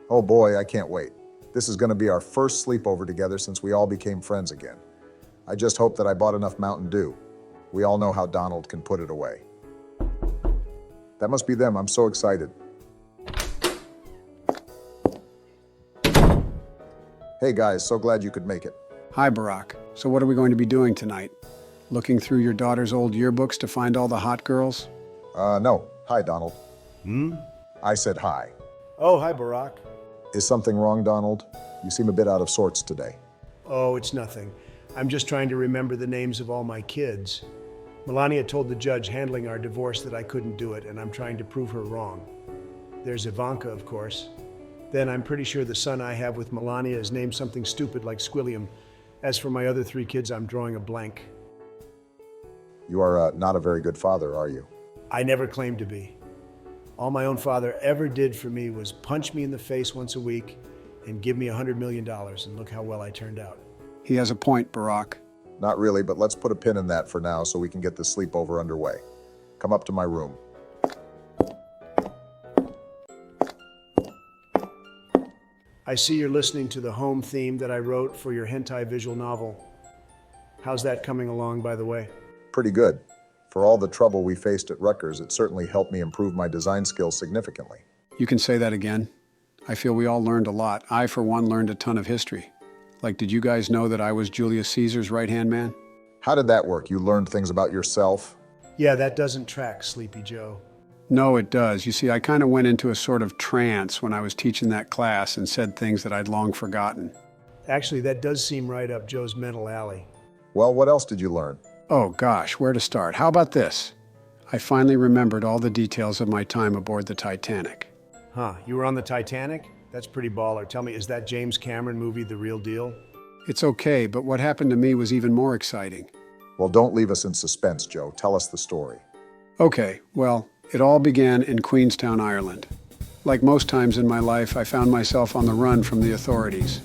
Oh boy, I can't wait. This is going to be our first sleepover together since we all became friends again. I just hope that I bought enough Mountain Dew. We all know how Donald can put it away. That must be them. I'm so excited. Hey guys, so glad you could make it. Hi, Barack. So what are we going to be doing tonight? Looking through your daughter's old yearbooks to find all the hot girls? No. Hi, Donald. I said hi. Oh, hi, Barack. Is something wrong, Donald? You seem a bit out of sorts today. Oh, it's nothing. I'm just trying to remember the names of all my kids. Melania told the judge handling our divorce that I couldn't do it, and I'm trying to prove her wrong. There's Ivanka, of course. Then I'm pretty sure the son I have with Melania is named something stupid like Squilliam. As for my other 3 kids, I'm drawing a blank. You are not a very good father, are you? I never claimed to be. All my own father ever did for me was punch me in the face once a week and give me $100 million, and look how well I turned out. He has a point, Barack. Not really, but let's put a pin in that for now so we can get the sleepover underway. Come up to my room. I see you're listening to the home theme that I wrote for your hentai visual novel. How's that coming along, by the way? Pretty good. For all the trouble we faced at Rutgers, it certainly helped me improve my design skills significantly. You can say that again. I feel we all learned a lot. I, for one, learned a ton of history. Like, did you guys know that I was Julius Caesar's right-hand man? How did that work? You learned things about yourself? Yeah, that doesn't track, Sleepy Joe. No, it does. You see, I kind of went into a sort of trance when I was teaching that class and said things that I'd long forgotten. Actually, that does seem right up Joe's mental alley. Well, what else did you learn? Oh gosh, where to start? How about this? I finally remembered all the details of my time aboard the Titanic. Huh, you were on the Titanic? That's pretty baller. Tell me, is that James Cameron movie the real deal? It's okay, but what happened to me was even more exciting. Well, don't leave us in suspense, Joe. Tell us the story. Okay, well, it all began in Queenstown, Ireland. Like most times in my life, I found myself on the run from the authorities.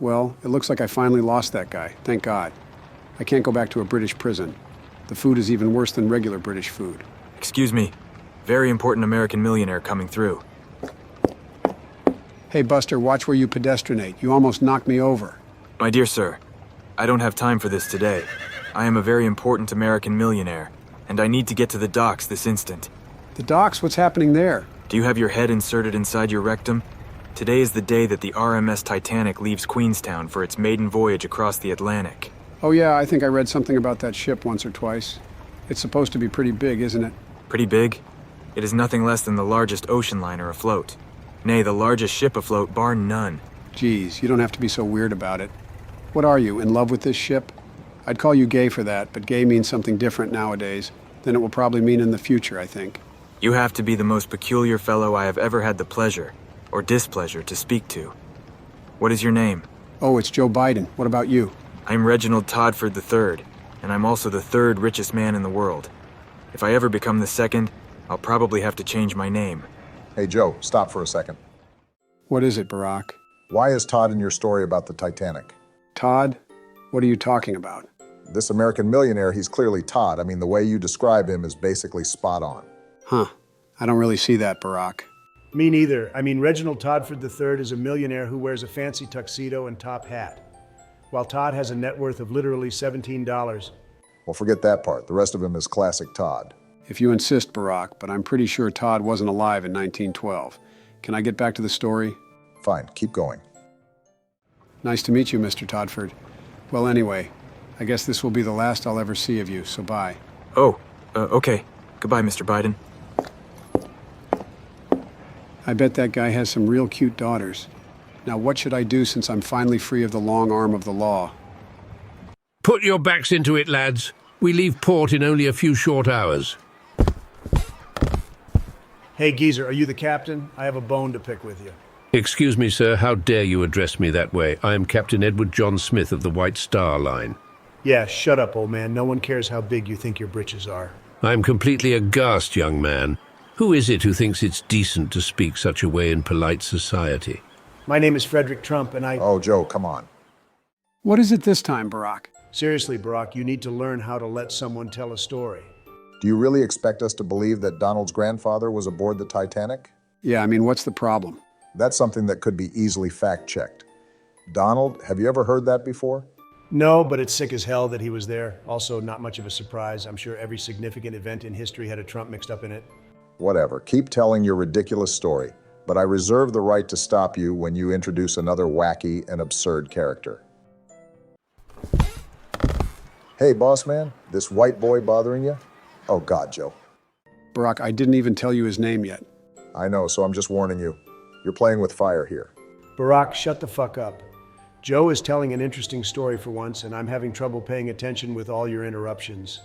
Well, it looks like I finally lost that guy, thank God. I can't go back to a British prison. The food is even worse than regular British food. Excuse me. Very important American millionaire coming through. Hey, Buster, watch where you pedestrianate. You almost knocked me over. My dear sir, I don't have time for this today. I am a very important American millionaire, and I need to get to the docks this instant. The docks? What's happening there? Do you have your head inserted inside your rectum? Today is the day that the RMS Titanic leaves Queenstown for its maiden voyage across the Atlantic. Oh yeah, I think I read something about that ship once or twice. It's supposed to be pretty big, isn't it? Pretty big? It is nothing less than the largest ocean liner afloat. Nay, the largest ship afloat, bar none. Geez, you don't have to be so weird about it. What are you, in love with this ship? I'd call you gay for that, but gay means something different nowadays than it will probably mean in the future, I think. You have to be the most peculiar fellow I have ever had the pleasure, or displeasure, to speak to. What is your name? Oh, it's Joe Biden. What about you? I'm Reginald Todford III, and I'm also the 3rd richest man in the world. If I ever become the 2nd, I'll probably have to change my name. Hey, Joe, stop for a second. What is it, Barack? Why is Todd in your story about the Titanic? Todd? What are you talking about? This American millionaire, he's clearly Todd. I mean, the way you describe him is basically spot on. Huh. I don't really see that, Barack. Me neither. I mean, Reginald Todford III is a millionaire who wears a fancy tuxedo and top hat, while Todd has a net worth of literally $17. Well, forget that part. The rest of him is classic Todd. If you insist, Barack, but I'm pretty sure Todd wasn't alive in 1912. Can I get back to the story? Fine, keep going. Nice to meet you, Mr. Todford. Well, anyway, I guess this will be the last I'll ever see of you, so bye. Oh, okay. Goodbye, Mr. Biden. I bet that guy has some real cute daughters. Now what should I do since I'm finally free of the long arm of the law? Put your backs into it, lads. We leave port in only a few short hours. Hey, geezer, are you the captain? I have a bone to pick with you. Excuse me, sir, how dare you address me that way? I am Captain Edward John Smith of the White Star Line. Yeah, shut up, old man. No one cares how big you think your britches are. I am completely aghast, young man. Who is it who thinks it's decent to speak such a way in polite society? My name is Frederick Trump, and I... Oh, Joe, come on. What is it this time, Barack? Seriously, Barack, you need to learn how to let someone tell a story. Do you really expect us to believe that Donald's grandfather was aboard the Titanic? Yeah, I mean, what's the problem? That's something that could be easily fact-checked. Donald, have you ever heard that before? No, but it's sick as hell that he was there. Also, not much of a surprise. I'm sure every significant event in history had a Trump mixed up in it. Whatever. Keep telling your ridiculous story, but I reserve the right to stop you when you introduce another wacky and absurd character. Hey, boss man, this white boy bothering you? Oh, God, Joe. Barack, I didn't even tell you his name yet. I know, so I'm just warning you. You're playing with fire here. Barack, shut the fuck up. Joe is telling an interesting story for once, and I'm having trouble paying attention with all your interruptions.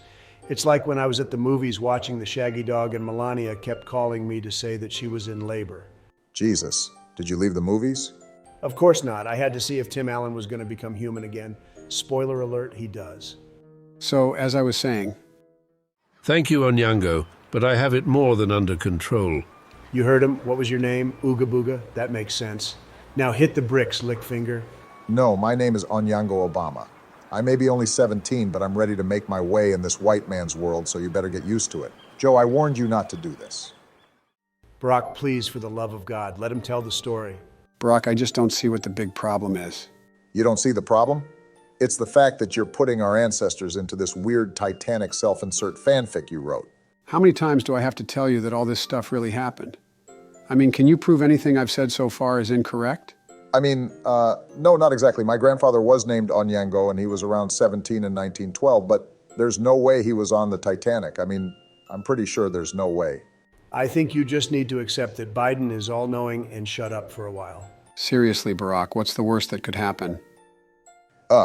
It's like when I was at the movies watching The Shaggy Dog and Melania kept calling me to say that she was in labor. Jesus, did you leave the movies? Of course not. I had to see if Tim Allen was going to become human again. Spoiler alert, he does. So, as I was saying... Thank you, Onyango, but I have it more than under control. You heard him. What was your name? Ooga Booga? That makes sense. Now hit the bricks, Lickfinger. No, my name is Onyango Obama. I may be only 17, but I'm ready to make my way in this white man's world, so you better get used to it. Joe, I warned you not to do this. Barack, please, for the love of God, let him tell the story. Barack, I just don't see what the big problem is. You don't see the problem? It's the fact that you're putting our ancestors into this weird Titanic self-insert fanfic you wrote. How many times do I have to tell you that all this stuff really happened? I mean, can you prove anything I've said so far is incorrect? I mean, no, not exactly. My grandfather was named Onyango, and he was around 17 in 1912, but there's no way he was on the Titanic. I mean, I'm pretty sure there's no way. I think you just need to accept that Biden is all-knowing and shut up for a while. Seriously, Barack, what's the worst that could happen?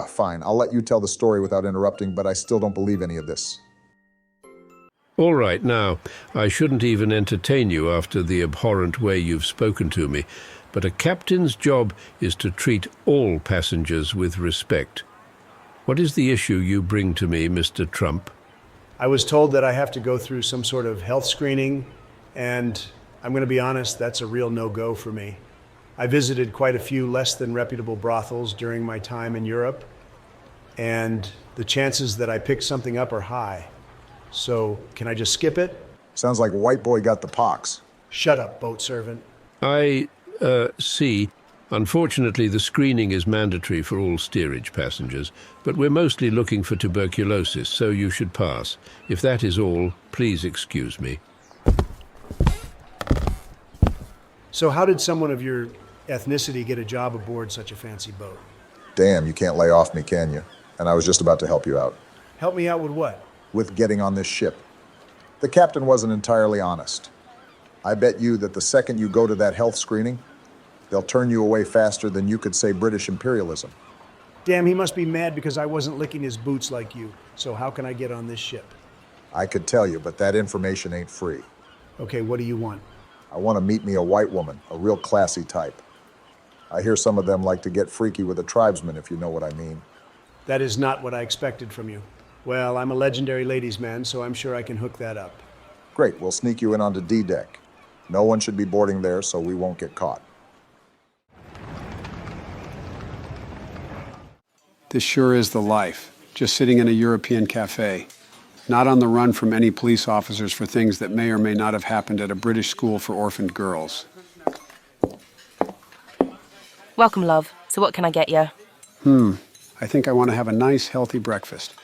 Fine. I'll let you tell the story without interrupting, but I still don't believe any of this. All right, now, I shouldn't even entertain you after the abhorrent way you've spoken to me, but a captain's job is to treat all passengers with respect. What is the issue you bring to me, Mr. Trump? I was told that I have to go through some sort of health screening, and I'm going to be honest, that's a real no-go for me. I visited quite a few less than reputable brothels during my time in Europe, and the chances that I pick something up are high. So, can I just skip it? Sounds like white boy got the pox. Shut up, boat servant. I see. Unfortunately, the screening is mandatory for all steerage passengers, but we're mostly looking for tuberculosis, so you should pass. If that is all, please excuse me. So how did someone of your ethnicity get a job aboard such a fancy boat? Damn, you can't lay off me, can you? And I was just about to help you out. Help me out with what? With getting on this ship. The captain wasn't entirely honest. I bet you that the second you go to that health screening, they'll turn you away faster than you could say British imperialism. Damn, he must be mad because I wasn't licking his boots like you. So how can I get on this ship? I could tell you, but that information ain't free. Okay, what do you want? I want to meet me a white woman, a real classy type. I hear some of them like to get freaky with a tribesman, if you know what I mean. That is not what I expected from you. Well, I'm a legendary ladies' man, so I'm sure I can hook that up. Great, we'll sneak you in onto D-deck. No one should be boarding there, so we won't get caught. This sure is the life, just sitting in a European cafe, not on the run from any police officers for things that may or may not have happened at a British school for orphaned girls. Welcome, love. So what can I get you? I think I want to have a nice, healthy breakfast.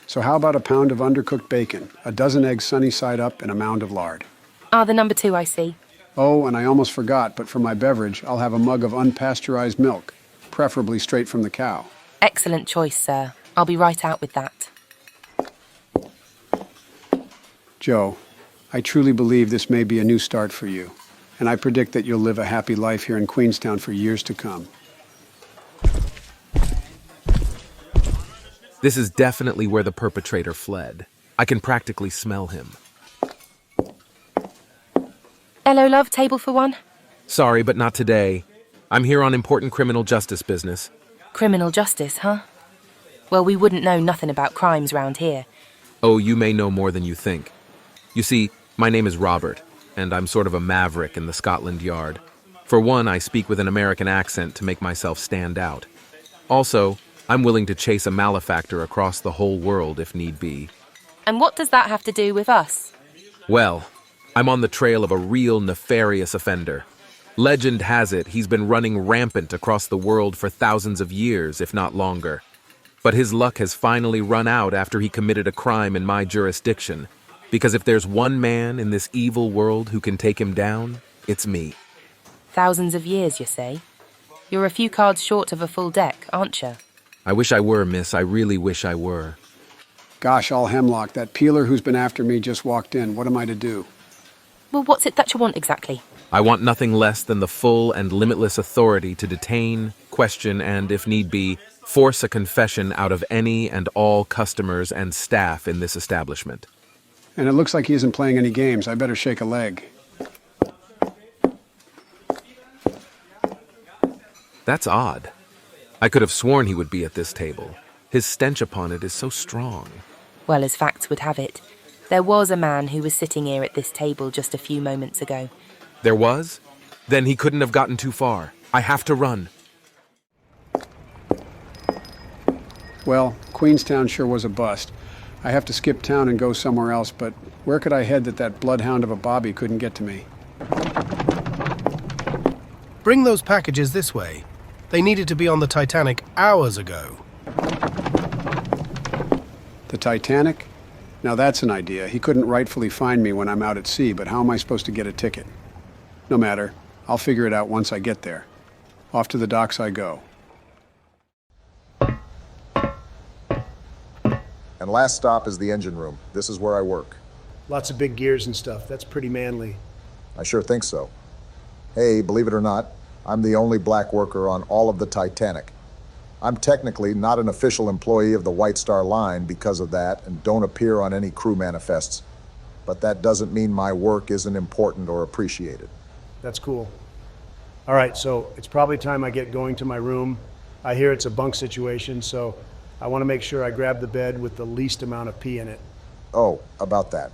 So how about a pound of undercooked bacon, a dozen eggs sunny side up, and a mound of lard? Ah, the number 2, I see. Oh, and I almost forgot, but for my beverage, I'll have a mug of unpasteurized milk, preferably straight from the cow. Excellent choice, sir. I'll be right out with that. Joe, I truly believe this may be a new start for you, and I predict that you'll live a happy life here in Queenstown for years to come. This is definitely where the perpetrator fled. I can practically smell him. Hello, love, table for one? Sorry, but not today. I'm here on important criminal justice business. Criminal justice, huh? Well, we wouldn't know nothing about crimes round here. Oh, you may know more than you think. You see, my name is Robert, and I'm sort of a maverick in the Scotland Yard. For one, I speak with an American accent to make myself stand out. Also, I'm willing to chase a malefactor across the whole world if need be. And what does that have to do with us? Well, I'm on the trail of a real nefarious offender. Legend has it he's been running rampant across the world for thousands of years, if not longer. But his luck has finally run out after he committed a crime in my jurisdiction. Because if there's one man in this evil world who can take him down, it's me. Thousands of years, you say? You're a few cards short of a full deck, aren't you? I wish I were, miss. I really wish I were. Gosh, all hemlock, that peeler who's been after me just walked in. What am I to do? Well, what's it that you want exactly? I want nothing less than the full and limitless authority to detain, question, and, if need be, force a confession out of any and all customers and staff in this establishment. And it looks like he isn't playing any games. I better shake a leg. That's odd. I could have sworn he would be at this table. His stench upon it is so strong. Well, as facts would have it, there was a man who was sitting here at this table just a few moments ago. There was? Then he couldn't have gotten too far. I have to run. Well, Queenstown sure was a bust. I have to skip town and go somewhere else, but where could I head that bloodhound of a Bobby couldn't get to me? Bring those packages this way. They needed to be on the Titanic hours ago. The Titanic? Now that's an idea. He couldn't rightfully find me when I'm out at sea, but how am I supposed to get a ticket? No matter. I'll figure it out once I get there. Off to the docks I go. And last stop is the engine room. This is where I work. Lots of big gears and stuff. That's pretty manly. I sure think so. Hey, believe it or not, I'm the only black worker on all of the Titanic. I'm technically not an official employee of the White Star Line because of that and don't appear on any crew manifests. But that doesn't mean my work isn't important or appreciated. That's cool. All right, so it's probably time I get going to my room. I hear it's a bunk situation, so I want to make sure I grab the bed with the least amount of pee in it. Oh, about that.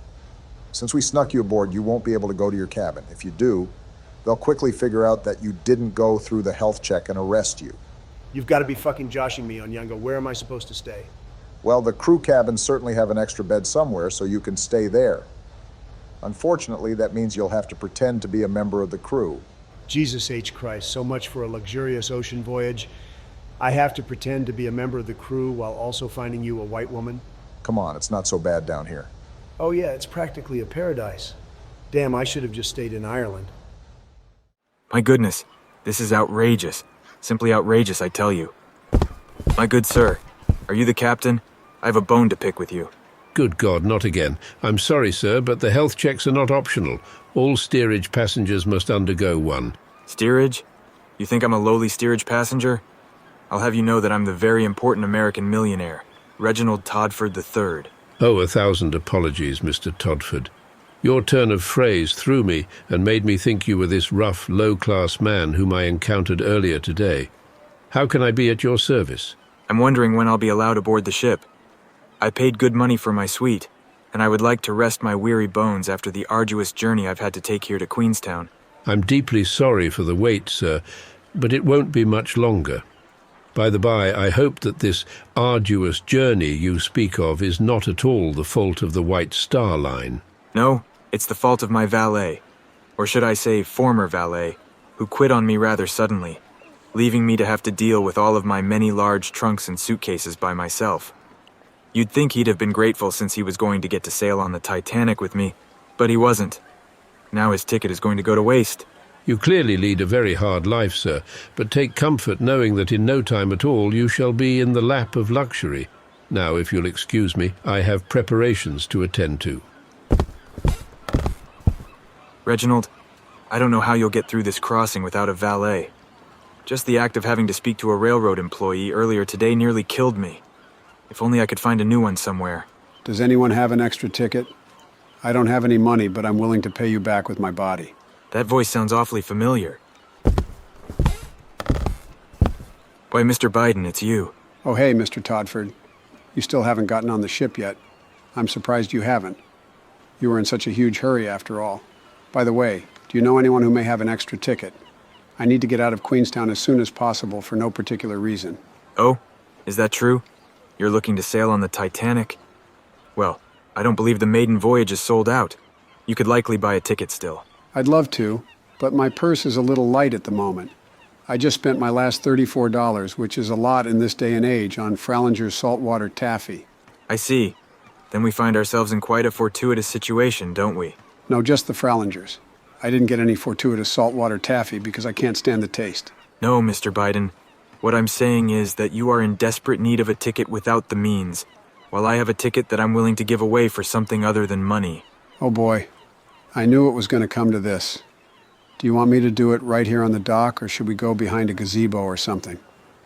Since we snuck you aboard, you won't be able to go to your cabin. If you do, they'll quickly figure out that you didn't go through the health check and arrest you. You've got to be fucking joshing me, Onyunga. Where am I supposed to stay? Well, the crew cabins certainly have an extra bed somewhere, so you can stay there. Unfortunately, that means you'll have to pretend to be a member of the crew. Jesus H. Christ, so much for a luxurious ocean voyage. I have to pretend to be a member of the crew while also finding you a white woman? Come on, it's not so bad down here. Oh yeah, it's practically a paradise. Damn, I should have just stayed in Ireland. My goodness, this is outrageous. Simply outrageous, I tell you. My good sir, are you the captain? I have a bone to pick with you. Good God, not again. I'm sorry, sir, but the health checks are not optional. All steerage passengers must undergo one. Steerage? You think I'm a lowly steerage passenger? I'll have you know that I'm the very important American millionaire, Reginald Todford III. Oh, 1,000 apologies, Mr. Todford. Your turn of phrase threw me and made me think you were this rough, low-class man whom I encountered earlier today. How can I be at your service? I'm wondering when I'll be allowed aboard the ship. I paid good money for my suite, and I would like to rest my weary bones after the arduous journey I've had to take here to Queenstown. I'm deeply sorry for the wait, sir, but it won't be much longer. By the by, I hope that this arduous journey you speak of is not at all the fault of the White Star Line. No, it's the fault of my valet, or should I say former valet, who quit on me rather suddenly, leaving me to have to deal with all of my many large trunks and suitcases by myself. You'd think he'd have been grateful since he was going to get to sail on the Titanic with me, but he wasn't. Now his ticket is going to go to waste. You clearly lead a very hard life, sir, but take comfort knowing that in no time at all you shall be in the lap of luxury. Now, if you'll excuse me, I have preparations to attend to. Reginald, I don't know how you'll get through this crossing without a valet. Just the act of having to speak to a railroad employee earlier today nearly killed me. If only I could find a new one somewhere. Does anyone have an extra ticket? I don't have any money, but I'm willing to pay you back with my body. That voice sounds awfully familiar. Why, Mr. Biden, it's you. Oh, hey, Mr. Todford. You still haven't gotten on the ship yet. I'm surprised you haven't. You were in such a huge hurry after all. By the way, do you know anyone who may have an extra ticket? I need to get out of Queenstown as soon as possible for no particular reason. Oh, is that true? You're looking to sail on the Titanic? Well, I don't believe the maiden voyage is sold out. You could likely buy a ticket still. I'd love to, but my purse is a little light at the moment. I just spent my last $34, which is a lot in this day and age, on Frallinger's saltwater taffy. I see. Then we find ourselves in quite a fortuitous situation, don't we? No, just the Frallingers. I didn't get any fortuitous saltwater taffy because I can't stand the taste. No, Mr. Biden. What I'm saying is that you are in desperate need of a ticket without the means, while I have a ticket that I'm willing to give away for something other than money. Oh boy, I knew it was going to come to this. Do you want me to do it right here on the dock, or should we go behind a gazebo or something?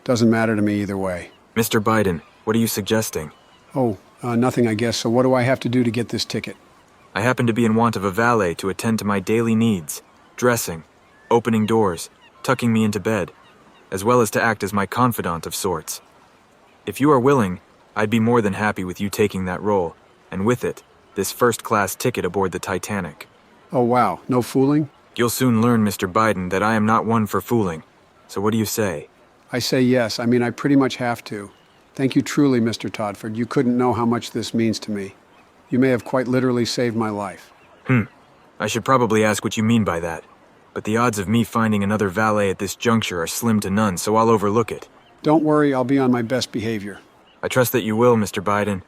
Doesn't matter to me either way. Mr. Biden, what are you suggesting? Oh, nothing I guess, so what do I have to do to get this ticket? I happen to be in want of a valet to attend to my daily needs, dressing, opening doors, tucking me into bed, as well as to act as my confidant of sorts. If you are willing, I'd be more than happy with you taking that role, and with it, this first-class ticket aboard the Titanic. Oh wow, no fooling? You'll soon learn, Mr. Biden, that I am not one for fooling. So what do you say? I say yes. I mean, I pretty much have to. Thank you truly, Mr. Todford. You couldn't know how much this means to me. You may have quite literally saved my life. I should probably ask what you mean by that. But the odds of me finding another valet at this juncture are slim to none, so I'll overlook it. Don't worry, I'll be on my best behavior. I trust that you will, Mr. Biden.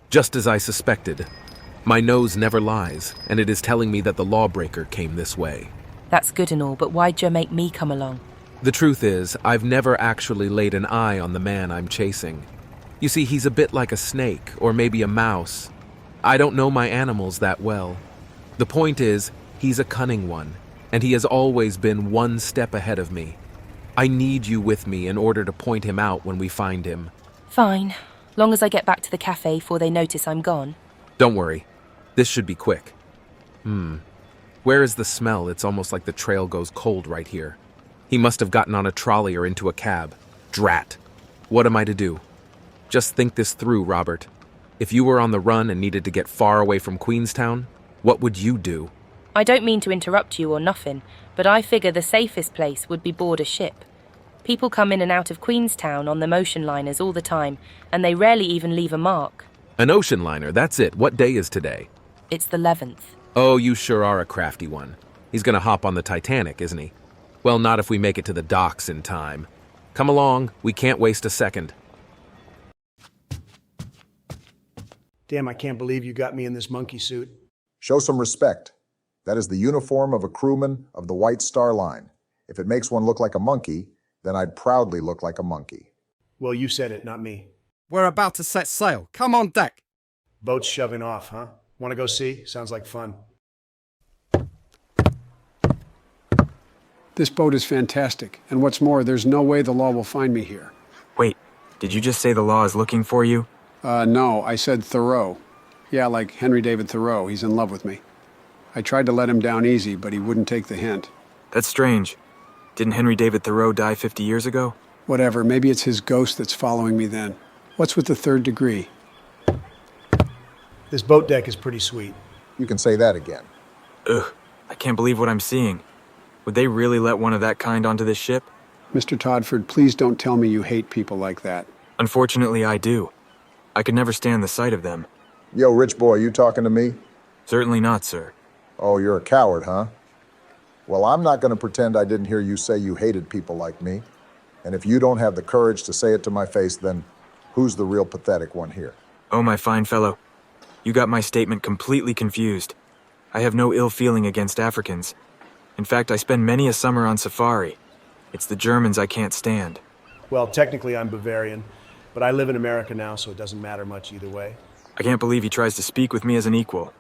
Just as I suspected. My nose never lies, and it is telling me that the lawbreaker came this way. That's good and all, but why'd you make me come along? The truth is, I've never actually laid an eye on the man I'm chasing. You see, he's a bit like a snake, or maybe a mouse. I don't know my animals that well. The point is, he's a cunning one, and he has always been one step ahead of me. I need you with me in order to point him out when we find him. Fine. Long as I get back to the cafe before they notice I'm gone. Don't worry. This should be quick. Where is the smell? It's almost like the trail goes cold right here. He must have gotten on a trolley or into a cab. Drat. What am I to do? Just think this through, Robert. If you were on the run and needed to get far away from Queenstown, what would you do? I don't mean to interrupt you or nothing, but I figure the safest place would be board a ship. People come in and out of Queenstown on the motion liners all the time, and they rarely even leave a mark. An ocean liner, that's it. What day is today? It's the 11th. Oh, you sure are a crafty one. He's gonna hop on the Titanic, isn't he? Well, not if we make it to the docks in time. Come along, we can't waste a second. Damn, I can't believe you got me in this monkey suit. Show some respect. That is the uniform of a crewman of the White Star Line. If it makes one look like a monkey, then I'd proudly look like a monkey. Well, you said it, not me. We're about to set sail. Come on deck. Boat's shoving off, huh? Want to go see? Sounds like fun. This boat is fantastic, and what's more, there's no way the law will find me here. Wait, did you just say the law is looking for you? No, I said Thoreau. Yeah, like Henry David Thoreau, he's in love with me. I tried to let him down easy, but he wouldn't take the hint. That's strange. Didn't Henry David Thoreau die 50 years ago? Whatever, maybe it's his ghost that's following me then. What's with the third degree? This boat deck is pretty sweet. You can say that again. Ugh, I can't believe what I'm seeing. Would they really let one of that kind onto this ship? Mr. Todford, please don't tell me you hate people like that. Unfortunately, I do. I could never stand the sight of them. Yo, rich boy, you talking to me? Certainly not, sir. Oh, you're a coward, huh? Well, I'm not going to pretend I didn't hear you say you hated people like me. And if you don't have the courage to say it to my face, then who's the real pathetic one here? Oh, my fine fellow. You got my statement completely confused. I have no ill feeling against Africans. In fact, I spend many a summer on safari. It's the Germans I can't stand. Well, technically I'm Bavarian. But I live in America now, so it doesn't matter much either way. I can't believe he tries to speak with me as an equal.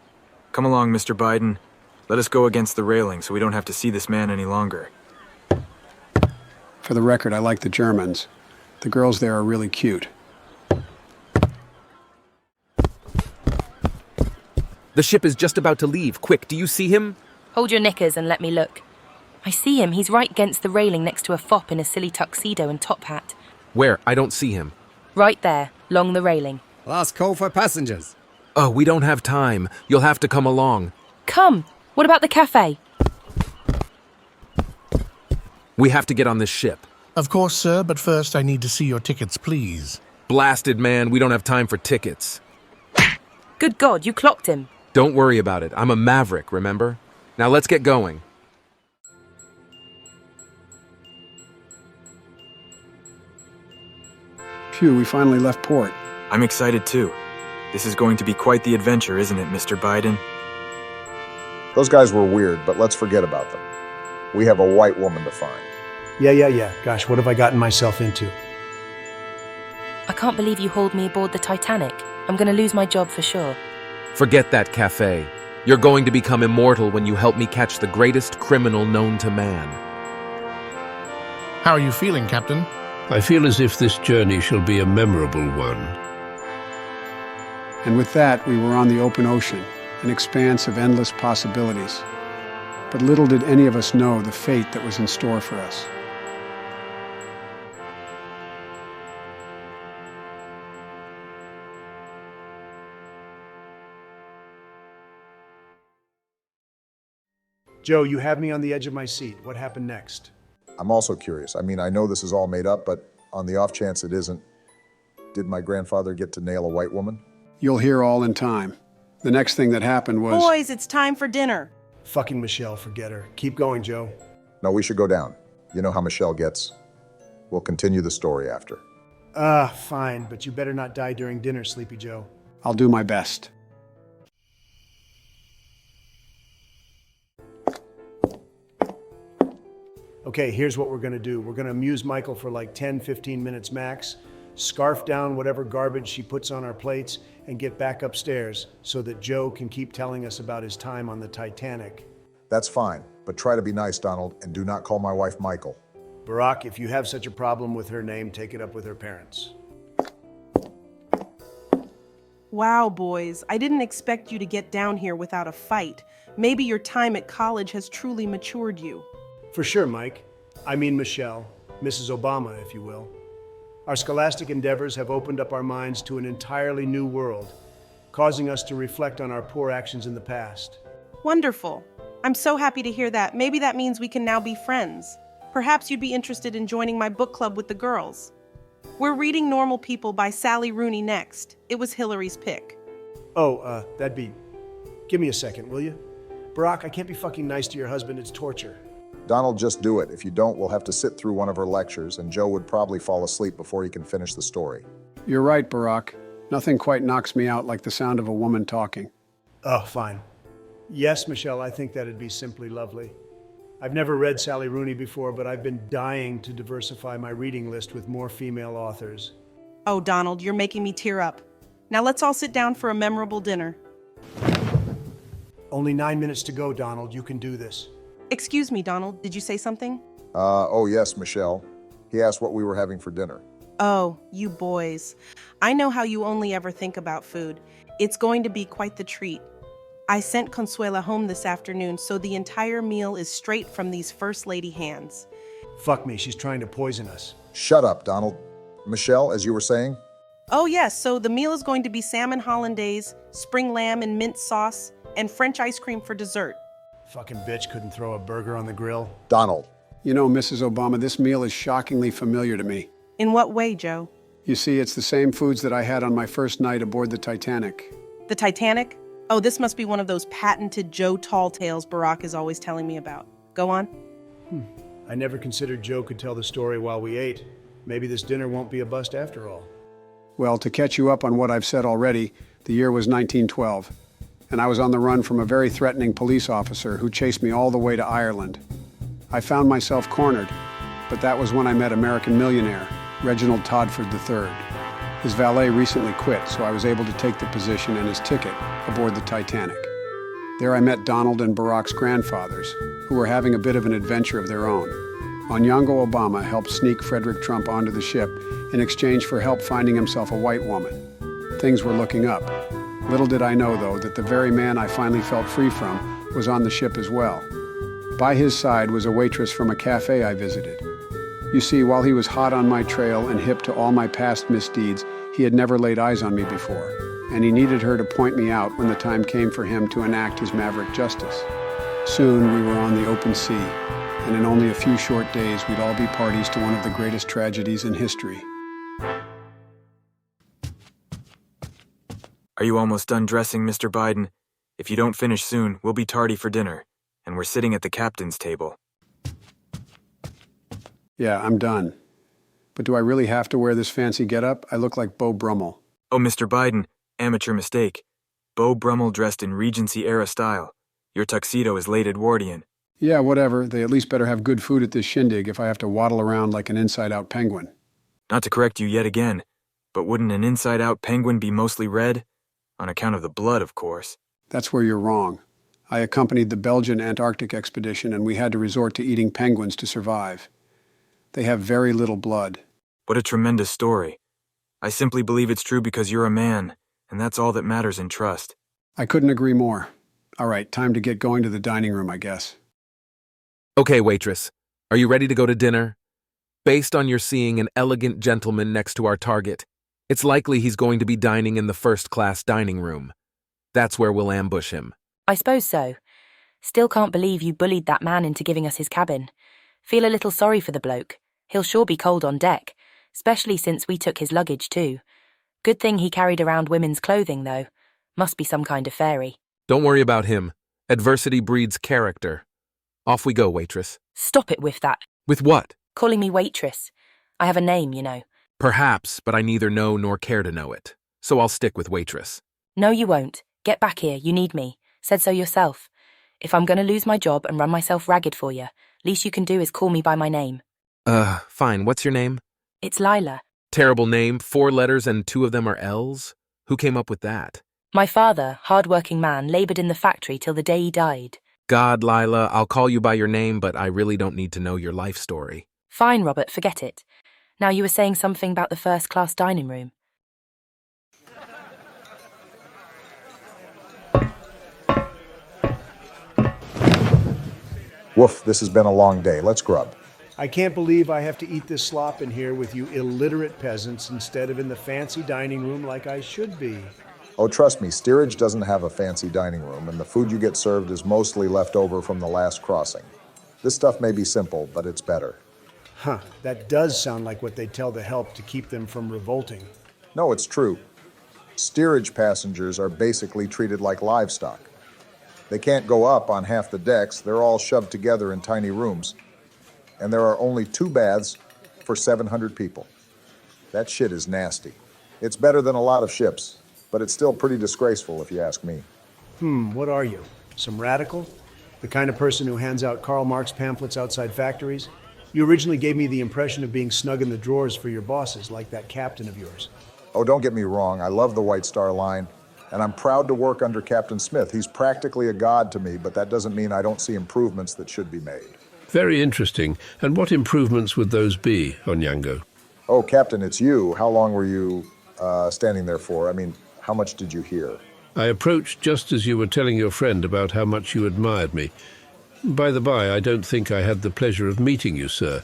Come along, Mr. Biden. Let us go against the railing so we don't have to see this man any longer. For the record, I like the Germans. The girls there are really cute. The ship is just about to leave. Quick, do you see him? Hold your knickers and let me look. I see him. He's right against the railing next to a fop in a silly tuxedo and top hat. Where? I don't see him. Right there, along the railing. Last call for passengers. Oh, we don't have time. You'll have to come along. Come! What about the cafe? We have to get on this ship. Of course, sir, but first I need to see your tickets, please. Blasted man, we don't have time for tickets. Good God, you clocked him. Don't worry about it. I'm a maverick, remember? Now let's get going. Phew, we finally left port. I'm excited too. This is going to be quite the adventure, isn't it, Mr. Biden? Those guys were weird, but let's forget about them. We have a white woman to find. Yeah. Gosh, what have I gotten myself into? I can't believe you hauled me aboard the Titanic. I'm going to lose my job for sure. Forget that cafe. You're going to become immortal when you help me catch the greatest criminal known to man. How are you feeling, Captain? I feel as if this journey shall be a memorable one. And with that, we were on the open ocean, an expanse of endless possibilities. But little did any of us know the fate that was in store for us. Joe, you have me on the edge of my seat. What happened next? I'm also curious. I mean, I know this is all made up, but on the off chance it isn't, did my grandfather get to nail a white woman? You'll hear all in time. The next thing that happened was... Boys, it's time for dinner. Fucking Michelle, forget her. Keep going, Joe. No, we should go down. You know how Michelle gets. We'll continue the story after. Fine, but you better not die during dinner, Sleepy Joe. I'll do my best. Okay, here's what we're gonna do. We're gonna amuse Michael for like 10, 15 minutes max, scarf down whatever garbage she puts on our plates, and get back upstairs so that Joe can keep telling us about his time on the Titanic. That's fine, but try to be nice, Donald, and do not call my wife Michael. Barack, if you have such a problem with her name, take it up with her parents. Wow, boys, I didn't expect you to get down here without a fight. Maybe your time at college has truly matured you. For sure, Mike. I mean Michelle, Mrs. Obama, if you will. Our scholastic endeavors have opened up our minds to an entirely new world, causing us to reflect on our poor actions in the past. Wonderful. I'm so happy to hear that. Maybe that means we can now be friends. Perhaps you'd be interested in joining my book club with the girls. We're reading Normal People by Sally Rooney next. It was Hillary's pick. Oh, that'd be... Give me a second, will you? Barack, I can't be fucking nice to your husband. It's torture. Donald, just do it. If you don't, we'll have to sit through one of her lectures, and Joe would probably fall asleep before he can finish the story. You're right, Barack. Nothing quite knocks me out like the sound of a woman talking. Oh, fine. Yes, Michelle, I think that'd be simply lovely. I've never read Sally Rooney before, but I've been dying to diversify my reading list with more female authors. Oh, Donald, you're making me tear up. Now let's all sit down for a memorable dinner. Only 9 minutes to go, Donald. You can do this. Excuse me, Donald, did you say something? Oh yes, Michelle. He asked what we were having for dinner. Oh, you boys. I know how you only ever think about food. It's going to be quite the treat. I sent Consuela home this afternoon, so the entire meal is straight from these First Lady hands. Fuck me, she's trying to poison us. Shut up, Donald. Michelle, as you were saying? Oh yes, so the meal is going to be salmon hollandaise, spring lamb and mint sauce, and French ice cream for dessert. Fucking bitch couldn't throw a burger on the grill. Donald. You know, Mrs. Obama, this meal is shockingly familiar to me. In what way, Joe? You see, it's the same foods that I had on my first night aboard the Titanic. The Titanic? Oh, this must be one of those patented Joe Tall tales Barack is always telling me about. Go on. I never considered Joe could tell the story while we ate. Maybe this dinner won't be a bust after all. Well, to catch you up on what I've said already, the year was 1912, and I was on the run from a very threatening police officer who chased me all the way to Ireland. I found myself cornered, but that was when I met American millionaire, Reginald Todford III. His valet recently quit, so I was able to take the position and his ticket aboard the Titanic. There I met Donald and Barack's grandfathers, who were having a bit of an adventure of their own. Onyango Obama helped sneak Frederick Trump onto the ship in exchange for help finding himself a white woman. Things were looking up. Little did I know, though, that the very man I finally felt free from was on the ship as well. By his side was a waitress from a cafe I visited. You see, while he was hot on my trail and hip to all my past misdeeds, he had never laid eyes on me before, and he needed her to point me out when the time came for him to enact his maverick justice. Soon we were on the open sea, and in only a few short days we'd all be parties to one of the greatest tragedies in history. Are you almost done dressing, Mr. Biden? If you don't finish soon, we'll be tardy for dinner, and we're sitting at the captain's table. Yeah, I'm done. But do I really have to wear this fancy getup? I look like Beau Brummel. Oh, Mr. Biden, amateur mistake. Beau Brummel dressed in Regency-era style. Your tuxedo is late Edwardian. Yeah, whatever. They at least better have good food at this shindig if I have to waddle around like an inside-out penguin. Not to correct you yet again, but wouldn't an inside-out penguin be mostly red? On account of the blood, of course. That's where you're wrong. I accompanied the Belgian Antarctic expedition, and we had to resort to eating penguins to survive. They have very little blood. What a tremendous story. I simply believe it's true because you're a man, and that's all that matters in trust. I couldn't agree more. All right, time to get going to the dining room, I guess. Okay, waitress. Are you ready to go to dinner? Based on your seeing an elegant gentleman next to our target, it's likely he's going to be dining in the first-class dining room. That's where we'll ambush him. I suppose so. Still can't believe you bullied that man into giving us his cabin. Feel a little sorry for the bloke. He'll sure be cold on deck, especially since we took his luggage too. Good thing he carried around women's clothing, though. Must be some kind of fairy. Don't worry about him. Adversity breeds character. Off we go, waitress. Stop it with that. With what? Calling me waitress. I have a name, you know. Perhaps, but I neither know nor care to know it. So I'll stick with waitress. No, you won't. Get back here, you need me. Said so yourself. If I'm going to lose my job and run myself ragged for you, least you can do is call me by my name. Fine. What's your name? It's Lyla. Terrible name. 4 letters and 2 of them are L's? Who came up with that? My father, hard-working man, laboured in the factory till the day he died. God, Lyla, I'll call you by your name, but I really don't need to know your life story. Fine, Robert, forget it. Now you were saying something about the first-class dining room. Woof, this has been a long day. Let's grub. I can't believe I have to eat this slop in here with you illiterate peasants instead of in the fancy dining room like I should be. Oh, trust me, steerage doesn't have a fancy dining room, and the food you get served is mostly left over from the last crossing. This stuff may be simple, but it's better. Huh, that does sound like what they tell the help to keep them from revolting. No, it's true. Steerage passengers are basically treated like livestock. They can't go up on half the decks. They're all shoved together in tiny rooms. And there are only 2 baths for 700 people. That shit is nasty. It's better than a lot of ships, but it's still pretty disgraceful if you ask me. What are you? Some radical? The kind of person who hands out Karl Marx pamphlets outside factories? You originally gave me the impression of being snug in the drawers for your bosses, like that captain of yours. Oh, don't get me wrong. I love the White Star Line, and I'm proud to work under Captain Smith. He's practically a god to me, but that doesn't mean I don't see improvements that should be made. Very interesting. And what improvements would those be, Onyango? Oh, Captain, it's you. How long were you standing there for? I mean, how much did you hear? I approached just as you were telling your friend about how much you admired me. By the by, I don't think I had the pleasure of meeting you, sir.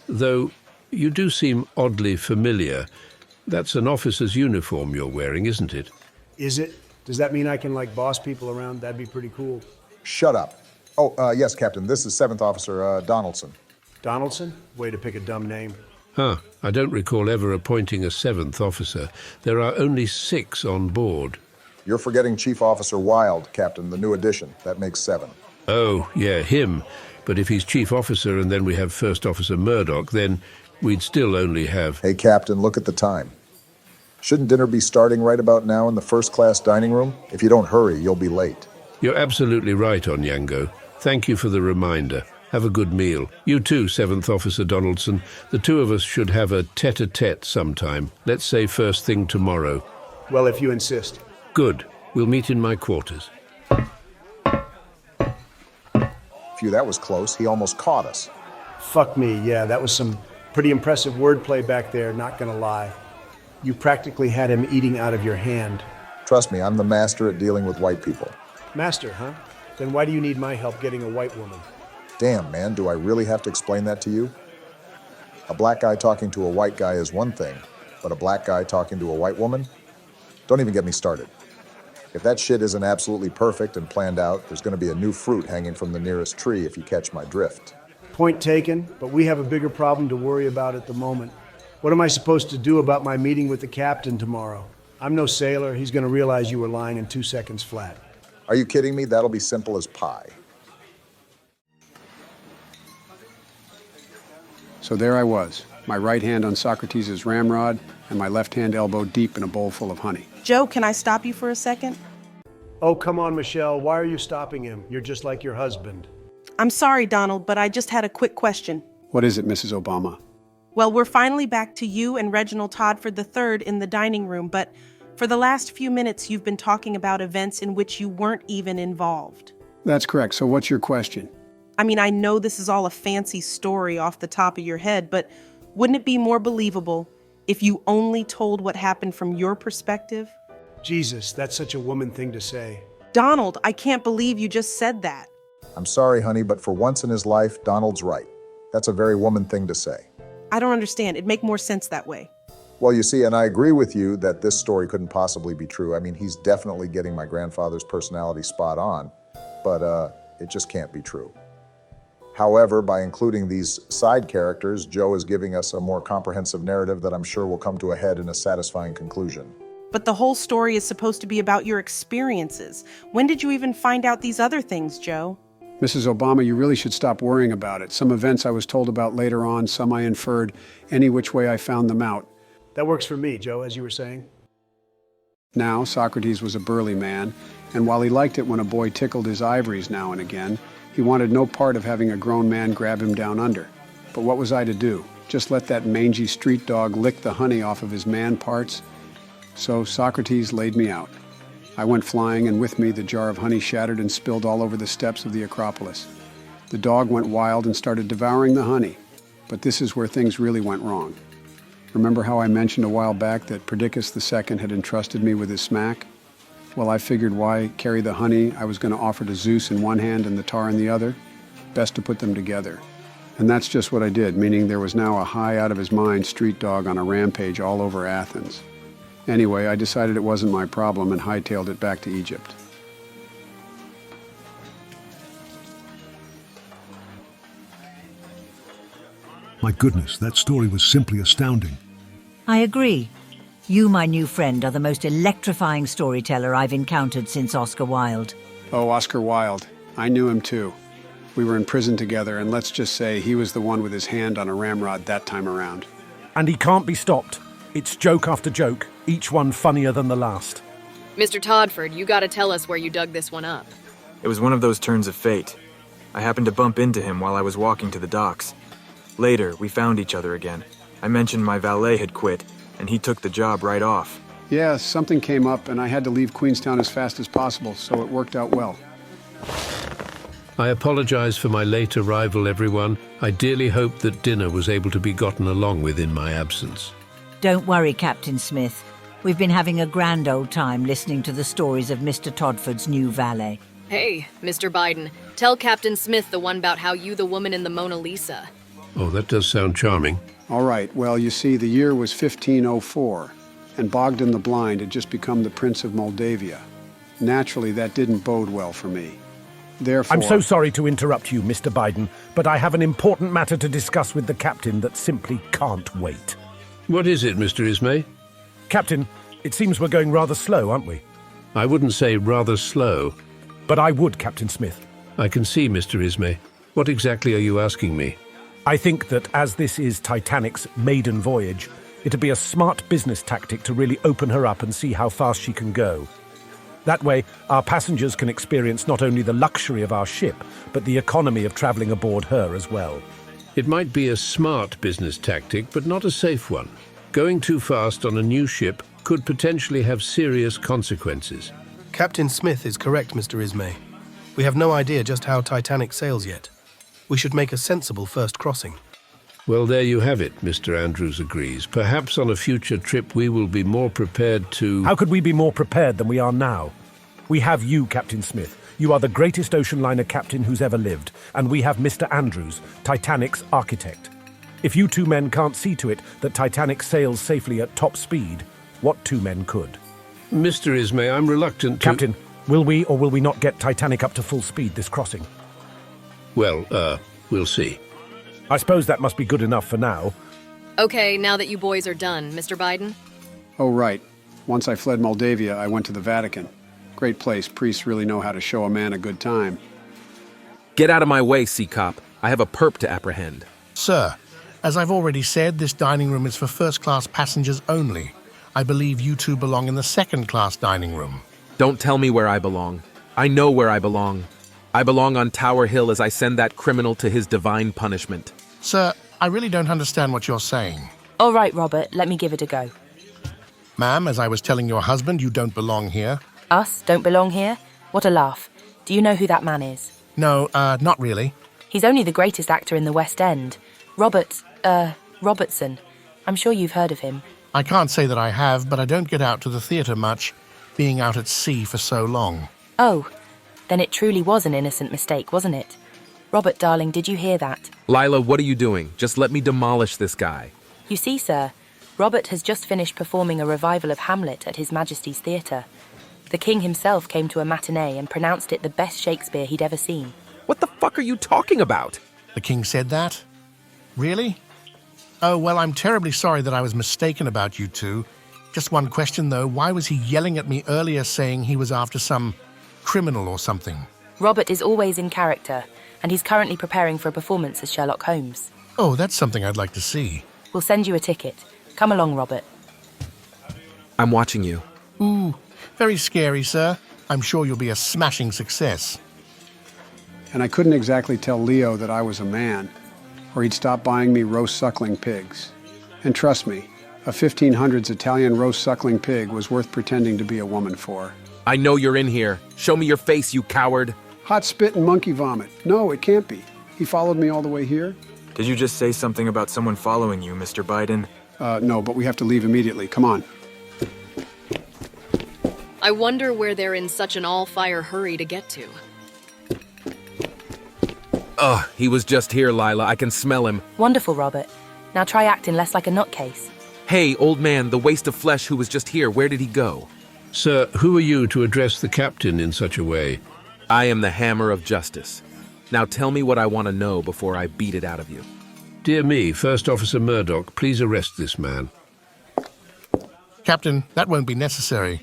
Though you do seem oddly familiar. That's an officer's uniform you're wearing, isn't it? Is it? Does that mean I can, like, boss people around? That'd be pretty cool. Shut up. Oh, yes, Captain. This is 7th Officer Donaldson. Donaldson? Way to pick a dumb name. I don't recall ever appointing a 7th officer. There are only 6 on board. You're forgetting Chief Officer Wilde, Captain, the new addition. That makes 7. Oh, yeah, him. But if he's chief officer and then we have First Officer Murdoch, then we'd still only have... Hey, Captain, look at the time. Shouldn't dinner be starting right about now in the first-class dining room? If you don't hurry, you'll be late. You're absolutely right, Onyango. Thank you for the reminder. Have a good meal. You too, 7th Officer Donaldson. The two of us should have a tete-a-tete sometime. Let's say first thing tomorrow. Well, if you insist. Good. We'll meet in my quarters. Phew, that was close. He almost caught us. Fuck me, yeah, that was some pretty impressive wordplay back there, not gonna lie. You practically had him eating out of your hand. Trust me, I'm the master at dealing with white people. Master, huh? Then why do you need my help getting a white woman? Damn, man, do I really have to explain that to you? A black guy talking to a white guy is one thing, but a black guy talking to a white woman? Don't even get me started. If that shit isn't absolutely perfect and planned out, there's gonna be a new fruit hanging from the nearest tree if you catch my drift. Point taken, but we have a bigger problem to worry about at the moment. What am I supposed to do about my meeting with the captain tomorrow? I'm no sailor. He's gonna realize you were lying in 2 seconds flat. Are you kidding me? That'll be simple as pie. So there I was, my right hand on Socrates' ramrod and my left hand elbow deep in a bowl full of honey. Joe, can I stop you for a second? Oh, come on, Michelle. Why are you stopping him? You're just like your husband. I'm sorry, Donald, but I just had a quick question. What is it, Mrs. Obama? Well, we're finally back to you and Reginald Todford III in the dining room, but for the last few minutes you've been talking about events in which you weren't even involved. That's correct. So what's your question? I mean, I know this is all a fancy story off the top of your head, but wouldn't it be more believable if you only told what happened from your perspective? Jesus, that's such a woman thing to say. Donald, I can't believe you just said that. I'm sorry, honey, but for once in his life, Donald's right. That's a very woman thing to say. I don't understand. It'd make more sense that way. Well, you see, and I agree with you that this story couldn't possibly be true. I mean, he's definitely getting my grandfather's personality spot on, but it just can't be true. However, by including these side characters, Joe is giving us a more comprehensive narrative that I'm sure will come to a head in a satisfying conclusion. But the whole story is supposed to be about your experiences. When did you even find out these other things, Joe? Mrs. Obama, you really should stop worrying about it. Some events I was told about later on, some I inferred, any which way I found them out. That works for me, Joe, as you were saying. Now, Socrates was a burly man, and while he liked it when a boy tickled his ivories now and again, he wanted no part of having a grown man grab him down under. But what was I to do? Just let that mangy street dog lick the honey off of his man parts? So Socrates laid me out. I went flying, and with me the jar of honey shattered and spilled all over the steps of the Acropolis. The dog went wild and started devouring the honey. But this is where things really went wrong. Remember how I mentioned a while back that Perdiccas II had entrusted me with his smack? Well, I figured why carry the honey I was going to offer to Zeus in one hand and the tar in the other? Best to put them together. And that's just what I did, meaning there was now a high out-of-his-mind street dog on a rampage all over Athens. Anyway, I decided it wasn't my problem and hightailed it back to Egypt. My goodness, that story was simply astounding. I agree. You, my new friend, are the most electrifying storyteller I've encountered since Oscar Wilde. Oh, Oscar Wilde. I knew him too. We were in prison together, and let's just say he was the one with his hand on a ramrod that time around. And he can't be stopped. It's joke after joke, each one funnier than the last. Mr. Todford, you gotta tell us where you dug this one up. It was one of those turns of fate. I happened to bump into him while I was walking to the docks. Later, we found each other again. I mentioned my valet had quit, and he took the job right off. Yeah, something came up, and I had to leave Queenstown as fast as possible, so it worked out well. I apologize for my late arrival, everyone. I dearly hope that dinner was able to be gotten along with in my absence. Don't worry, Captain Smith. We've been having a grand old time listening to the stories of Mr. Todford's new valet. Hey, Mr. Biden, tell Captain Smith the one about how you the woman in the Mona Lisa. Oh, that does sound charming. All right, well, you see, the year was 1504, and Bogdan the Blind had just become the Prince of Moldavia. Naturally, that didn't bode well for me. Therefore, I'm so sorry to interrupt you, Mr. Biden, but I have an important matter to discuss with the captain that simply can't wait. What is it, Mr. Ismay? Captain, it seems we're going rather slow, aren't we? I wouldn't say rather slow. But I would, Captain Smith. I can see, Mr. Ismay. What exactly are you asking me? I think that as this is Titanic's maiden voyage, it'd be a smart business tactic to really open her up and see how fast she can go. That way, our passengers can experience not only the luxury of our ship, but the economy of travelling aboard her as well. It might be a smart business tactic, but not a safe one. Going too fast on a new ship could potentially have serious consequences. Captain Smith is correct, Mr. Ismay. We have no idea just how Titanic sails yet. We should make a sensible first crossing. Well, there you have it, Mr. Andrews agrees. Perhaps on a future trip we will be more prepared to... How could we be more prepared than we are now? We have you, Captain Smith. You are the greatest ocean liner captain who's ever lived. And we have Mr. Andrews, Titanic's architect. If you two men can't see to it that Titanic sails safely at top speed, what two men could? Mr. Ismay, I'm reluctant to... Captain, will we or will we not get Titanic up to full speed this crossing? Well, we'll see. I suppose that must be good enough for now. Okay, now that you boys are done, Mr. Biden? Oh, right. Once I fled Moldavia, I went to the Vatican. Great place. Priests really know how to show a man a good time. Get out of my way, Sea Cop. I have a perp to apprehend. Sir, as I've already said, this dining room is for first-class passengers only. I believe you two belong in the second-class dining room. Don't tell me where I belong. I know where I belong. I belong on Tower Hill as I send that criminal to his divine punishment. Sir, I really don't understand what you're saying. All right, Robert, let me give it a go. Ma'am, as I was telling your husband, you don't belong here. Us? Don't belong here? What a laugh. Do you know who that man is? No, not really. He's only the greatest actor in the West End. Robertson. I'm sure you've heard of him. I can't say that I have, but I don't get out to the theatre much, being out at sea for so long. Oh, then it truly was an innocent mistake, wasn't it? Robert, darling, did you hear that? Lyla, what are you doing? Just let me demolish this guy. You see, sir, Robert has just finished performing a revival of Hamlet at His Majesty's Theatre. The King himself came to a matinee and pronounced it the best Shakespeare he'd ever seen. What the fuck are you talking about? The King said that? Really? Oh, well, I'm terribly sorry that I was mistaken about you two. Just one question, though. Why was he yelling at me earlier saying he was after some criminal or something? Robert is always in character, and he's currently preparing for a performance as Sherlock Holmes. Oh, that's something I'd like to see. We'll send you a ticket. Come along, Robert. I'm watching you. Ooh, very scary, sir. I'm sure you'll be a smashing success. And I couldn't exactly tell Leo that I was a man, or he'd stop buying me roast suckling pigs. And trust me, a 1500s Italian roast suckling pig was worth pretending to be a woman for. I know you're in here. Show me your face, you coward. Hot spit and monkey vomit. No, it can't be. He followed me all the way here. Did you just say something about someone following you, Mr. Biden? No, but we have to leave immediately. Come on. I wonder where they're in such an all-fire hurry to get to. Ugh, he was just here, Lyla. I can smell him. Wonderful, Robert. Now try acting less like a nutcase. Hey, old man, the waste of flesh who was just here, where did he go? Sir, who are you to address the captain in such a way? I am the hammer of justice. Now tell me what I want to know before I beat it out of you. Dear me, First Officer Murdoch, please arrest this man. Captain, that won't be necessary.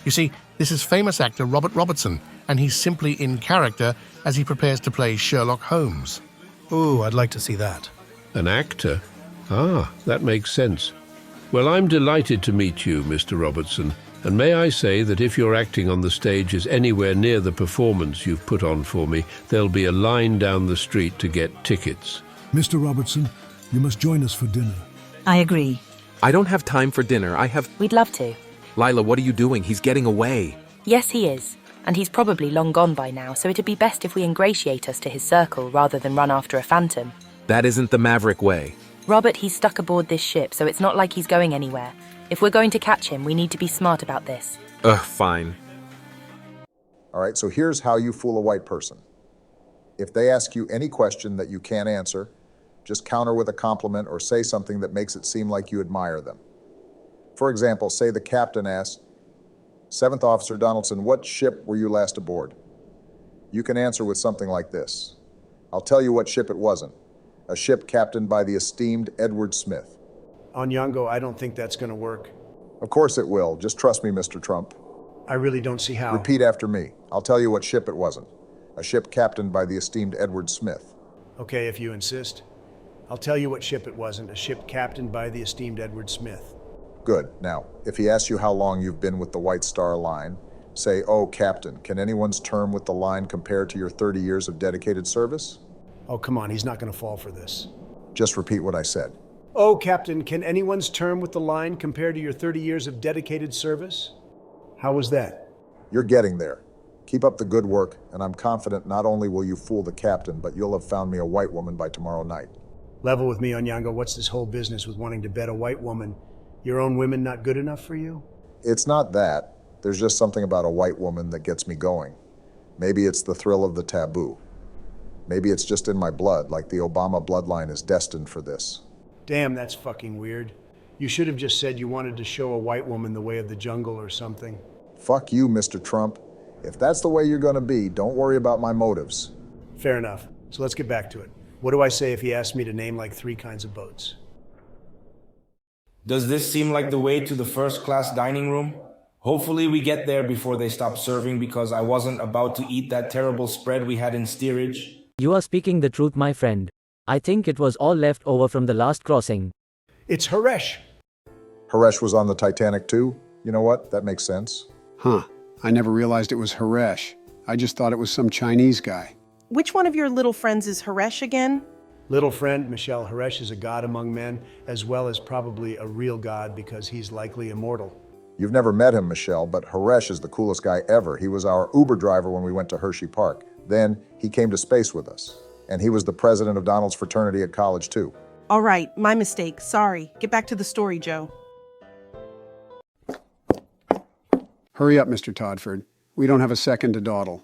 You see, this is famous actor Robert Robertson, and he's simply in character as he prepares to play Sherlock Holmes. Ooh, I'd like to see that. An actor? Ah, that makes sense. Well, I'm delighted to meet you, Mr. Robertson. And may I say that if your acting on the stage is anywhere near the performance you've put on for me, there'll be a line down the street to get tickets. Mr. Robertson, you must join us for dinner. I agree. I don't have time for dinner. We'd love to. Lyla, what are you doing? He's getting away. Yes, he is. And he's probably long gone by now, so it'd be best if we ingratiate us to his circle rather than run after a phantom. That isn't the Maverick way. Robert, he's stuck aboard this ship, so it's not like he's going anywhere. If we're going to catch him, we need to be smart about this. Fine. All right, so here's how you fool a white person. If they ask you any question that you can't answer, just counter with a compliment or say something that makes it seem like you admire them. For example, say the captain asks, 7th Officer Donaldson, what ship were you last aboard? You can answer with something like this. I'll tell you what ship it wasn't. A ship captained by the esteemed Edward Smith. On Yongo, I don't think that's going to work. Of course it will. Just trust me, Mr. Trump. I really don't see how. Repeat after me. I'll tell you what ship it wasn't. A ship captained by the esteemed Edward Smith. Okay, if you insist. I'll tell you what ship it wasn't. A ship captained by the esteemed Edward Smith. Good. Now, if he asks you how long you've been with the White Star Line, Say, "Oh, Captain, can anyone's term with the line compare to your 30 years of dedicated service?" Oh, come on, he's not going to fall for this. Just repeat what I said. Oh, Captain, can anyone's term with the line compare to your 30 years of dedicated service? How was that? You're getting there. Keep up the good work, and I'm confident not only will you fool the captain, but you'll have found me a white woman by tomorrow night. Level with me, Onyango. What's this whole business with wanting to bet a white woman? Your own women not good enough for you? It's not that. There's just something about a white woman that gets me going. Maybe it's the thrill of the taboo. Maybe it's just in my blood, like the Obama bloodline is destined for this. Damn, that's fucking weird. You should have just said you wanted to show a white woman the way of the jungle or something. Fuck you, Mr. Trump. If that's the way you're gonna be, don't worry about my motives. Fair enough. So let's get back to it. What do I say if he asks me to name like 3 kinds of boats? Does this seem like the way to the first-class dining room? Hopefully we get there before they stop serving, because I wasn't about to eat that terrible spread we had in steerage. You are speaking the truth, my friend. I think it was all left over from the last crossing. It's Haresh. Haresh was on the Titanic too? You know what? That makes sense. Huh. I never realized it was Haresh. I just thought it was some Chinese guy. Which one of your little friends is Haresh again? Little friend, Michelle, Haresh is a god among men, as well as probably a real god because he's likely immortal. You've never met him, Michelle, but Haresh is the coolest guy ever. He was our Uber driver when we went to Hershey Park. Then he came to space with us. And he was the president of Donald's fraternity at college too. All right, my mistake. Sorry. Get back to the story, Joe. Hurry up, Mr. Todford. We don't have a second to dawdle.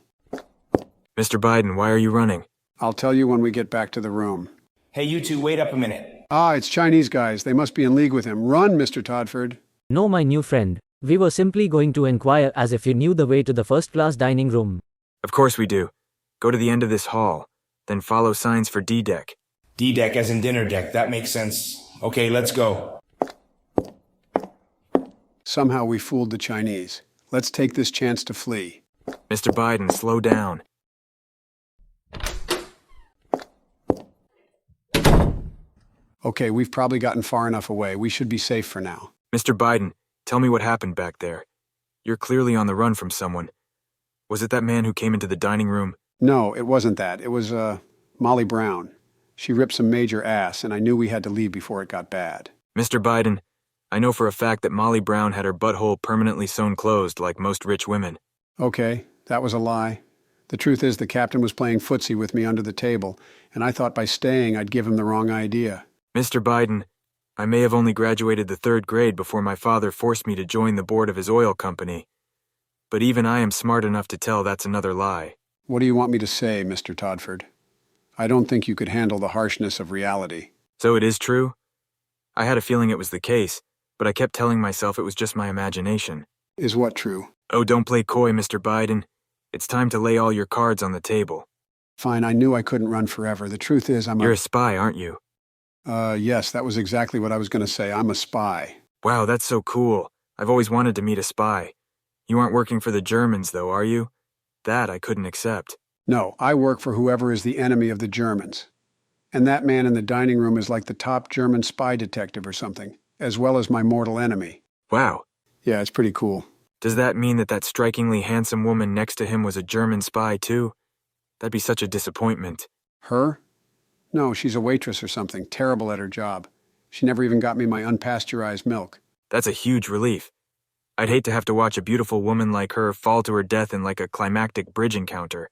Mr. Biden, why are you running? I'll tell you when we get back to the room. Hey, you two, wait up a minute. Ah, it's Chinese guys. They must be in league with him. Run, Mr. Todford. No, my new friend. We were simply going to inquire as if you knew the way to the first-class dining room. Of course we do. Go to the end of this hall, then follow signs for D-deck. D-deck as in dinner deck, that makes sense. Okay, let's go. Somehow we fooled the Chinese. Let's take this chance to flee. Mr. Biden, slow down. Okay, we've probably gotten far enough away. We should be safe for now. Mr. Biden, tell me what happened back there. You're clearly on the run from someone. Was it that man who came into the dining room? No, it wasn't that. It was, Molly Brown. She ripped some major ass, and I knew we had to leave before it got bad. Mr. Biden, I know for a fact that Molly Brown had her butthole permanently sewn closed like most rich women. Okay, that was a lie. The truth is the captain was playing footsie with me under the table, and I thought by staying I'd give him the wrong idea. Mr. Biden, I may have only graduated the 3rd grade before my father forced me to join the board of his oil company. But even I am smart enough to tell that's another lie. What do you want me to say, Mr. Todford? I don't think you could handle the harshness of reality. So it is true? I had a feeling it was the case, but I kept telling myself it was just my imagination. Is what true? Oh, don't play coy, Mr. Biden. It's time to lay all your cards on the table. Fine, I knew I couldn't run forever. The truth is You're a spy, aren't you? Yes, that was exactly what I was going to say. I'm a spy. Wow, that's so cool. I've always wanted to meet a spy. You aren't working for the Germans, though, are you? That I couldn't accept. No, I work for whoever is the enemy of the Germans. And that man in the dining room is like the top German spy detective or something, as well as my mortal enemy. Wow. Yeah, it's pretty cool. Does that mean that strikingly handsome woman next to him was a German spy, too? That'd be such a disappointment. Her? No, she's a waitress or something, terrible at her job. She never even got me my unpasteurized milk. That's a huge relief. I'd hate to have to watch a beautiful woman like her fall to her death in like a climactic bridge encounter,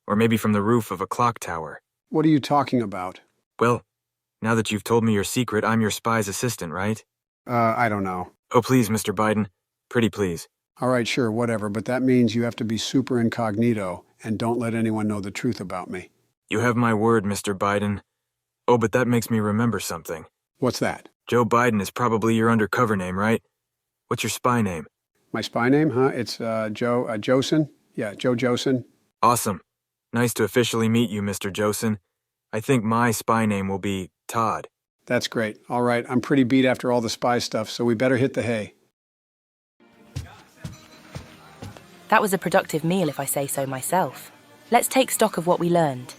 or maybe from the roof of a clock tower. What are you talking about? Well, now that you've told me your secret, I'm your spy's assistant, right? I don't know. Oh, please, Mr. Biden. Pretty please. All right, sure, whatever, but that means you have to be super incognito and don't let anyone know the truth about me. You have my word, Mr. Biden. Oh, but that makes me remember something. What's that? Joe Biden is probably your undercover name, right? What's your spy name? My spy name, huh? It's Josen. Yeah, Joe Josen. Awesome. Nice to officially meet you, Mr. Josen. I think my spy name will be Todd. That's great. All right, I'm pretty beat after all the spy stuff, so we better hit the hay. That was a productive meal, if I say so myself. Let's take stock of what we learned.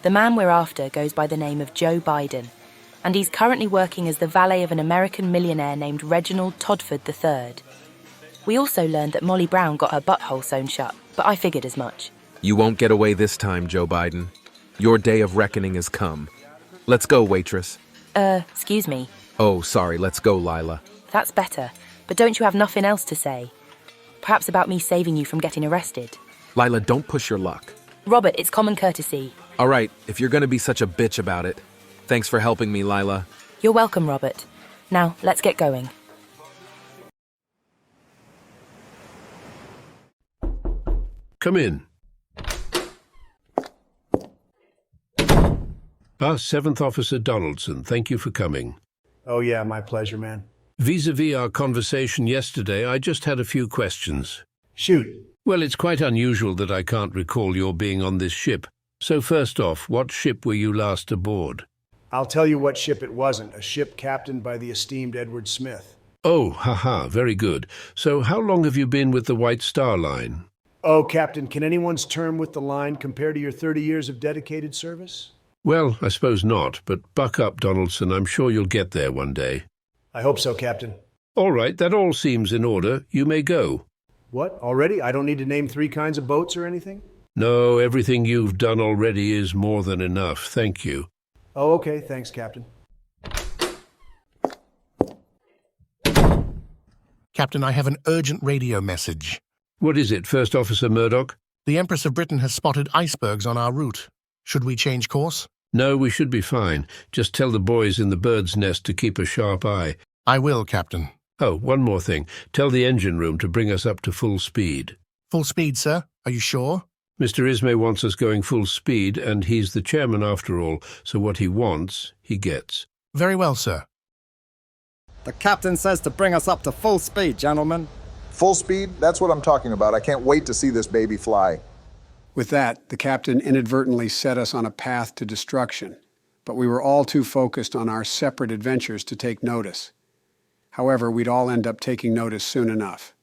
The man we're after goes by the name of Joe Biden, and he's currently working as the valet of an American millionaire named Reginald Todford III. We also learned that Molly Brown got her butthole sewn shut, but I figured as much. You won't get away this time, Joe Biden. Your day of reckoning has come. Let's go, waitress. Excuse me. Oh, sorry, let's go, Lyla. That's better, but don't you have nothing else to say? Perhaps about me saving you from getting arrested? Lyla, don't push your luck. Robert, it's common courtesy. All right, if you're gonna be such a bitch about it. Thanks for helping me, Lyla. You're welcome, Robert. Now, let's get going. Come in. Seventh Officer Donaldson, thank you for coming. Oh yeah, my pleasure, man. Vis-a-vis our conversation yesterday, I just had a few questions. Shoot. Well, it's quite unusual that I can't recall your being on this ship. So first off, what ship were you last aboard? I'll tell you what ship it wasn't. A ship captained by the esteemed Edward Smith. Oh, haha, very good. So how long have you been with the White Star Line? Oh, Captain, can anyone's term with the line compare to your 30 years of dedicated service? Well, I suppose not, but buck up, Donaldson. I'm sure you'll get there one day. I hope so, Captain. All right, that all seems in order. You may go. What, already? I don't need to name 3 kinds of boats or anything? No, everything you've done already is more than enough. Thank you. Oh, okay. Thanks, Captain. Captain, I have an urgent radio message. What is it, First Officer Murdoch? The Empress of Britain has spotted icebergs on our route. Should we change course? No, we should be fine. Just tell the boys in the bird's nest to keep a sharp eye. I will, Captain. Oh, one more thing. Tell the engine room to bring us up to full speed. Full speed, sir? Are you sure? Mr. Ismay wants us going full speed, and he's the chairman after all, so what he wants, he gets. Very well, sir. The captain says to bring us up to full speed, gentlemen. Full speed? That's what I'm talking about. I can't wait to see this baby fly. With that, the captain inadvertently set us on a path to destruction, but we were all too focused on our separate adventures to take notice. However, we'd all end up taking notice soon enough.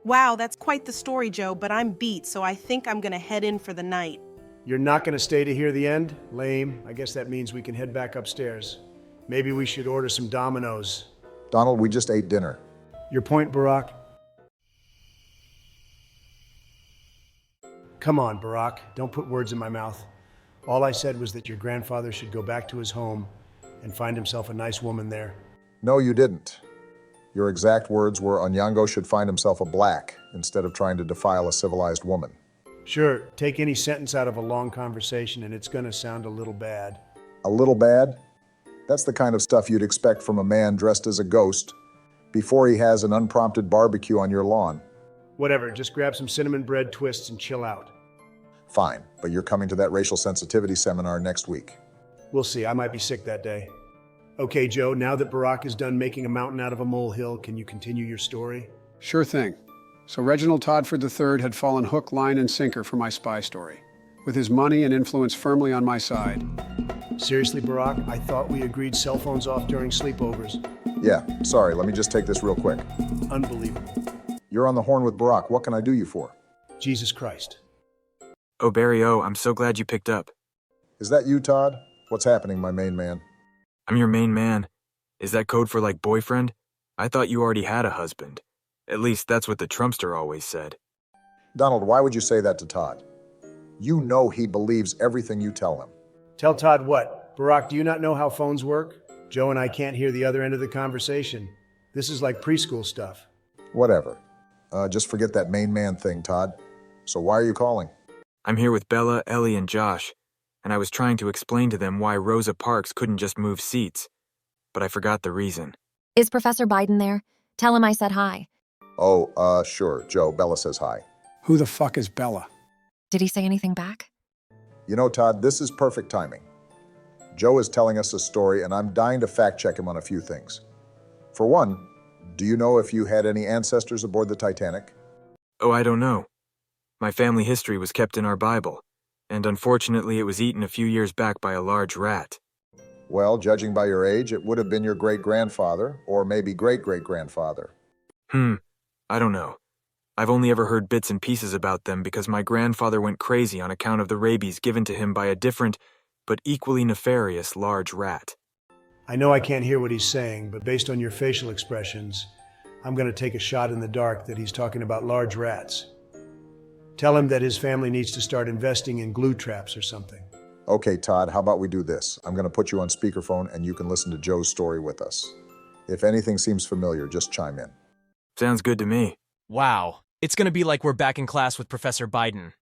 Wow, that's quite the story, Joe, but I'm beat, so I think I'm gonna head in for the night. You're not gonna stay to hear the end? Lame. I guess that means we can head back upstairs. Maybe we should order some Dominoes. Donald, we just ate dinner. Your point, Barack? Come on, Barack. Don't put words in my mouth. All I said was that your grandfather should go back to his home and find himself a nice woman there. No, you didn't. Your exact words were Onyango should find himself a black instead of trying to defile a civilized woman. Sure, take any sentence out of a long conversation and it's gonna sound a little bad. A little bad? That's the kind of stuff you'd expect from a man dressed as a ghost before he has an unprompted barbecue on your lawn. Whatever, just grab some cinnamon bread twists and chill out. Fine, but you're coming to that racial sensitivity seminar next week. We'll see, I might be sick that day. Okay, Joe, now that Barack is done making a mountain out of a molehill, can you continue your story? Sure thing. So Reginald Todford III had fallen hook, line, and sinker for my spy story, with his money and influence firmly on my side. Seriously, Barack, I thought we agreed cell phones off during sleepovers. Yeah, sorry, let me just take this real quick. Unbelievable. You're on the horn with Barack. What can I do you for? Jesus Christ. Oh, Barry O, I'm so glad you picked up. Is that you, Todd? What's happening, my main man? I'm your main man. Is that code for like boyfriend? I thought you already had a husband. At least that's what the Trumpster always said. Donald, why would you say that to Todd? You know he believes everything you tell him. Tell Todd what? Barack, do you not know how phones work? Joe and I can't hear the other end of the conversation. This is like preschool stuff. Whatever. Just forget that main man thing, Todd. So why are you calling? I'm here with Bella, Ellie, and Josh, and I was trying to explain to them why Rosa Parks couldn't just move seats. But I forgot the reason. Is Professor Biden there? Tell him I said hi. Oh, sure. Joe, Bella says hi. Who the fuck is Bella? Did he say anything back? You know, Todd, this is perfect timing. Joe is telling us a story, and I'm dying to fact-check him on a few things. For one, do you know if you had any ancestors aboard the Titanic? Oh, I don't know. My family history was kept in our Bible, and unfortunately it was eaten a few years back by a large rat. Well, judging by your age, it would have been your great-grandfather, or maybe great-great-grandfather. I don't know. I've only ever heard bits and pieces about them because my grandfather went crazy on account of the rabies given to him by a different, but equally nefarious large rat. I know I can't hear what he's saying, but based on your facial expressions, I'm going to take a shot in the dark that he's talking about large rats. Tell him that his family needs to start investing in glue traps or something. Okay, Todd, how about we do this? I'm going to put you on speakerphone and you can listen to Joe's story with us. If anything seems familiar, just chime in. Sounds good to me. Wow. It's going to be like we're back in class with Professor Biden.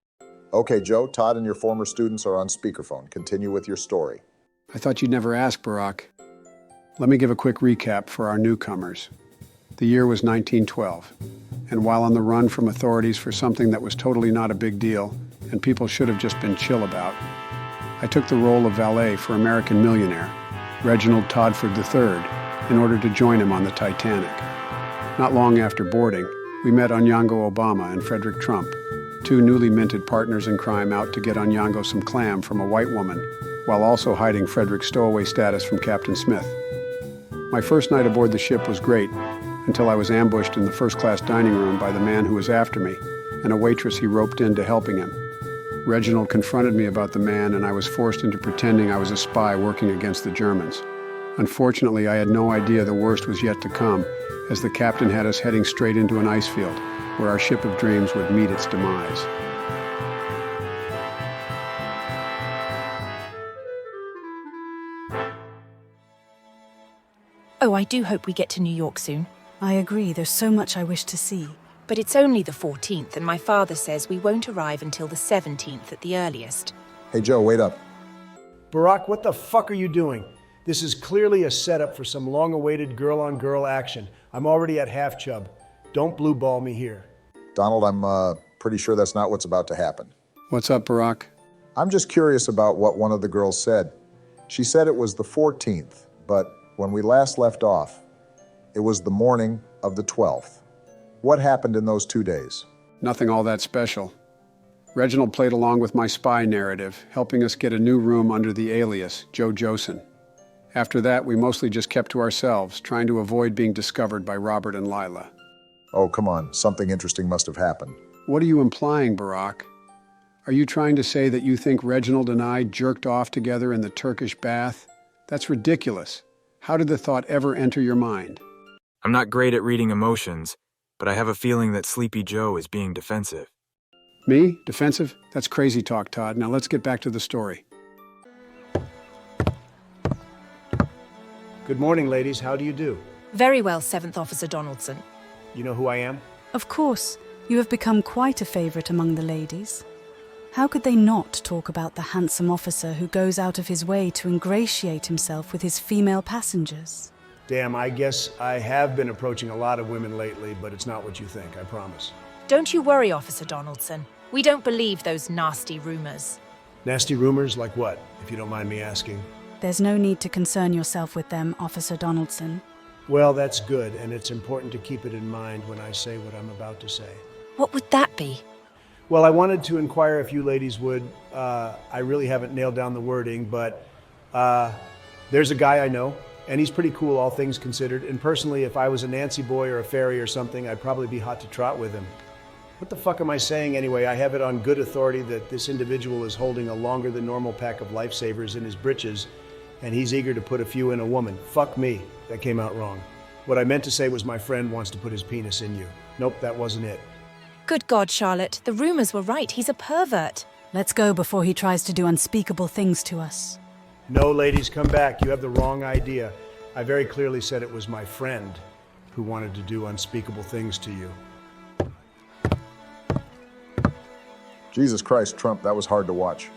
Okay, Joe, Todd and your former students are on speakerphone. Continue with your story. I thought you'd never ask, Barack. Let me give a quick recap for our newcomers. The year was 1912, and while on the run from authorities for something that was totally not a big deal, and people should have just been chill about, I took the role of valet for American millionaire, Reginald Todford III, in order to join him on the Titanic. Not long after boarding, we met Onyango Obama and Frederick Trump, two newly minted partners in crime out to get Onyango some clam from a white woman, while also hiding Frederick's stowaway status from Captain Smith. My first night aboard the ship was great, until I was ambushed in the first-class dining room by the man who was after me, and a waitress he roped into helping him. Reginald confronted me about the man, and I was forced into pretending I was a spy working against the Germans. Unfortunately, I had no idea the worst was yet to come, as the captain had us heading straight into an ice field, where our ship of dreams would meet its demise. Oh, I do hope we get to New York soon. I agree, there's so much I wish to see. But it's only the 14th, and my father says we won't arrive until the 17th at the earliest. Hey, Joe, wait up. Barack, what the fuck are you doing? This is clearly a setup for some long-awaited girl-on-girl action. I'm already at half chub. Don't blue ball me here. Donald, I'm pretty sure that's not what's about to happen. What's up, Barack? I'm just curious about what one of the girls said. She said it was the 14th, but when we last left off, it was the morning of the 12th. What happened in those 2 days? Nothing all that special. Reginald played along with my spy narrative, helping us get a new room under the alias, Joe Josen. After that, we mostly just kept to ourselves, trying to avoid being discovered by Robert and Lyla. Oh, come on. Something interesting must have happened. What are you implying, Barack? Are you trying to say that you think Reginald and I jerked off together in the Turkish bath? That's ridiculous. How did the thought ever enter your mind? I'm not great at reading emotions, but I have a feeling that Sleepy Joe is being defensive. Me? Defensive? That's crazy talk, Todd. Now let's get back to the story. Good morning, ladies. How do you do? Very well, 7th Officer Donaldson. You know who I am? Of course, you have become quite a favorite among the ladies. How could they not talk about the handsome officer who goes out of his way to ingratiate himself with his female passengers? Damn, I guess I have been approaching a lot of women lately, but it's not what you think, I promise. Don't you worry, Officer Donaldson. We don't believe those nasty rumors. Nasty rumors like what, if you don't mind me asking? There's no need to concern yourself with them, Officer Donaldson. Well, that's good, and it's important to keep it in mind when I say what I'm about to say. What would that be? Well, I wanted to inquire if you ladies would. I really haven't nailed down the wording, but there's a guy I know, and he's pretty cool, all things considered. And personally, if I was a Nancy boy or a fairy or something, I'd probably be hot to trot with him. What the fuck am I saying anyway? I have it on good authority that this individual is holding a longer than normal pack of lifesavers in his britches, and he's eager to put a few in a woman. Fuck me. That came out wrong. What I meant to say was my friend wants to put his penis in you. Nope, that wasn't it. Good God, Charlotte. The rumors were right. He's a pervert. Let's go before he tries to do unspeakable things to us. No, ladies, come back. You have the wrong idea. I very clearly said it was my friend who wanted to do unspeakable things to you. Jesus Christ, Trump, that was hard to watch.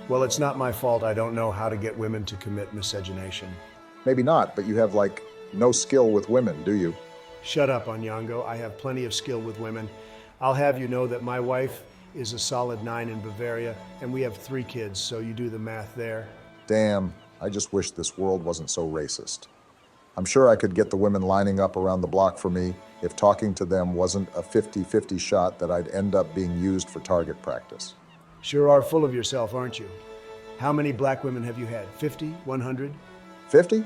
Well, it's not my fault I don't know how to get women to commit miscegenation. Maybe not, but you have, no skill with women, do you? Shut up, Onyango. I have plenty of skill with women. I'll have you know that my wife is a solid 9 in Bavaria, and we have 3 kids, so you do the math there. Damn, I just wish this world wasn't so racist. I'm sure I could get the women lining up around the block for me if talking to them wasn't a 50-50 shot that I'd end up being used for target practice. Sure are full of yourself, aren't you? How many black women have you had? 50? 100? 50?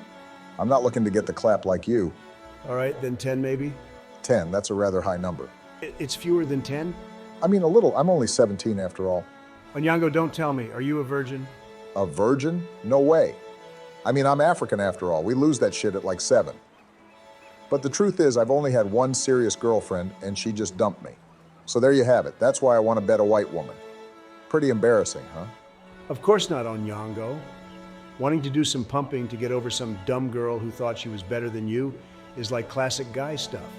I'm not looking to get the clap like you. All right, then 10 maybe? 10, that's a rather high number. It's fewer than 10? I mean, a little. I'm only 17 after all. Onyango, don't tell me. Are you a virgin? A virgin? No way. I mean, I'm African after all. We lose that shit at 7. But the truth is, I've only had one serious girlfriend, and she just dumped me. So there you have it. That's why I want to bet a white woman. Pretty embarrassing, huh? Of course not, Onyango. Wanting to do some pumping to get over some dumb girl who thought she was better than you is like classic guy stuff.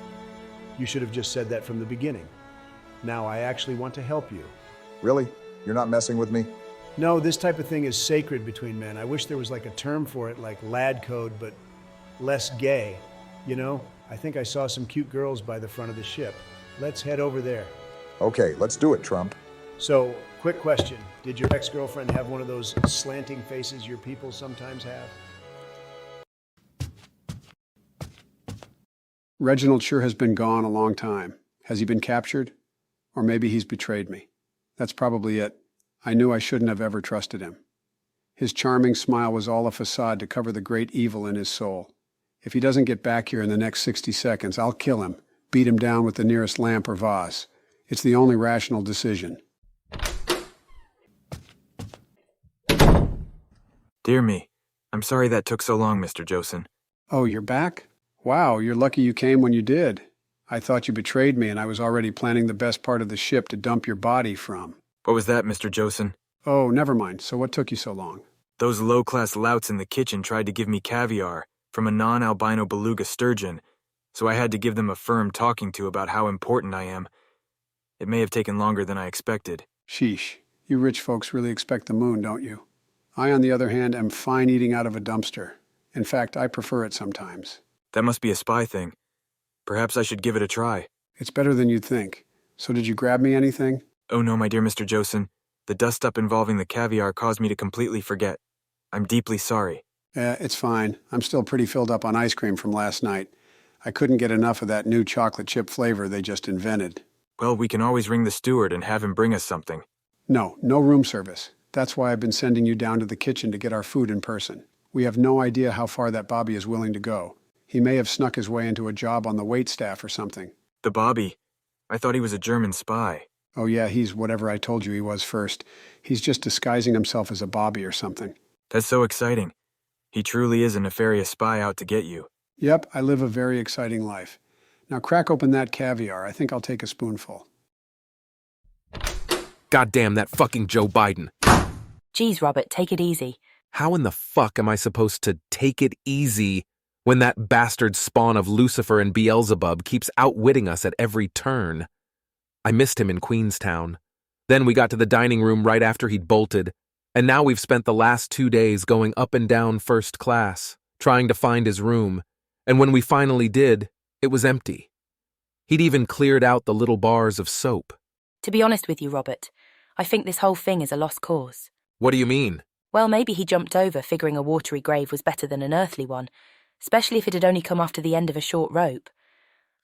You should have just said that from the beginning. Now I actually want to help you. Really? You're not messing with me? No, this type of thing is sacred between men. I wish there was like a term for it, like lad code, but less gay. You know, I think I saw some cute girls by the front of the ship. Let's head over there. Okay, let's do it, Trump. So, quick question. Did your ex-girlfriend have one of those slanting faces your people sometimes have? Reginald sure has been gone a long time. Has he been captured? Or maybe he's betrayed me. That's probably it. I knew I shouldn't have ever trusted him. His charming smile was all a facade to cover the great evil in his soul. If he doesn't get back here in the next 60 seconds, I'll kill him, beat him down with the nearest lamp or vase. It's the only rational decision. Dear me. I'm sorry that took so long, Mr. Josen. Oh, you're back? Wow, you're lucky you came when you did. I thought you betrayed me, and I was already planning the best part of the ship to dump your body from. What was that, Mr. Josen? Oh, never mind. So what took you so long? Those low-class louts in the kitchen tried to give me caviar from a non-albino beluga sturgeon, so I had to give them a firm talking to about how important I am. It may have taken longer than I expected. Sheesh. You rich folks really expect the moon, don't you? I, on the other hand, am fine eating out of a dumpster. In fact, I prefer it sometimes. That must be a spy thing. Perhaps I should give it a try. It's better than you'd think. So did you grab me anything? Oh no, my dear Mr. Josen. The dust-up involving the caviar caused me to completely forget. I'm deeply sorry. It's fine. I'm still pretty filled up on ice cream from last night. I couldn't get enough of that new chocolate chip flavor they just invented. Well, we can always ring the steward and have him bring us something. No room service. That's why I've been sending you down to the kitchen to get our food in person. We have no idea how far that Bobby is willing to go. He may have snuck his way into a job on the wait staff or something. The Bobby? I thought he was a German spy. Oh yeah, he's whatever I told you he was first. He's just disguising himself as a Bobby or something. That's so exciting. He truly is a nefarious spy out to get you. Yep, I live a very exciting life. Now crack open that caviar. I think I'll take a spoonful. Goddamn that fucking Joe Biden. Geez, Robert, take it easy. How in the fuck am I supposed to take it easy when that bastard spawn of Lucifer and Beelzebub keeps outwitting us at every turn? I missed him in Queenstown. Then we got to the dining room right after he'd bolted, and now we've spent the last 2 days going up and down first class, trying to find his room, and when we finally did, it was empty. He'd even cleared out the little bars of soap. To be honest with you, Robert, I think this whole thing is a lost cause. What do you mean? Well, maybe he jumped over figuring a watery grave was better than an earthly one, especially if it had only come after the end of a short rope.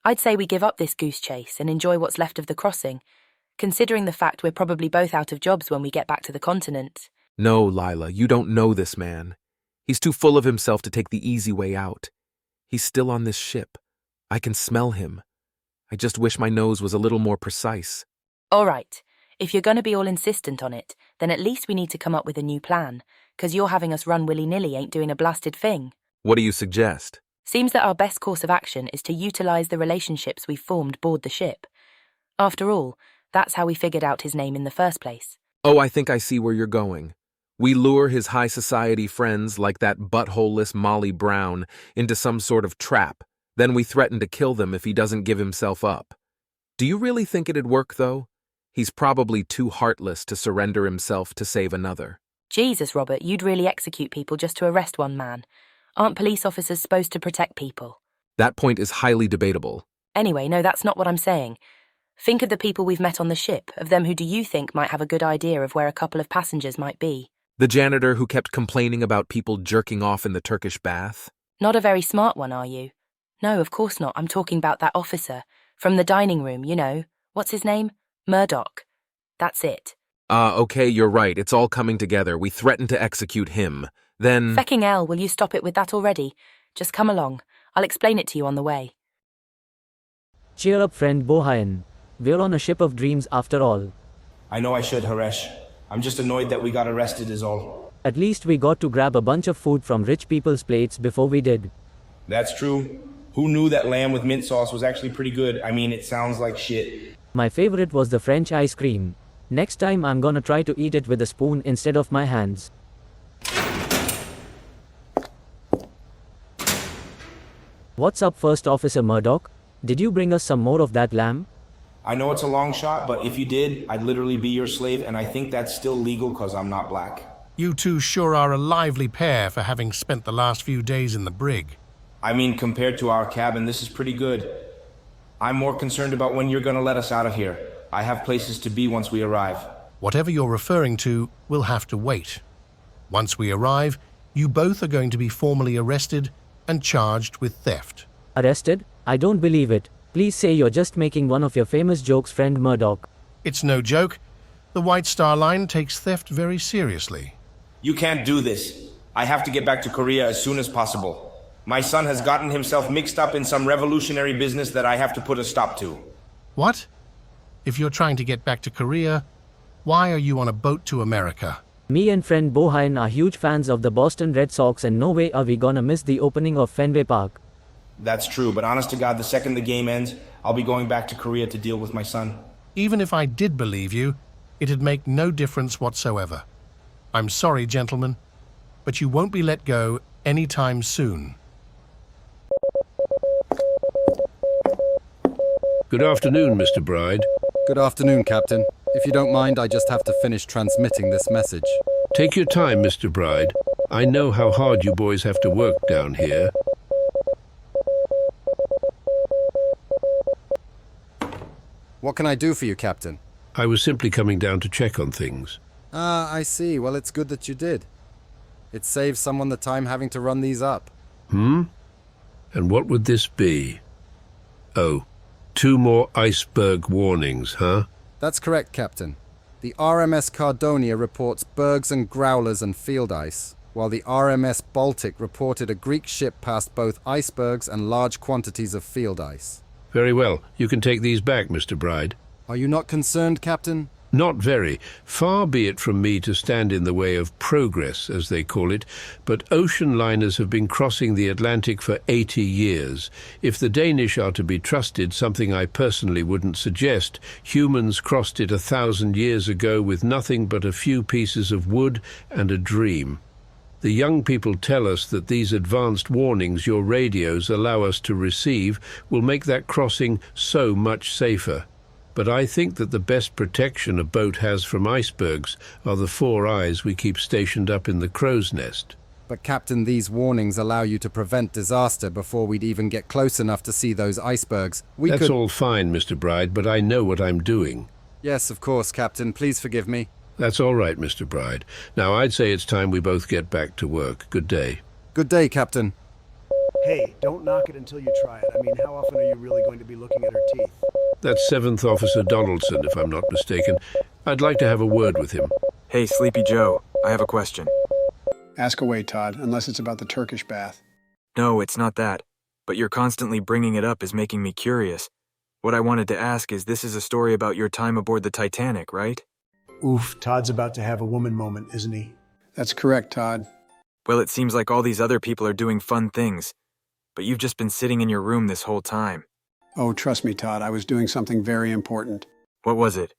I'd say we give up this goose chase and enjoy what's left of the crossing, considering the fact we're probably both out of jobs when we get back to the continent. No, Lyla, you don't know this man. He's too full of himself to take the easy way out. He's still on this ship. I can smell him. I just wish my nose was a little more precise. All right. If you're going to be all insistent on it, then at least we need to come up with a new plan, because you're having us run willy-nilly ain't doing a blasted thing. What do you suggest? Seems that our best course of action is to utilize the relationships we've formed aboard the ship. After all, that's how we figured out his name in the first place. Oh, I think I see where you're going. We lure his high society friends, like that butthole-less Molly Brown, into some sort of trap. Then we threaten to kill them if he doesn't give himself up. Do you really think it'd work, though? He's probably too heartless to surrender himself to save another. Jesus, Robert, you'd really execute people just to arrest one man. Aren't police officers supposed to protect people? That point is highly debatable. Anyway, no, that's not what I'm saying. Think of the people we've met on the ship, of them who do you think might have a good idea of where a couple of passengers might be. The janitor who kept complaining about people jerking off in the Turkish bath? Not a very smart one, are you? No, of course not. I'm talking about that officer. From the dining room, you know. What's his name? Murdoch. That's it. Okay, you're right. It's all coming together. We threaten to execute him. Then... Fecking hell, will you stop it with that already? Just come along. I'll explain it to you on the way. Cheer up, friend Bohayan. We're on a ship of dreams after all. I know I should, Haresh. I'm just annoyed that we got arrested is all. At least we got to grab a bunch of food from rich people's plates before we did. That's true. Who knew that lamb with mint sauce was actually pretty good? I mean, it sounds like shit. My favorite was the French ice cream. Next time I'm gonna try to eat it with a spoon instead of my hands. What's up, First Officer Murdoch? Did you bring us some more of that lamb? I know it's a long shot, but if you did, I'd literally be your slave, and I think that's still legal because I'm not black. You two sure are a lively pair for having spent the last few days in the brig. I mean, compared to our cabin, this is pretty good. I'm more concerned about when you're gonna let us out of here. I have places to be once we arrive. Whatever you're referring to will have to wait. Once we arrive, you both are going to be formally arrested and charged with theft. Arrested? I don't believe it. Please say you're just making one of your famous jokes, friend Murdoch. It's no joke. The White Star Line takes theft very seriously. You can't do this. I have to get back to Korea as soon as possible. My son has gotten himself mixed up in some revolutionary business that I have to put a stop to. What? If you're trying to get back to Korea, why are you on a boat to America? Me and friend Bohan are huge fans of the Boston Red Sox, and no way are we gonna miss the opening of Fenway Park. That's true, but honest to God, the second the game ends, I'll be going back to Korea to deal with my son. Even if I did believe you, it'd make no difference whatsoever. I'm sorry, gentlemen, but you won't be let go anytime soon. Good afternoon, Mr. Bride. Good afternoon, Captain. If you don't mind, I just have to finish transmitting this message. Take your time, Mr. Bride. I know how hard you boys have to work down here. What can I do for you, Captain? I was simply coming down to check on things. Ah, I see. Well, it's good that you did. It saves someone the time having to run these up. And what would this be? Oh, 2 more Iceberg warnings, huh? That's correct, Captain. The RMS Cardonia reports bergs and growlers and field ice, while the RMS Baltic reported a Greek ship passed both icebergs and large quantities of field ice. Very well. You can take these back, Mr. Bride. Are you not concerned, Captain? Not very. Far be it from me to stand in the way of progress, as they call it, but ocean liners have been crossing the Atlantic for 80 years. If the Danish are to be trusted, something I personally wouldn't suggest, humans crossed it 1,000 years ago with nothing but a few pieces of wood and a dream. The young people tell us that these advanced warnings your radios allow us to receive will make that crossing so much safer. But I think that the best protection a boat has from icebergs are the 4 eyes we keep stationed up in the crow's nest. But, Captain, these warnings allow you to prevent disaster before we'd even get close enough to see those icebergs. That's all fine, Mr. Bride, but I know what I'm doing. Yes, of course, Captain. Please forgive me. That's all right, Mr. Bride. Now, I'd say it's time we both get back to work. Good day. Good day, Captain. Hey, don't knock it until you try it. I mean, how often are you really going to be looking at her teeth? That's 7th Officer Donaldson, if I'm not mistaken. I'd like to have a word with him. Hey, Sleepy Joe, I have a question. Ask away, Todd, unless it's about the Turkish bath. No, it's not that. But you're constantly bringing it up is making me curious. What I wanted to ask is, this is a story about your time aboard the Titanic, right? Oof, Todd's about to have a woman moment, isn't he? That's correct, Todd. Well, it seems like all these other people are doing fun things. But you've just been sitting in your room this whole time. Oh, trust me, Todd, I was doing something very important. What was it?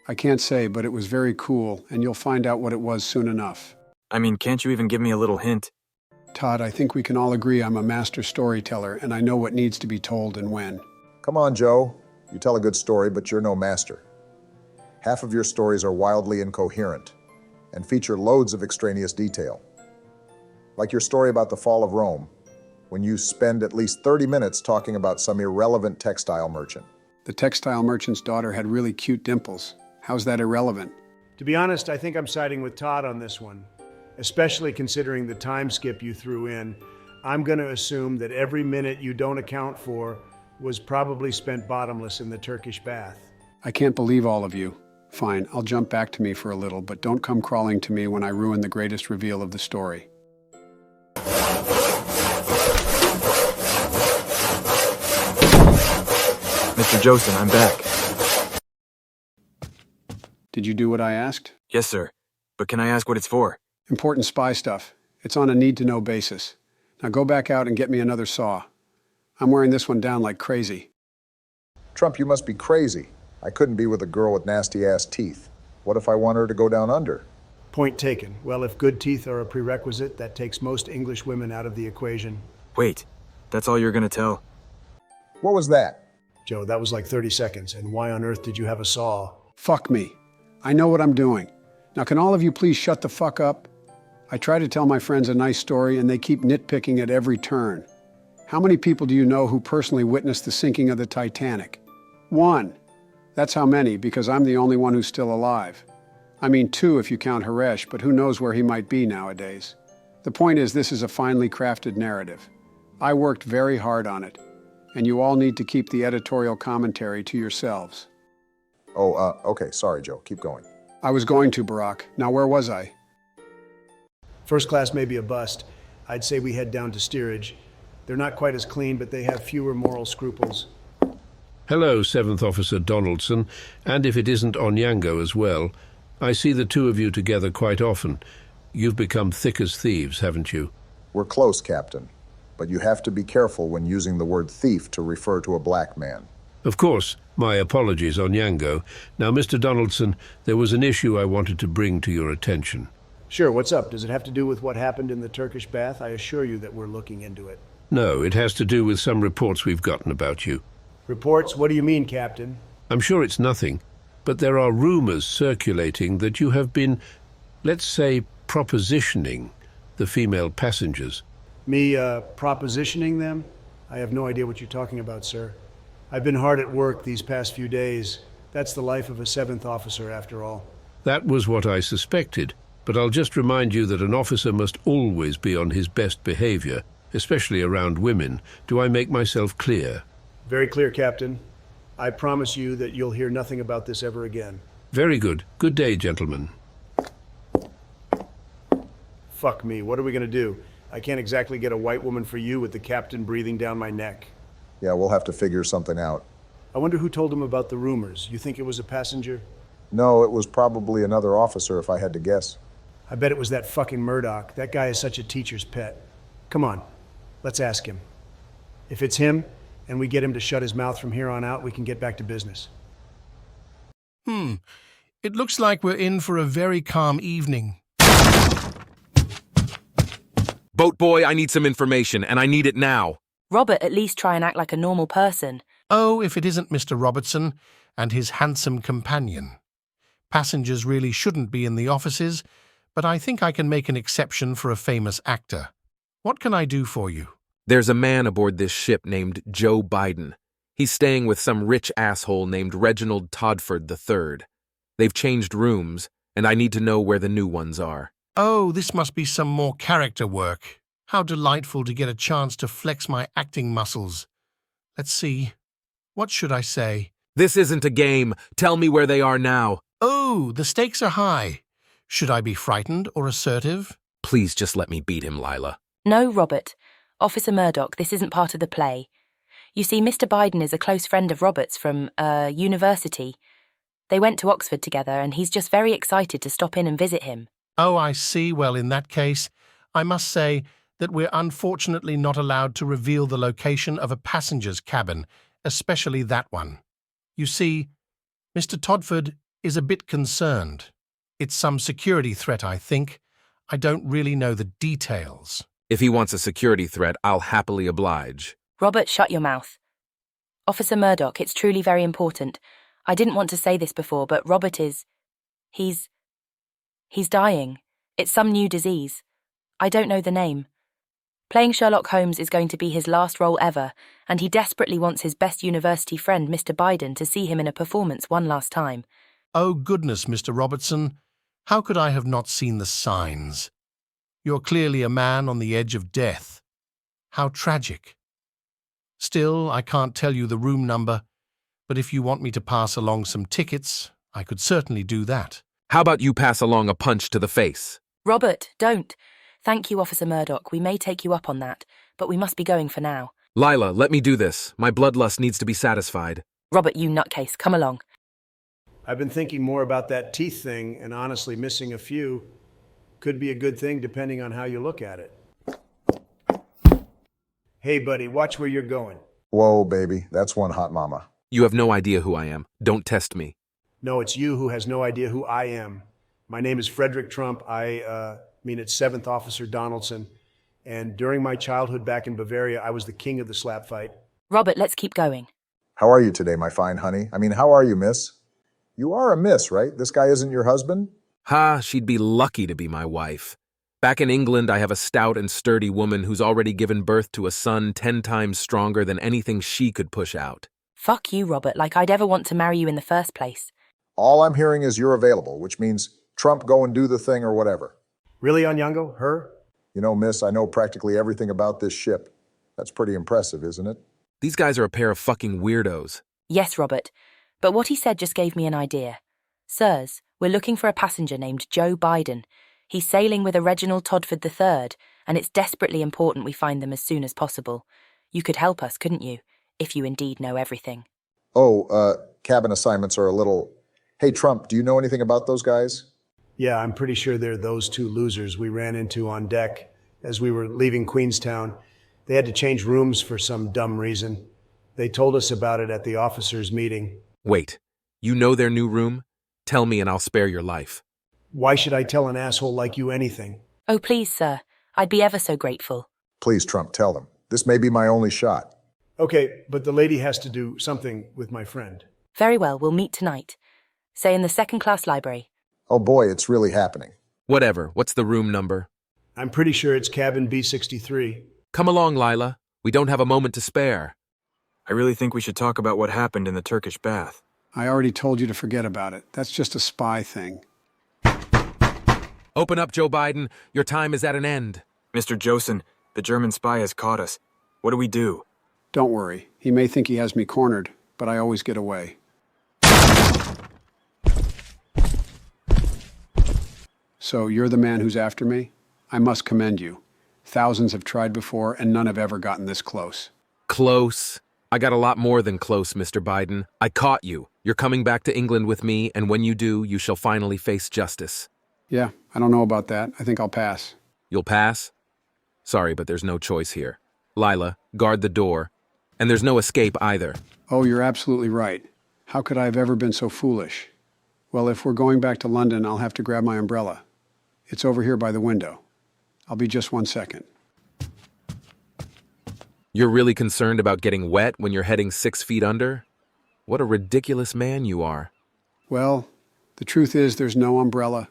I can't say, but it was very cool, and you'll find out what it was soon enough. I mean, can't you even give me a little hint? Todd, I think we can all agree I'm a master storyteller, and I know what needs to be told and when. Come on, Joe. You tell a good story, but you're no master. Half of your stories are wildly incoherent and feature loads of extraneous detail. Like your story about the fall of Rome, when you spend at least 30 minutes talking about some irrelevant textile merchant. The textile merchant's daughter had really cute dimples. How's that irrelevant? To be honest, I think I'm siding with Todd on this one, especially considering the time skip you threw in. I'm going to assume that every minute you don't account for was probably spent bottomless in the Turkish bath. I can't believe all of you. Fine, I'll jump back to me for a little, but don't come crawling to me when I ruin the greatest reveal of the story. Mr. Joseph, I'm back. Did you do what I asked? Yes, sir. But can I ask what it's for? Important spy stuff. It's on a need-to-know basis. Now go back out and get me another saw. I'm wearing this one down like crazy. Trump, you must be crazy. I couldn't be with a girl with nasty-ass teeth. What if I want her to go down under? Point taken. Well, if good teeth are a prerequisite, that takes most English women out of the equation. Wait, that's all you're gonna tell? What was that? Joe, that was like 30 seconds. And why on earth did you have a saw? Fuck me. I know what I'm doing. Now can all of you please shut the fuck up? I try to tell my friends a nice story and they keep nitpicking at every turn. How many people do you know who personally witnessed the sinking of the Titanic? 1. That's how many, because I'm the only one who's still alive. I mean 2 if you count Haresh, but who knows where he might be nowadays. The point is, this is a finely crafted narrative. I worked very hard on it, and you all need to keep the editorial commentary to yourselves. Okay, sorry, Joe. Keep going. I was going to, Barack. Now where was I? First class may be a bust. I'd say we head down to steerage. They're not quite as clean, but they have fewer moral scruples. Hello, 7th Officer Donaldson, and if it isn't Onyango as well, I see the two of you together quite often. You've become thick as thieves, haven't you? We're close, Captain. But you have to be careful when using the word thief to refer to a black man. Of course, my apologies, Onyango. Now, Mr. Donaldson, there was an issue I wanted to bring to your attention. Sure, what's up? Does it have to do with what happened in the Turkish bath? I assure you that we're looking into it. No, it has to do with some reports we've gotten about you. Reports? What do you mean, Captain? I'm sure it's nothing, but there are rumors circulating that you have been, let's say, propositioning the female passengers. Me, propositioning them? I have no idea what you're talking about, sir. I've been hard at work these past few days. That's the life of a 7th officer, after all. That was what I suspected, but I'll just remind you that an officer must always be on his best behavior, especially around women. Do I make myself clear? Very clear, Captain. I promise you that you'll hear nothing about this ever again. Very good. Good day, gentlemen. Fuck me, what are we gonna do? I can't exactly get a white woman for you with the captain breathing down my neck. Yeah, we'll have to figure something out. I wonder who told him about the rumors. You think it was a passenger? No, it was probably another officer if I had to guess. I bet it was that fucking Murdoch. That guy is such a teacher's pet. Come on, let's ask him. If it's him, and we get him to shut his mouth from here on out, we can get back to business. It looks like we're in for a very calm evening. Boat boy, I need some information, and I need it now. Robert, at least try and act like a normal person. Oh, if it isn't Mr. Robertson and his handsome companion. Passengers really shouldn't be in the offices, but I think I can make an exception for a famous actor. What can I do for you? There's a man aboard this ship named Joe Biden. He's staying with some rich asshole named Reginald Todford III. They've changed rooms, and I need to know where the new ones are. Oh, this must be some more character work. How delightful to get a chance to flex my acting muscles. Let's see. What should I say? This isn't a game. Tell me where they are now. Oh, the stakes are high. Should I be frightened or assertive? Please just let me beat him, Lyla. No, Robert. Officer Murdoch, this isn't part of the play. You see, Mr. Biden is a close friend of Robert's from, university. They went to Oxford together, and he's just very excited to stop in and visit him. Oh, I see. Well, in that case, I must say that we're unfortunately not allowed to reveal the location of a passenger's cabin, especially that one. You see, Mr. Todford is a bit concerned. It's some security threat, I think. I don't really know the details. If he wants a security threat, I'll happily oblige. Robert, shut your mouth. Officer Murdoch, it's truly very important. I didn't want to say this before, but Robert is... He's dying. It's some new disease. I don't know the name. Playing Sherlock Holmes is going to be his last role ever, and he desperately wants his best university friend, Mr. Biden, to see him in a performance one last time. Oh, goodness, Mr. Robertson. How could I have not seen the signs? You're clearly a man on the edge of death. How tragic. Still, I can't tell you the room number, but if you want me to pass along some tickets, I could certainly do that. How about you pass along a punch to the face? Robert, don't. Thank you, Officer Murdoch. We may take you up on that, but we must be going for now. Lyla, let me do this. My bloodlust needs to be satisfied. Robert, you nutcase, come along. I've been thinking more about that teeth thing, and honestly, missing a few could be a good thing depending on how you look at it. Hey, buddy, watch where you're going. Whoa, baby, that's one hot mama. You have no idea who I am. Don't test me. No, it's you who has no idea who I am. My name is Frederick Trump. It's 7th Officer Donaldson. And during my childhood back in Bavaria, I was the king of the slap fight. Robert, let's keep going. How are you today, my fine honey? How are you, miss? You are a miss, right? This guy isn't your husband? Ha, she'd be lucky to be my wife. Back in England, I have a stout and sturdy woman who's already given birth to a son 10 times stronger than anything she could push out. Fuck you, Robert, like I'd ever want to marry you in the first place. All I'm hearing is you're available, which means Trump go and do the thing or whatever. Really, Onyango? Her? You know, miss, I know practically everything about this ship. That's pretty impressive, isn't it? These guys are a pair of fucking weirdos. Yes, Robert, but what he said just gave me an idea. Sirs, we're looking for a passenger named Joe Biden. He's sailing with a Reginald Todford III, and it's desperately important we find them as soon as possible. You could help us, couldn't you? If you indeed know everything. Cabin assignments are a little... Hey, Trump, do you know anything about those guys? Yeah, I'm pretty sure they're those two losers we ran into on deck as we were leaving Queenstown. They had to change rooms for some dumb reason. They told us about it at the officers' meeting. Wait, you know their new room? Tell me and I'll spare your life. Why should I tell an asshole like you anything? Oh, please, sir. I'd be ever so grateful. Please, Trump, tell them. This may be my only shot. Okay, but the lady has to do something with my friend. Very well, we'll meet tonight. Say in the second-class library. Oh boy, it's really happening. Whatever. What's the room number? I'm pretty sure it's cabin B63. Come along, Lyla. We don't have a moment to spare. I really think we should talk about what happened in the Turkish bath. I already told you to forget about it. That's just a spy thing. Open up, Joe Biden. Your time is at an end. Mr. Josen, the German spy has caught us. What do we do? Don't worry. He may think he has me cornered, but I always get away. So you're the man who's after me? I must commend you. Thousands have tried before, and none have ever gotten this close. Close? I got a lot more than close, Mr. Biden. I caught you. You're coming back to England with me, and when you do, you shall finally face justice. Yeah, I don't know about that. I think I'll pass. You'll pass? Sorry, but there's no choice here. Lyla, guard the door. And there's no escape either. Oh, you're absolutely right. How could I have ever been so foolish? Well, if we're going back to London, I'll have to grab my umbrella. It's over here by the window. I'll be just 1 second. You're really concerned about getting wet when you're heading 6 feet under? What a ridiculous man you are. Well, the truth is there's no umbrella.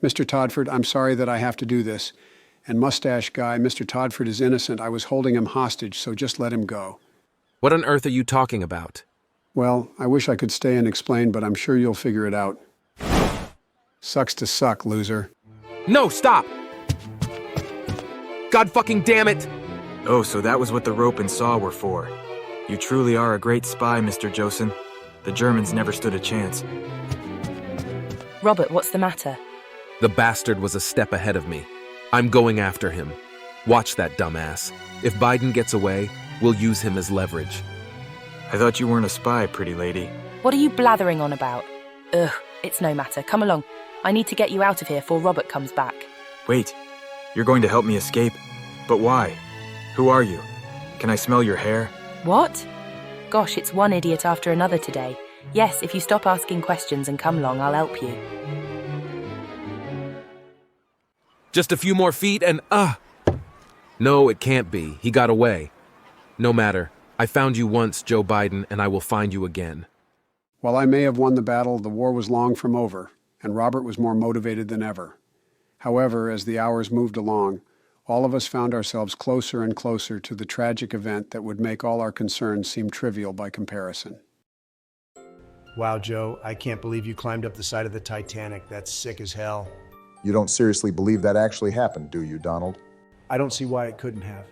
Mr. Todford, I'm sorry that I have to do this. And mustache guy, Mr. Todford is innocent. I was holding him hostage, so just let him go. What on earth are you talking about? Well, I wish I could stay and explain, but I'm sure you'll figure it out. Sucks to suck, loser. No, stop! God fucking damn it! Oh, so that was what the rope and saw were for. You truly are a great spy, Mr. Josen. The Germans never stood a chance. Robert, what's the matter? The bastard was a step ahead of me. I'm going after him. Watch that dumbass. If Biden gets away, we'll use him as leverage. I thought you weren't a spy, pretty lady. What are you blathering on about? Ugh, it's no matter. Come along. I need to get you out of here before Robert comes back. Wait, you're going to help me escape? But why? Who are you? Can I smell your hair? What? Gosh, it's one idiot after another today. Yes, if you stop asking questions and come along, I'll help you. Just a few more feet and, No, it can't be. He got away. No matter. I found you once, Joe Biden, and I will find you again. While I may have won the battle, the war was long from over, and Robert was more motivated than ever. However, as the hours moved along, all of us found ourselves closer and closer to the tragic event that would make all our concerns seem trivial by comparison. Wow, Joe, I can't believe you climbed up the side of the Titanic. That's sick as hell. You don't seriously believe that actually happened, do you, Donald? I don't see why it couldn't have.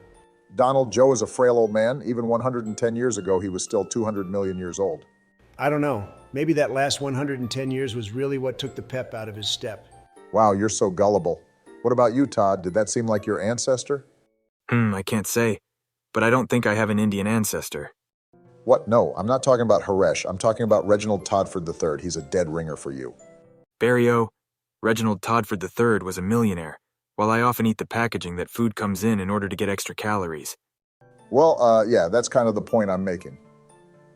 Donald, Joe is a frail old man. Even 110 years ago, he was still 200 million years old. I don't know. Maybe that last 110 years was really what took the pep out of his step. Wow, you're so gullible. What about you, Todd? Did that seem like your ancestor? I can't say, but I don't think I have an Indian ancestor. What? No, I'm not talking about Haresh. I'm talking about Reginald Todford III. He's a dead ringer for you. Barrio, Reginald Todford III was a millionaire, while I often eat the packaging that food comes in order to get extra calories. Well, yeah, that's kind of the point I'm making.